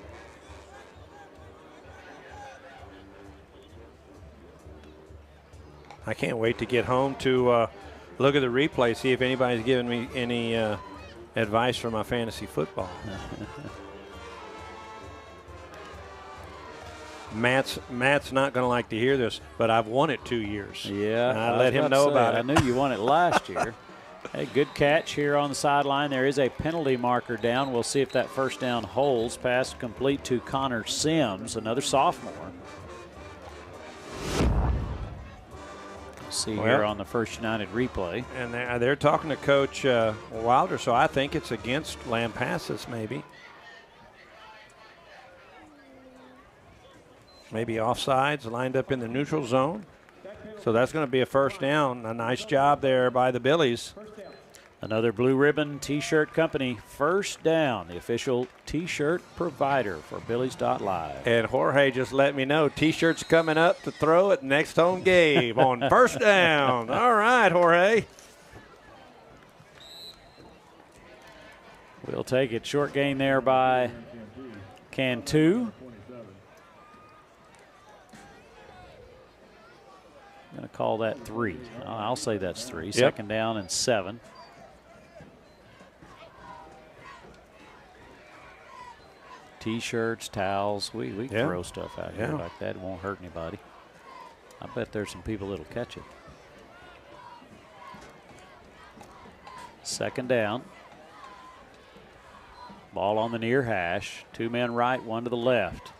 I can't wait to get home to look at the replay, see if anybody's giving me any advice for my fantasy football. Matt's not going to like to hear this, but I've won it 2 years. Yeah, and I let him know about it. I knew you won it last year. Hey, good catch here on the sideline. There is a penalty marker down. We'll see if that 1st down holds. Pass complete to Connor Sims, another sophomore. See here on the First United replay. And they're talking to Coach Wilder, so I think it's against Lampasas maybe. Maybe offsides, lined up in the neutral zone. So that's going to be a first down. A nice job there by the Billies. Another Blue Ribbon T-shirt company, First Down, the official T-shirt provider for Billies.Live. And Jorge just let me know T-shirts coming up to throw at next home game on First Down. All right, Jorge. We'll take it. Short gain there by Cantu. I'm going to call that 3. I'll say that's 3. Yep. Second down and 7. T-shirts, towels, we throw stuff out here like that. It won't hurt anybody. I bet there's some people that'll catch it. Second down. Ball on the near hash. 2 men right, 1 to the left.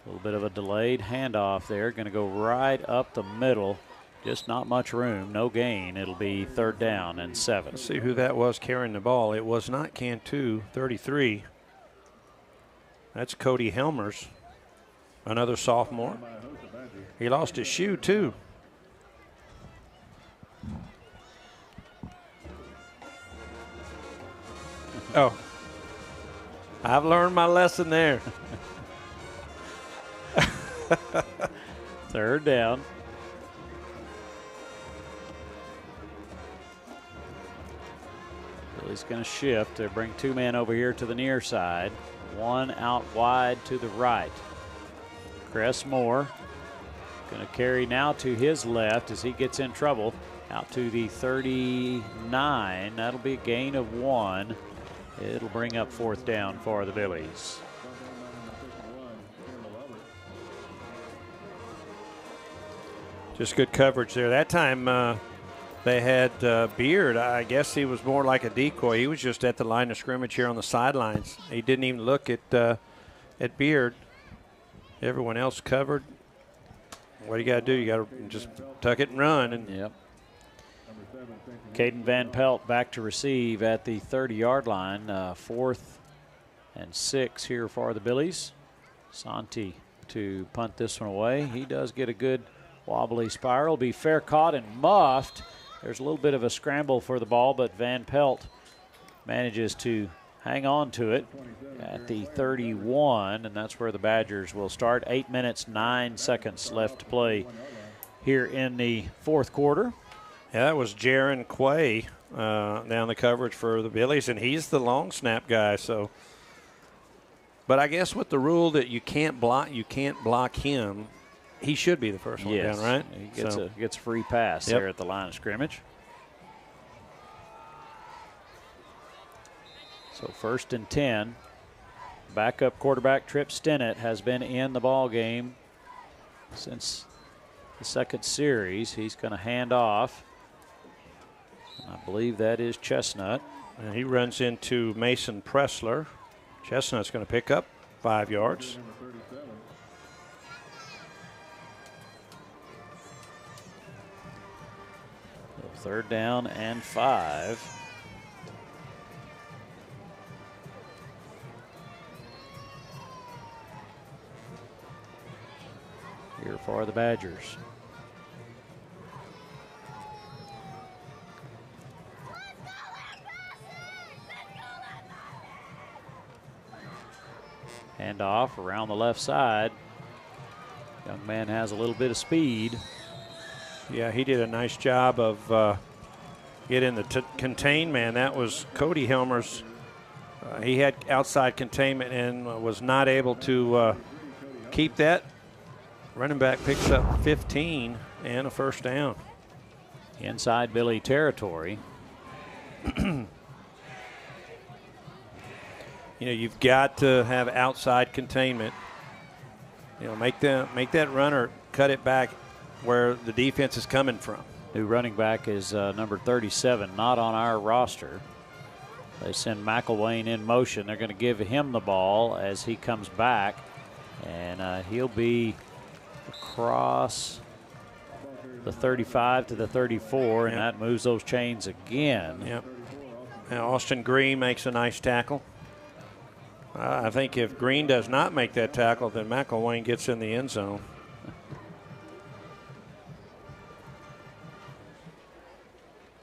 A little bit of a delayed handoff there. Going to go right up the middle. Just not much room. No gain. It'll be third down and 7. Let's see who that was carrying the ball. It was not Cantu, 33. That's Cody Helmers, another sophomore. He lost his shoe, too. Oh, I've learned my lesson there. Third down. Billy's going to shift. They bring 2 men over here to the near side. 1 out wide to the right. Chris Moore going to carry now to his left as he gets in trouble. Out to the 39. That'll be a gain of 1. It'll bring up fourth down for the Billies. Just good coverage there. That time they had Beard. I guess he was more like a decoy. He was just at the line of scrimmage here on the sidelines. He didn't even look at Beard. Everyone else covered. What do you got to do? You got to just tuck it and run. And yep. Caden Van Pelt back to receive at the 30-yard line. 4th and 6 here for the Billies. Santi to punt this one away. He does get a good wobbly spiral. Be fair caught and muffed. There's a little bit of a scramble for the ball, but Van Pelt manages to hang on to it at the 31, and that's where the Badgers will start. 8 minutes, 9 seconds left to play here in the fourth quarter. Yeah, that was Jaron Quay down the coverage for the Billies, and he's the long snap guy. So, but I guess with the rule that you can't block him, he should be the first one down, right? He gets a free pass there at the line of scrimmage. So 1st and 10. Backup quarterback Trip Stinnett has been in the ball game since the second series. He's going to hand off. I believe that is Chestnut. And he runs into Mason Pressler. Chestnut's going to pick up 5 yards. Third down and 5. Here for the Badgers. Hand off around the left side. Young man has a little bit of speed. Yeah, he did a nice job of getting the contain man. That was Cody Helmers. He had outside containment and was not able to keep that. Running back picks up 15 and a first down. Inside Billy territory. You know, you've got to have outside containment. You know, make that runner cut it back where the defense is coming from. New running back is number 37, not on our roster. They send McElwain in motion. They're going to give him the ball as he comes back, and he'll be across the 35 to the 34, and that moves those chains again. Yep. Now Austin Green makes a nice tackle. I think if Green does not make that tackle, then McElwain gets in the end zone.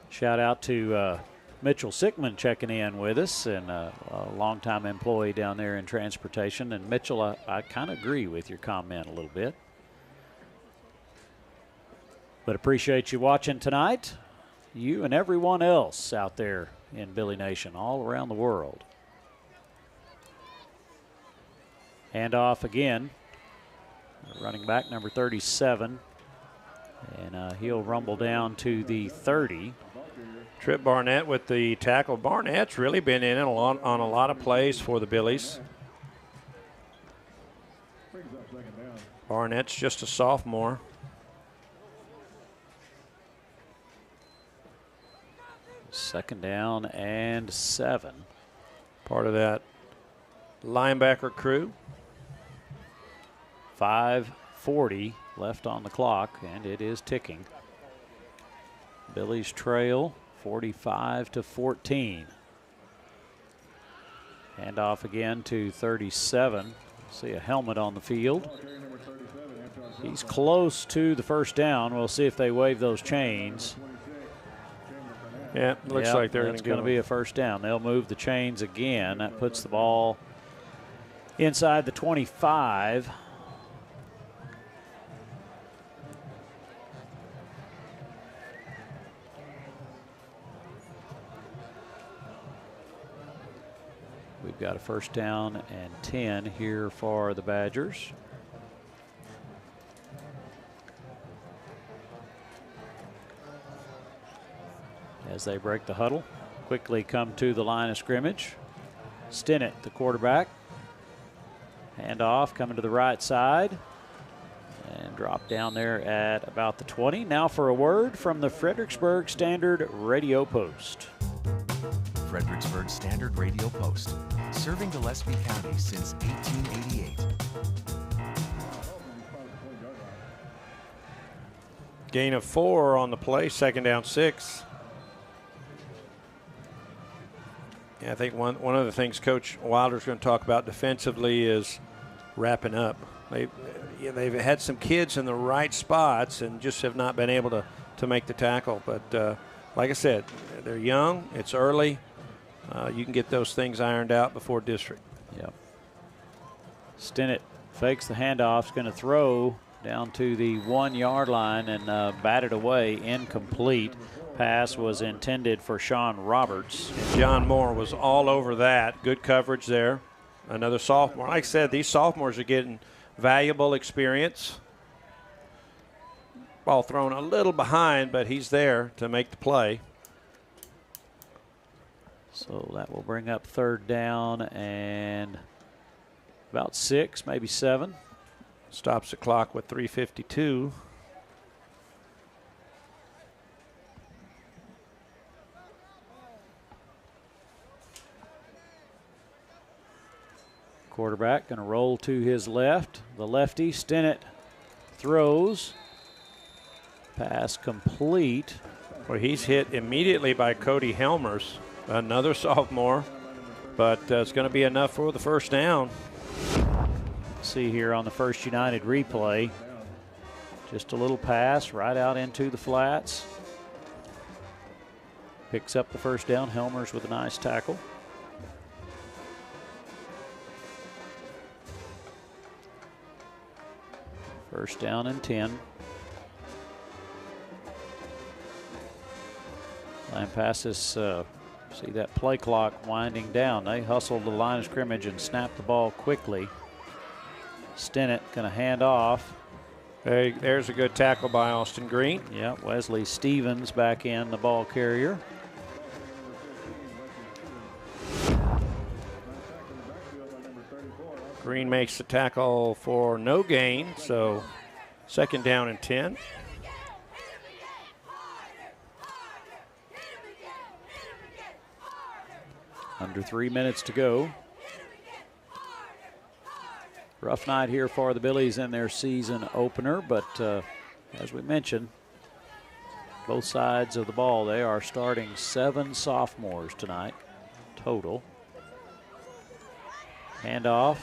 Shout out to Mitchell Sickman checking in with us, and a longtime employee down there in transportation. And Mitchell, I kind of agree with your comment a little bit. But appreciate you watching tonight, you and everyone else out there in Billy Nation, all around the world. Hand off again. Running back number 37. And he'll rumble down to the 30. Trip Barnett with the tackle. Barnett's really been in on a lot of plays for the Billies. Barnett's just a sophomore. Second down and 7. Part of that linebacker crew. 5:40 left on the clock, and it is ticking. Billy's trail 45 to 14. Hand off again to 37. See a helmet on the field. He's close to the first down. We'll see if they wave those chains. Yeah, looks like they're going to be a first down. They'll move the chains again. That puts the ball inside the 25. We've got a first down and 10 here for the Badgers. As they break the huddle, quickly come to the line of scrimmage. Stinnett, the quarterback. Hand off, coming to the right side. And drop down there at about the 20. Now for a word from the Fredericksburg Standard Radio Post. Fredericksburg Standard Radio Post, serving Gillespie County since 1888. Gain of 4 on the play, second down 6. Yeah, I think one of the things Coach Wilder's going to talk about defensively is wrapping up. They've had some kids in the right spots and just have not been able to make the tackle. But like I said, they're young. It's early. You can get those things ironed out before district. Yep. Stinnett fakes the handoff. Going to throw down to the 1 yard line and batted away, incomplete. Pass was intended for Sean Roberts. And John Moore was all over that. Good coverage there. Another sophomore. Like I said, these sophomores are getting valuable experience. Ball thrown a little behind, but he's there to make the play. So that will bring up third down and about 6, maybe 7. Stops the clock with 3:52. Quarterback going to roll to his left. The lefty, Stinnett, throws. Pass complete. Well, he's hit immediately by Cody Helmers, another sophomore, but it's going to be enough for the first down. See here on the First United replay, just a little pass right out into the flats. Picks up the first down. Helmers with a nice tackle. First down and 10. Lampasas, see that play clock winding down. They hustled the line of scrimmage and snapped the ball quickly. Stinnett going to hand off. Hey, there's a good tackle by Austin Green. Yeah, Wesley Stevens back in, the ball carrier. Green makes the tackle for no gain, so second down and 10. Under 3 minutes to go. Rough night here for the Billies in their season opener, but as we mentioned, both sides of the ball. They are starting 7 sophomores tonight total. Handoff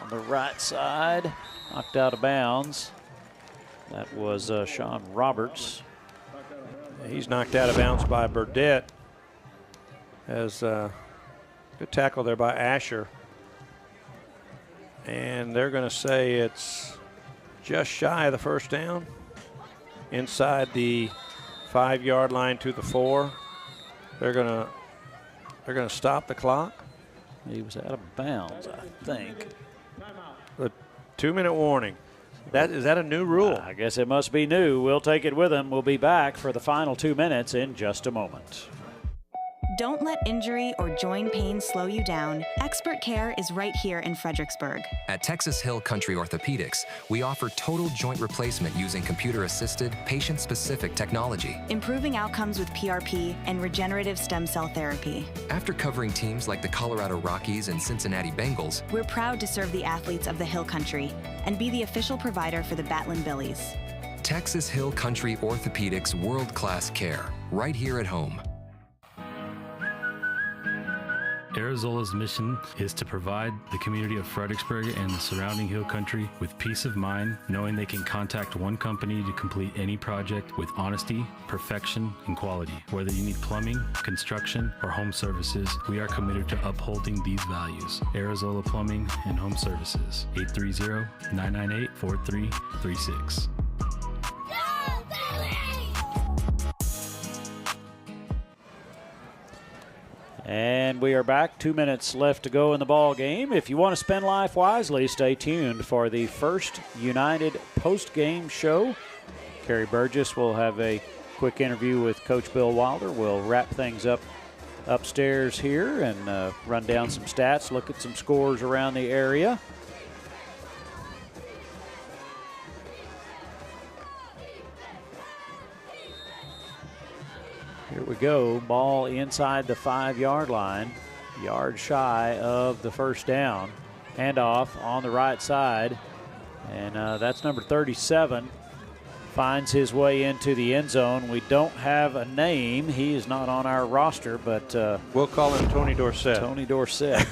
on the right side, knocked out of bounds. That was Sean Roberts. He's knocked out of bounds by Burdett. As good tackle there by Asher. And they're going to say it's just shy of the first down. Inside the 5-yard line to the 4. They're going to stop the clock. He was out of bounds, I think. A 2-minute warning. Is that a new rule? I guess it must be new. We'll take it with him. We'll be back for the final 2 minutes in just a moment. Don't let injury or joint pain slow you down. Expert care is right here in Fredericksburg. At Texas Hill Country Orthopedics, we offer total joint replacement using computer-assisted, patient-specific technology. Improving outcomes with PRP and regenerative stem cell therapy. After covering teams like the Colorado Rockies and Cincinnati Bengals, we're proud to serve the athletes of the Hill Country and be the official provider for the Batlin Billies. Texas Hill Country Orthopedics world-class care, right here at home. Arizola's mission is to provide the community of Fredericksburg and the surrounding hill country with peace of mind, knowing they can contact one company to complete any project with honesty, perfection, and quality. Whether you need plumbing, construction, or home services, we are committed to upholding these values. Arizola Plumbing and Home Services, 830-998-4336. And we are back. 2 minutes left to go in the ball game. If you want to spend life wisely, stay tuned for the First United post-game show. Kerry Burgess will have a quick interview with Coach Bill Wilder. We'll wrap things up upstairs here and run down some stats, look at some scores around the area. Here we go. Ball inside the 5-yard line, yard shy of the first down. Handoff on the right side, and that's number 37. Finds his way into the end zone. We don't have a name. He is not on our roster, but we'll call him Tony Dorsett. Tony Dorsett.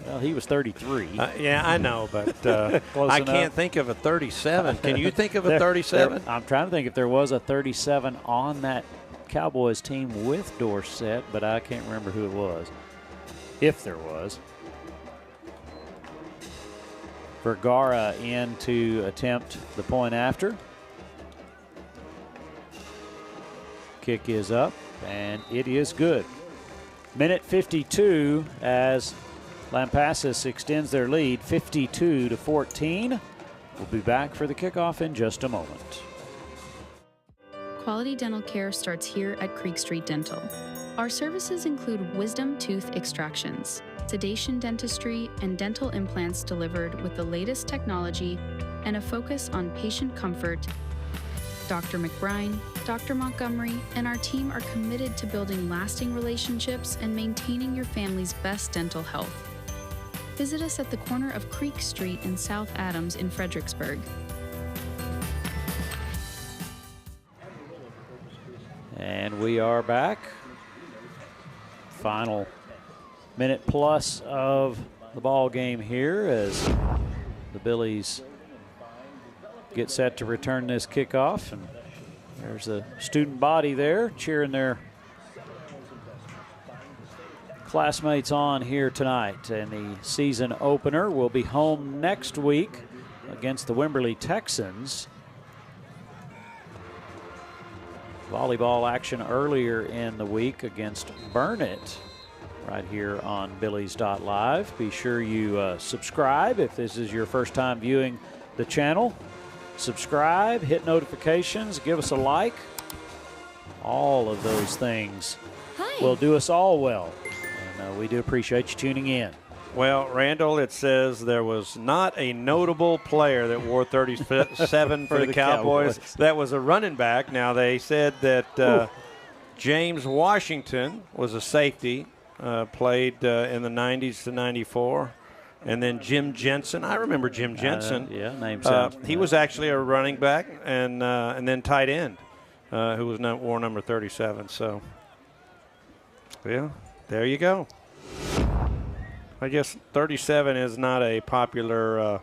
Well, he was 33. Yeah, I know, but I can't think of a 37. Can you think of a 37? I'm trying to think if there was a 37 on that Cowboys team with Dorsett, but I can't remember who it was, if there was. Vergara in to attempt the point after. Kick is up, and it is good. Minute 52 as Lampasas extends their lead 52-14. We'll be back for the kickoff in just a moment. Quality dental care starts here at Creek Street Dental. Our services include wisdom tooth extractions, sedation dentistry, and dental implants delivered with the latest technology and a focus on patient comfort. Dr. McBride, Dr. Montgomery, and our team are committed to building lasting relationships and maintaining your family's best dental health. Visit us at the corner of Creek Street and South Adams in Fredericksburg. And we are back. Final minute plus of the ball game here as the Billies get set to return this kickoff. And there's a student body there cheering their classmates on here tonight. And the season opener will be home next week against the Wimberley Texans. Volleyball action earlier in the week against Burnett right here on Billies.Live. Be sure you subscribe if this is your first time viewing the channel. Subscribe, hit notifications, give us a like. All of those things will do us all well. And we do appreciate you tuning in. Well, Randall, it says there was not a notable player that wore 37 for the Cowboys. That was a running back. Now, they said that James Washington was a safety, played in the 90s to 94. And then Jim Jensen. I remember Jim Jensen. Yeah, name sounds. He was actually a running back and then tight end. who was wore number 37. So, yeah, there you go. I guess 37 is not a popular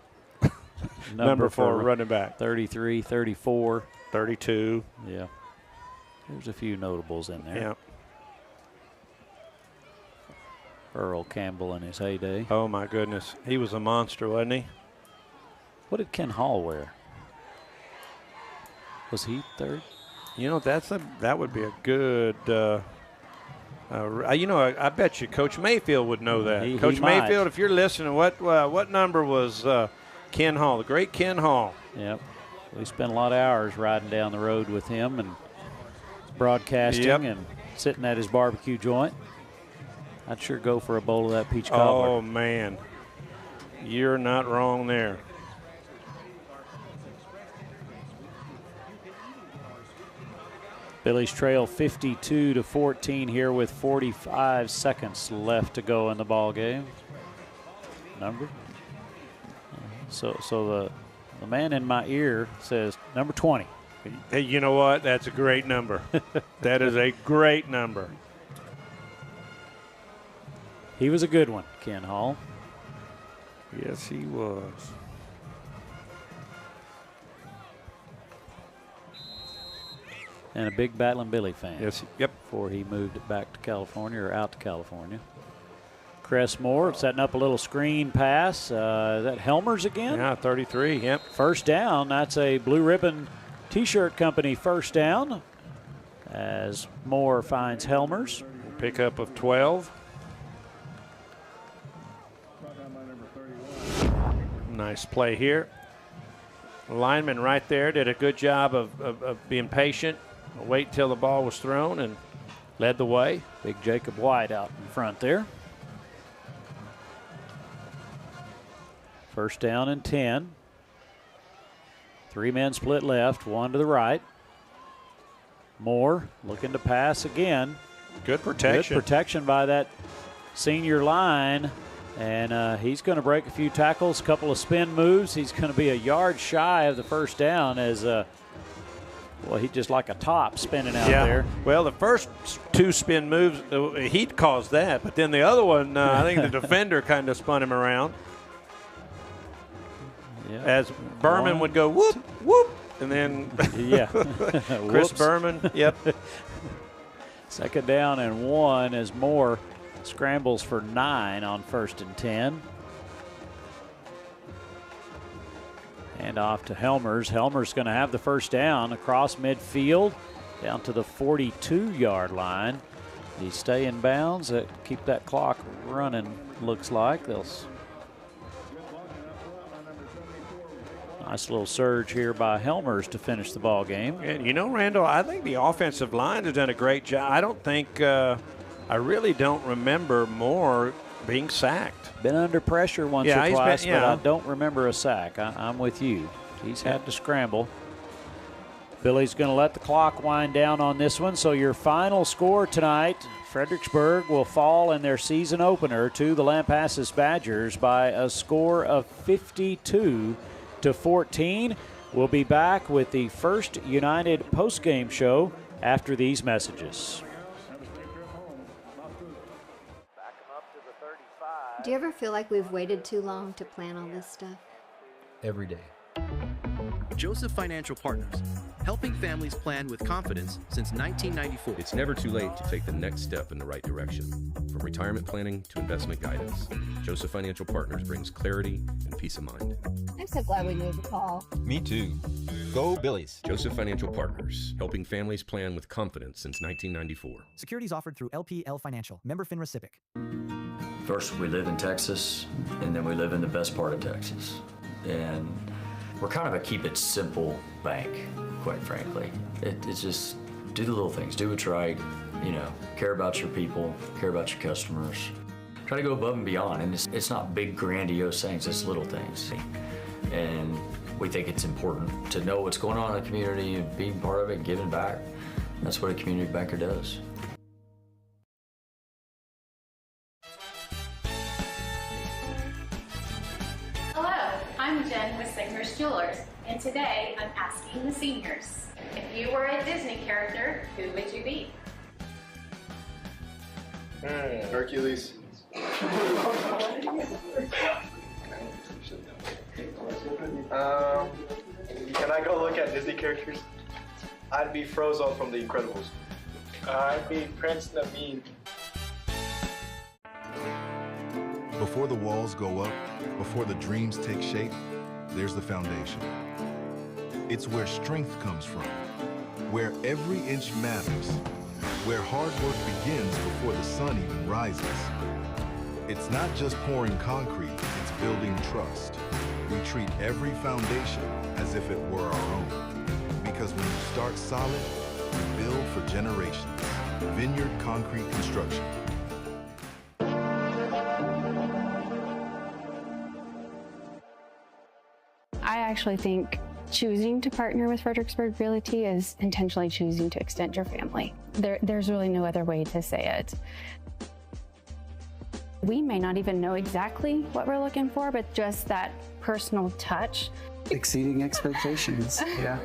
number for a running back. 33, 34. 32. Yeah. There's a few notables in there. Yeah. Earl Campbell in his heyday. Oh, my goodness. He was a monster, wasn't he? What did Ken Hall wear? Was he third? You know, that would be a good I bet you Coach Mayfield would know that. Coach Mayfield, if you're listening, what number was Ken Hall, the great Ken Hall? Yep. We spent a lot of hours riding down the road with him and broadcasting and sitting at his barbecue joint. I'd sure go for a bowl of that peach cobbler. Oh, man. You're not wrong there. Billies trail 52-14 here with 45 seconds left to go in the ball game. Number. So the man in my ear says number 20. Hey, you know what? That's a great number. That is a great number. He was a good one, Ken Hall. Yes, he was. And a big Battling Billy fan. Yes, yep. Before he moved it back to California or out to California. Cress Moore setting up a little screen pass. Is that Helmers again? Yeah, 33, yep. First down. That's a Blue Ribbon T-shirt company first down as Moore finds Helmers. Pickup of 12. Nice play here. Lineman right there did a good job of being patient, wait till the ball was thrown, and led the way. Big Jacob White out in front there. First down and 10. 3 men split left, 1 to the right. Moore looking to pass again. Good protection. Good protection by that senior line. And he's going to break a few tackles, a couple of spin moves. He's going to be a yard shy of the first down as, he's just like a top spinning out there. Well, the first 2 spin moves, he caused that. But then the other one, I think the defender kind of spun him around. Yeah. As Berman would go, whoop, whoop, and then Chris Berman, yep. Second down and 1 as Moore scrambles for 9 on 1st and 10. And off to Helmers. Helmers going to have the first down across midfield down to the 42-yard line. He stay in bounds. Keep that clock running, looks like. Nice little surge here by Helmers to finish the ball game. And you know, Randall, I think the offensive line has done a great job. I don't think I really don't remember Moore being sacked. Been under pressure once or twice, but I don't remember a sack. I'm with you. He's had to scramble. Billy's going to let the clock wind down on this one. So your final score tonight, Fredericksburg will fall in their season opener to the Lampasas Badgers by a score of 52-14. We'll be back with the First United postgame show after these messages. Do you ever feel like we've waited too long to plan all this stuff? Every day. Joseph Financial Partners, helping families plan with confidence since 1994. It's never too late to take the next step in the right direction. From retirement planning to investment guidance, Joseph Financial Partners brings clarity and peace of mind. I'm so glad we made the call. Me too. Go Billies. Joseph Financial Partners, helping families plan with confidence since 1994. Securities offered through LPL Financial, member FINRA SIPC. First, we live in Texas, and then we live in the best part of Texas. And we're kind of a keep it simple bank, quite frankly. It's just do the little things, do what's right, care about your people, care about your customers. Try to go above and beyond, and it's not big grandiose things, it's little things. And we think it's important to know what's going on in the community and being part of it and giving back. That's what a community banker does. I'm Jen with Signer's Jewelers, and today I'm asking the seniors, if you were a Disney character, who would you be? Hercules. Can I go look at Disney characters? I'd be Frozone from The Incredibles. I'd be Prince Naveen. Before the walls go up, before the dreams take shape, there's the foundation. It's where strength comes from, where every inch matters, where hard work begins before the sun even rises. It's not just pouring concrete, it's building trust. We treat every foundation as if it were our own. Because when you start solid, you build for generations. Vineyard Concrete Construction. I actually think choosing to partner with Fredericksburg Realty is intentionally choosing to extend your family. There's really no other way to say it. We may not even know exactly what we're looking for, but just that personal touch. Exceeding expectations, yeah.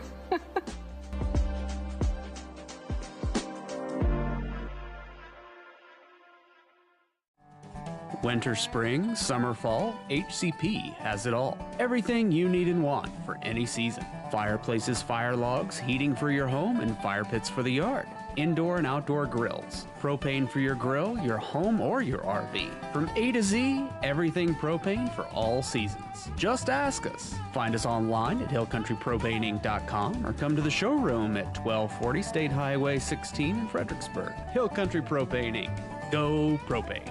Winter, spring, summer, fall, HCP has it all. Everything you need and want for any season. Fireplaces, fire logs, heating for your home, and fire pits for the yard. Indoor and outdoor grills. Propane for your grill, your home, or your RV. From A to Z, everything propane for all seasons. Just ask us. Find us online at hillcountrypropaneinc.com or come to the showroom at 1240 State Highway 16 in Fredericksburg. Hill Country Propane Inc. Go propane.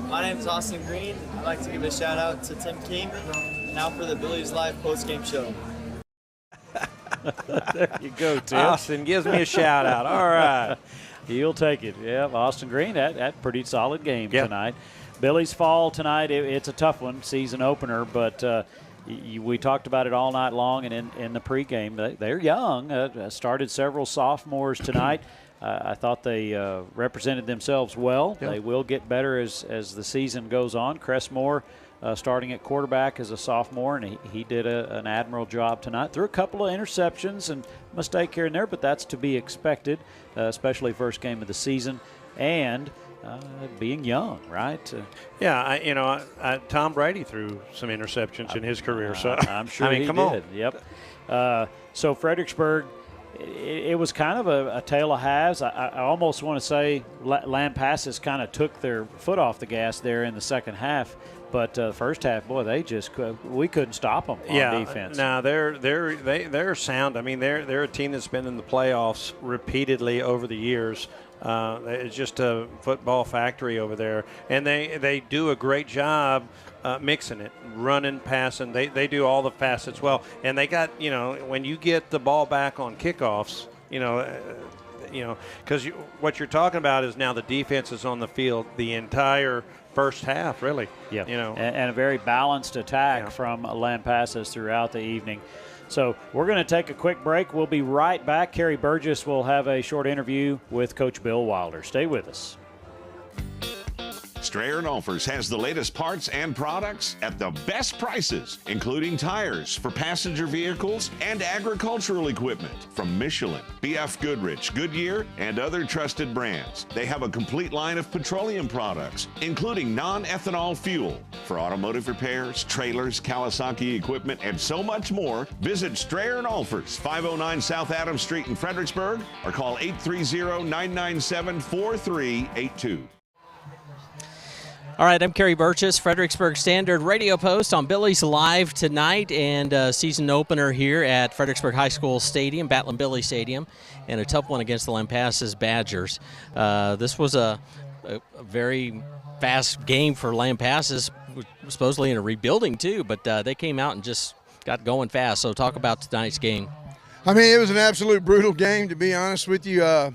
My name is Austin Green. I'd like to give a shout out to Tim King, now for the Billies.Live post-game show. There you go, Tim. Austin gives me a shout out. All right. He'll take it. Yeah, Austin Green, that pretty solid game tonight. Billy's fall tonight, it's a tough one, season opener, but we talked about it all night long and in the pregame. They're young. Started several sophomores tonight. I thought they represented themselves well. Yeah. They will get better as the season goes on. Cressmore starting at quarterback as a sophomore, and he did an admirable job tonight. Threw a couple of interceptions and mistake here and there, but that's to be expected, especially first game of the season. And being young, right? Yeah, Tom Brady threw some interceptions in his career, so I'm sure he come did. on. Yep. So Fredericksburg, it was kind of a tale of halves. I almost want to say Lampasas kind of took their foot off the gas there in the second half. But first half, boy, we couldn't stop them on defense. No, they're sound. I mean, they're a team that's been in the playoffs repeatedly over the years. It's just a football factory over there, and they do a great job mixing it, running, passing. They do all the facets well, and they got when you get the ball back on kickoffs, because what you're talking about is now the defense is on the field the entire first half, really. Yeah. And a very balanced attack from Lampasas throughout the evening. So we're going to take a quick break. We'll be right back. Kerry Burgess will have a short interview with Coach Bill Wilder. Stay with us. Strayer & Olfers has the latest parts and products at the best prices, including tires for passenger vehicles and agricultural equipment from Michelin, BF Goodrich, Goodyear, and other trusted brands. They have a complete line of petroleum products, including non-ethanol fuel for automotive repairs, trailers, Kawasaki equipment, and so much more. Visit Strayer & Olfers, 509 South Adams Street in Fredericksburg, or call 830-997-4382. All right, I'm Kerry Burgess, Fredericksburg Standard Radio Post on Billies.Live tonight, and season opener here at Fredericksburg High School Stadium, Battling Billy Stadium, and a tough one against the Lampasas Badgers. This was a very fast game for Lampasas, supposedly in a rebuilding too, but they came out and just got going fast. So talk about tonight's game. I mean, it was an absolute brutal game, to be honest with you.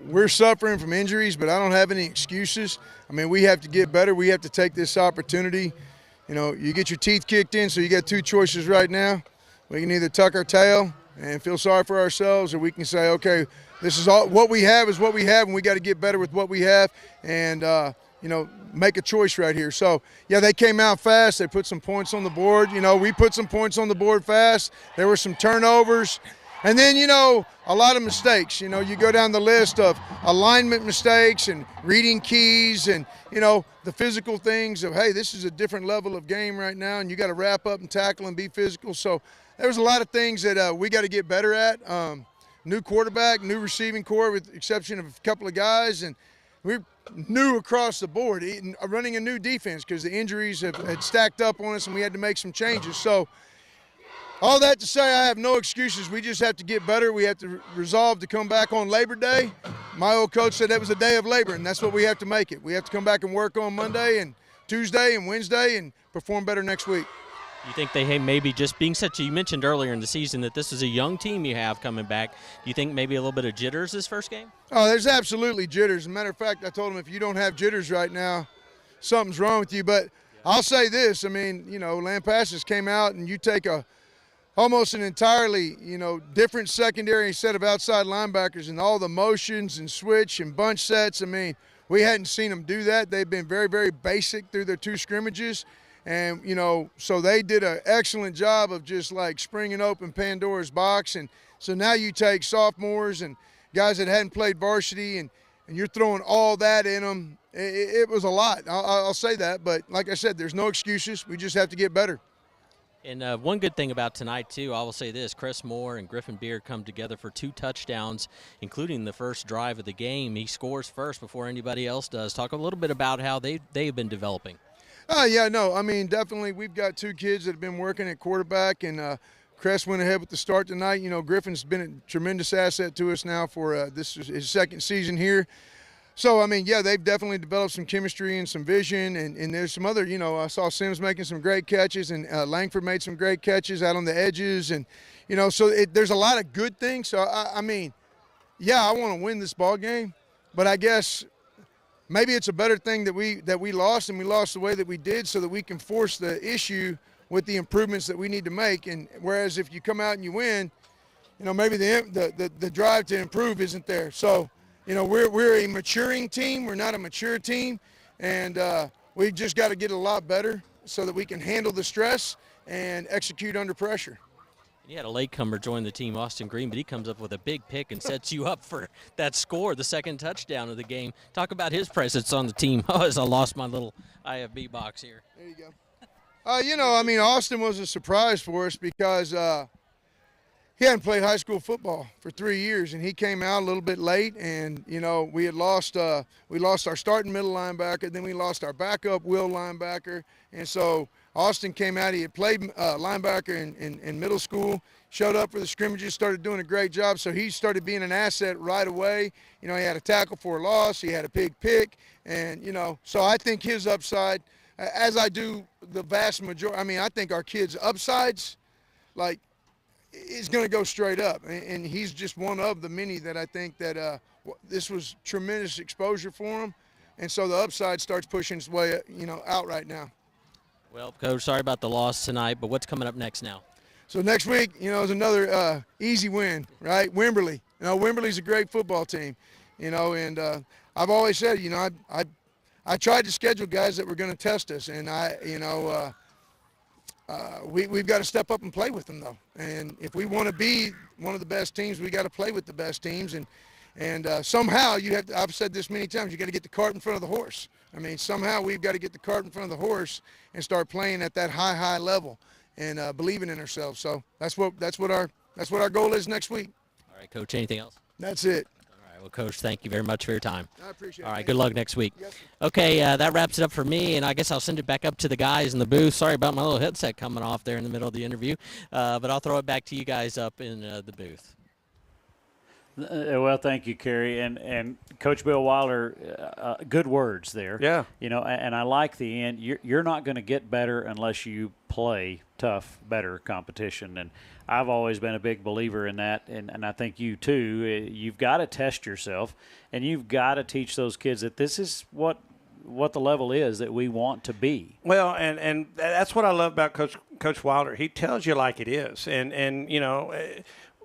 We're suffering from injuries, but I don't have any excuses. I mean, we have to get better. We have to take this opportunity. You get your teeth kicked in, so you got two choices right now. We can either tuck our tail and feel sorry for ourselves, or we can say, okay, this is all what we have is what we have, and we got to get better with what we have. And make a choice right here. So, yeah, they came out fast. They put some points on the board. We put some points on the board fast. There were some turnovers. And then, a lot of mistakes. You go down the list of alignment mistakes and reading keys and, the physical things of, hey, this is a different level of game right now, and you got to wrap up and tackle and be physical. So there's a lot of things that we got to get better at. New quarterback, new receiving core with the exception of a couple of guys, and we're new across the board, running a new defense because the injuries had stacked up on us and we had to make some changes. So all that to say, I have no excuses. We just have to get better. We have to resolve to come back on Labor Day. My old coach said that was a day of labor, and that's what we have to make it. We have to come back and work on Monday and Tuesday and Wednesday and perform better next week. You think they maybe just being you mentioned earlier in the season that this is a young team you have coming back. Do you think maybe a little bit of jitters this first game? Oh, there's absolutely jitters. As a matter of fact, I told them if you don't have jitters right now, something's wrong with you. But I'll say this. I mean, Lampasas came out and you take almost an entirely, different secondary set of outside linebackers and all the motions and switch and bunch sets. I mean, we hadn't seen them do that. They've been very, very basic through their two scrimmages. And, so they did an excellent job of just like springing open Pandora's box. And so now you take sophomores and guys that hadn't played varsity and you're throwing all that in them. It was a lot. I'll say that. But like I said, there's no excuses. We just have to get better. And one good thing about tonight, too, I will say this, Chris Moore and Griffin Beard come together for 2 touchdowns, including the first drive of the game. He scores first before anybody else does. Talk a little bit about how they've been developing. Yeah, no, I mean, definitely we've got 2 kids that have been working at quarterback, and Cress went ahead with the start tonight. Griffin's been a tremendous asset to us now for this is his second season here. So, I mean, yeah, they've definitely developed some chemistry and some vision, and there's some other, I saw Sims making some great catches, and Langford made some great catches out on the edges, and, so there's a lot of good things. So, I mean, yeah, I want to win this ball game, but I guess maybe it's a better thing that we lost, and we lost the way that we did so that we can force the issue with the improvements that we need to make. And whereas if you come out and you win, maybe the drive to improve isn't there. So, we're a maturing team. We're not a mature team, and we've just got to get a lot better so that we can handle the stress and execute under pressure. You had a latecomer join the team, Austin Green, but he comes up with a big pick and sets you up for that score, the second touchdown of the game. Talk about his presence on the team. Oh, as I lost my little IFB box here. There you go. I mean, Austin was a surprise for us because he hadn't played high school football for 3 years, and he came out a little bit late, and, we had lost our starting middle linebacker, then we lost our backup will linebacker, and so Austin came out. He had played linebacker in middle school, showed up for the scrimmages, started doing a great job, so he started being an asset right away. He had a tackle for a loss, he had a big pick, and, so I think his upside, as I do the vast majority, I mean, I think our kids' upsides, like, is going to go straight up, and he's just one of the many that I think that this was tremendous exposure for him, and so the upside starts pushing its way, out right now. Well, Coach, sorry about the loss tonight, but what's coming up next now? So next week, is another easy win, right? Wimberley. Wimberley's a great football team, and I've always said, I tried to schedule guys that were going to test us, and we've got to step up and play with them, though. And if we want to be one of the best teams, we got to play with the best teams. And somehow you have to, I've said this many times, you got to get the cart in front of the horse. I mean, somehow we've got to get the cart in front of the horse and start playing at that high level and believing in ourselves. So that's what our goal is next week. All right, Coach, anything else? That's it. Well, Coach, thank you very much for your time. I appreciate it. All right, good luck next week. Yes, okay, that wraps it up for me, and I guess I'll send it back up to the guys in the booth. Sorry about my little headset coming off there in the middle of the interview, but I'll throw it back to you guys up in the booth. Well, thank you, Kerry, and Coach Bill Wilder. Good words there. Yeah. And I like the end. You're not going to get better unless you play tough, better competition, and I've always been a big believer in that, and I think you too. You've got to test yourself, and you've got to teach those kids that this is what the level is that we want to be. Well, and that's what I love about Coach Wilder. He tells you like it is, and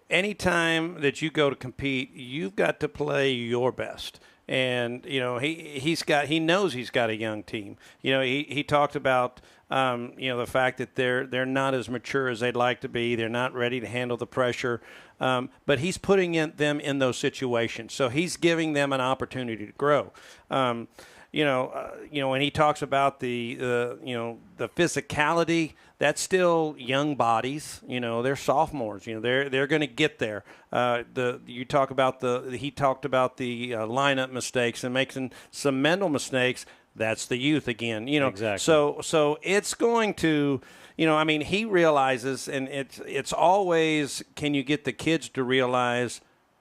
anytime that you go to compete, you've got to play your best. And he knows he's got a young team. He talked about the fact that they're not as mature as they'd like to be. They're not ready to handle the pressure. But he's putting them in those situations, so he's giving them an opportunity to grow. When he talks about the physicality, that's still young bodies. They're sophomores. They're going to get there. He talked about the lineup mistakes and making some mental mistakes. That's the youth again. Exactly. So it's going to. He realizes, and it's always, can you get the kids to realize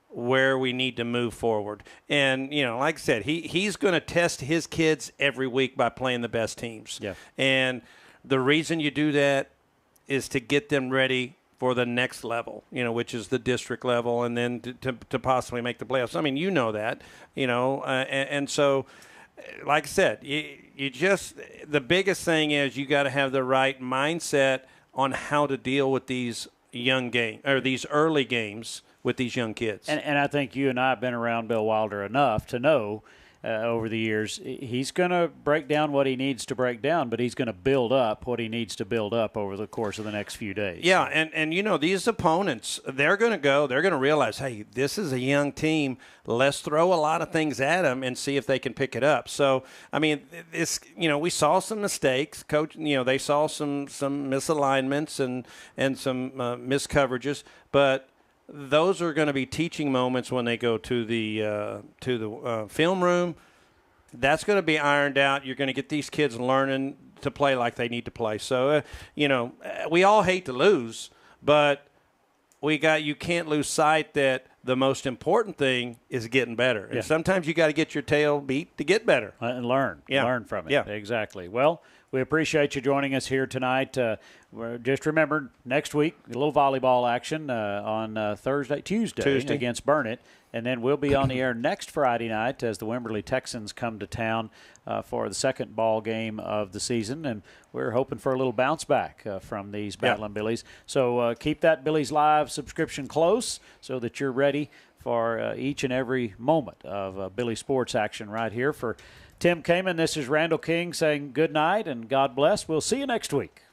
where we need to move forward? And, like I said, he's going to test his kids every week by playing the best teams. Yeah. And the reason you do that is to get them ready for the next level, which is the district level, and then to possibly make the playoffs. That, and so, like I said, the biggest thing is you got to have the right mindset on how to deal with these these early games with these young kids. And I think you and I have been around Bill Wilder enough to know over the years he's going to break down what he needs to break down, but he's going to build up what he needs to build up over the course of the next few days. Yeah, and these opponents, they're going to realize, hey, this is a young team. Let's throw a lot of things at them and see if they can pick it up. So, we saw some mistakes. Coach, they saw some misalignments and some miscoverages, but those are going to be teaching moments when they go to the film room. That's going to be ironed out. You're going to get these kids learning to play like they need to play. So, we all hate to lose, but you can't lose sight that the most important thing is getting better. And sometimes you got to get your tail beat to get better. And learn. Yeah. Learn from it. Yeah. Exactly. Well, we appreciate you joining us here tonight. Just remember, next week, a little volleyball action on Tuesday against Burnett. And then we'll be on the air next Friday night as the Wimberley Texans come to town for the second ball game of the season. And we're hoping for a little bounce back from these Battling Billies. So keep that Billies.Live subscription close so that you're ready for each and every moment of Billy sports action right here. For Tim Kaman, this is Randall King saying good night and God bless. We'll see you next week.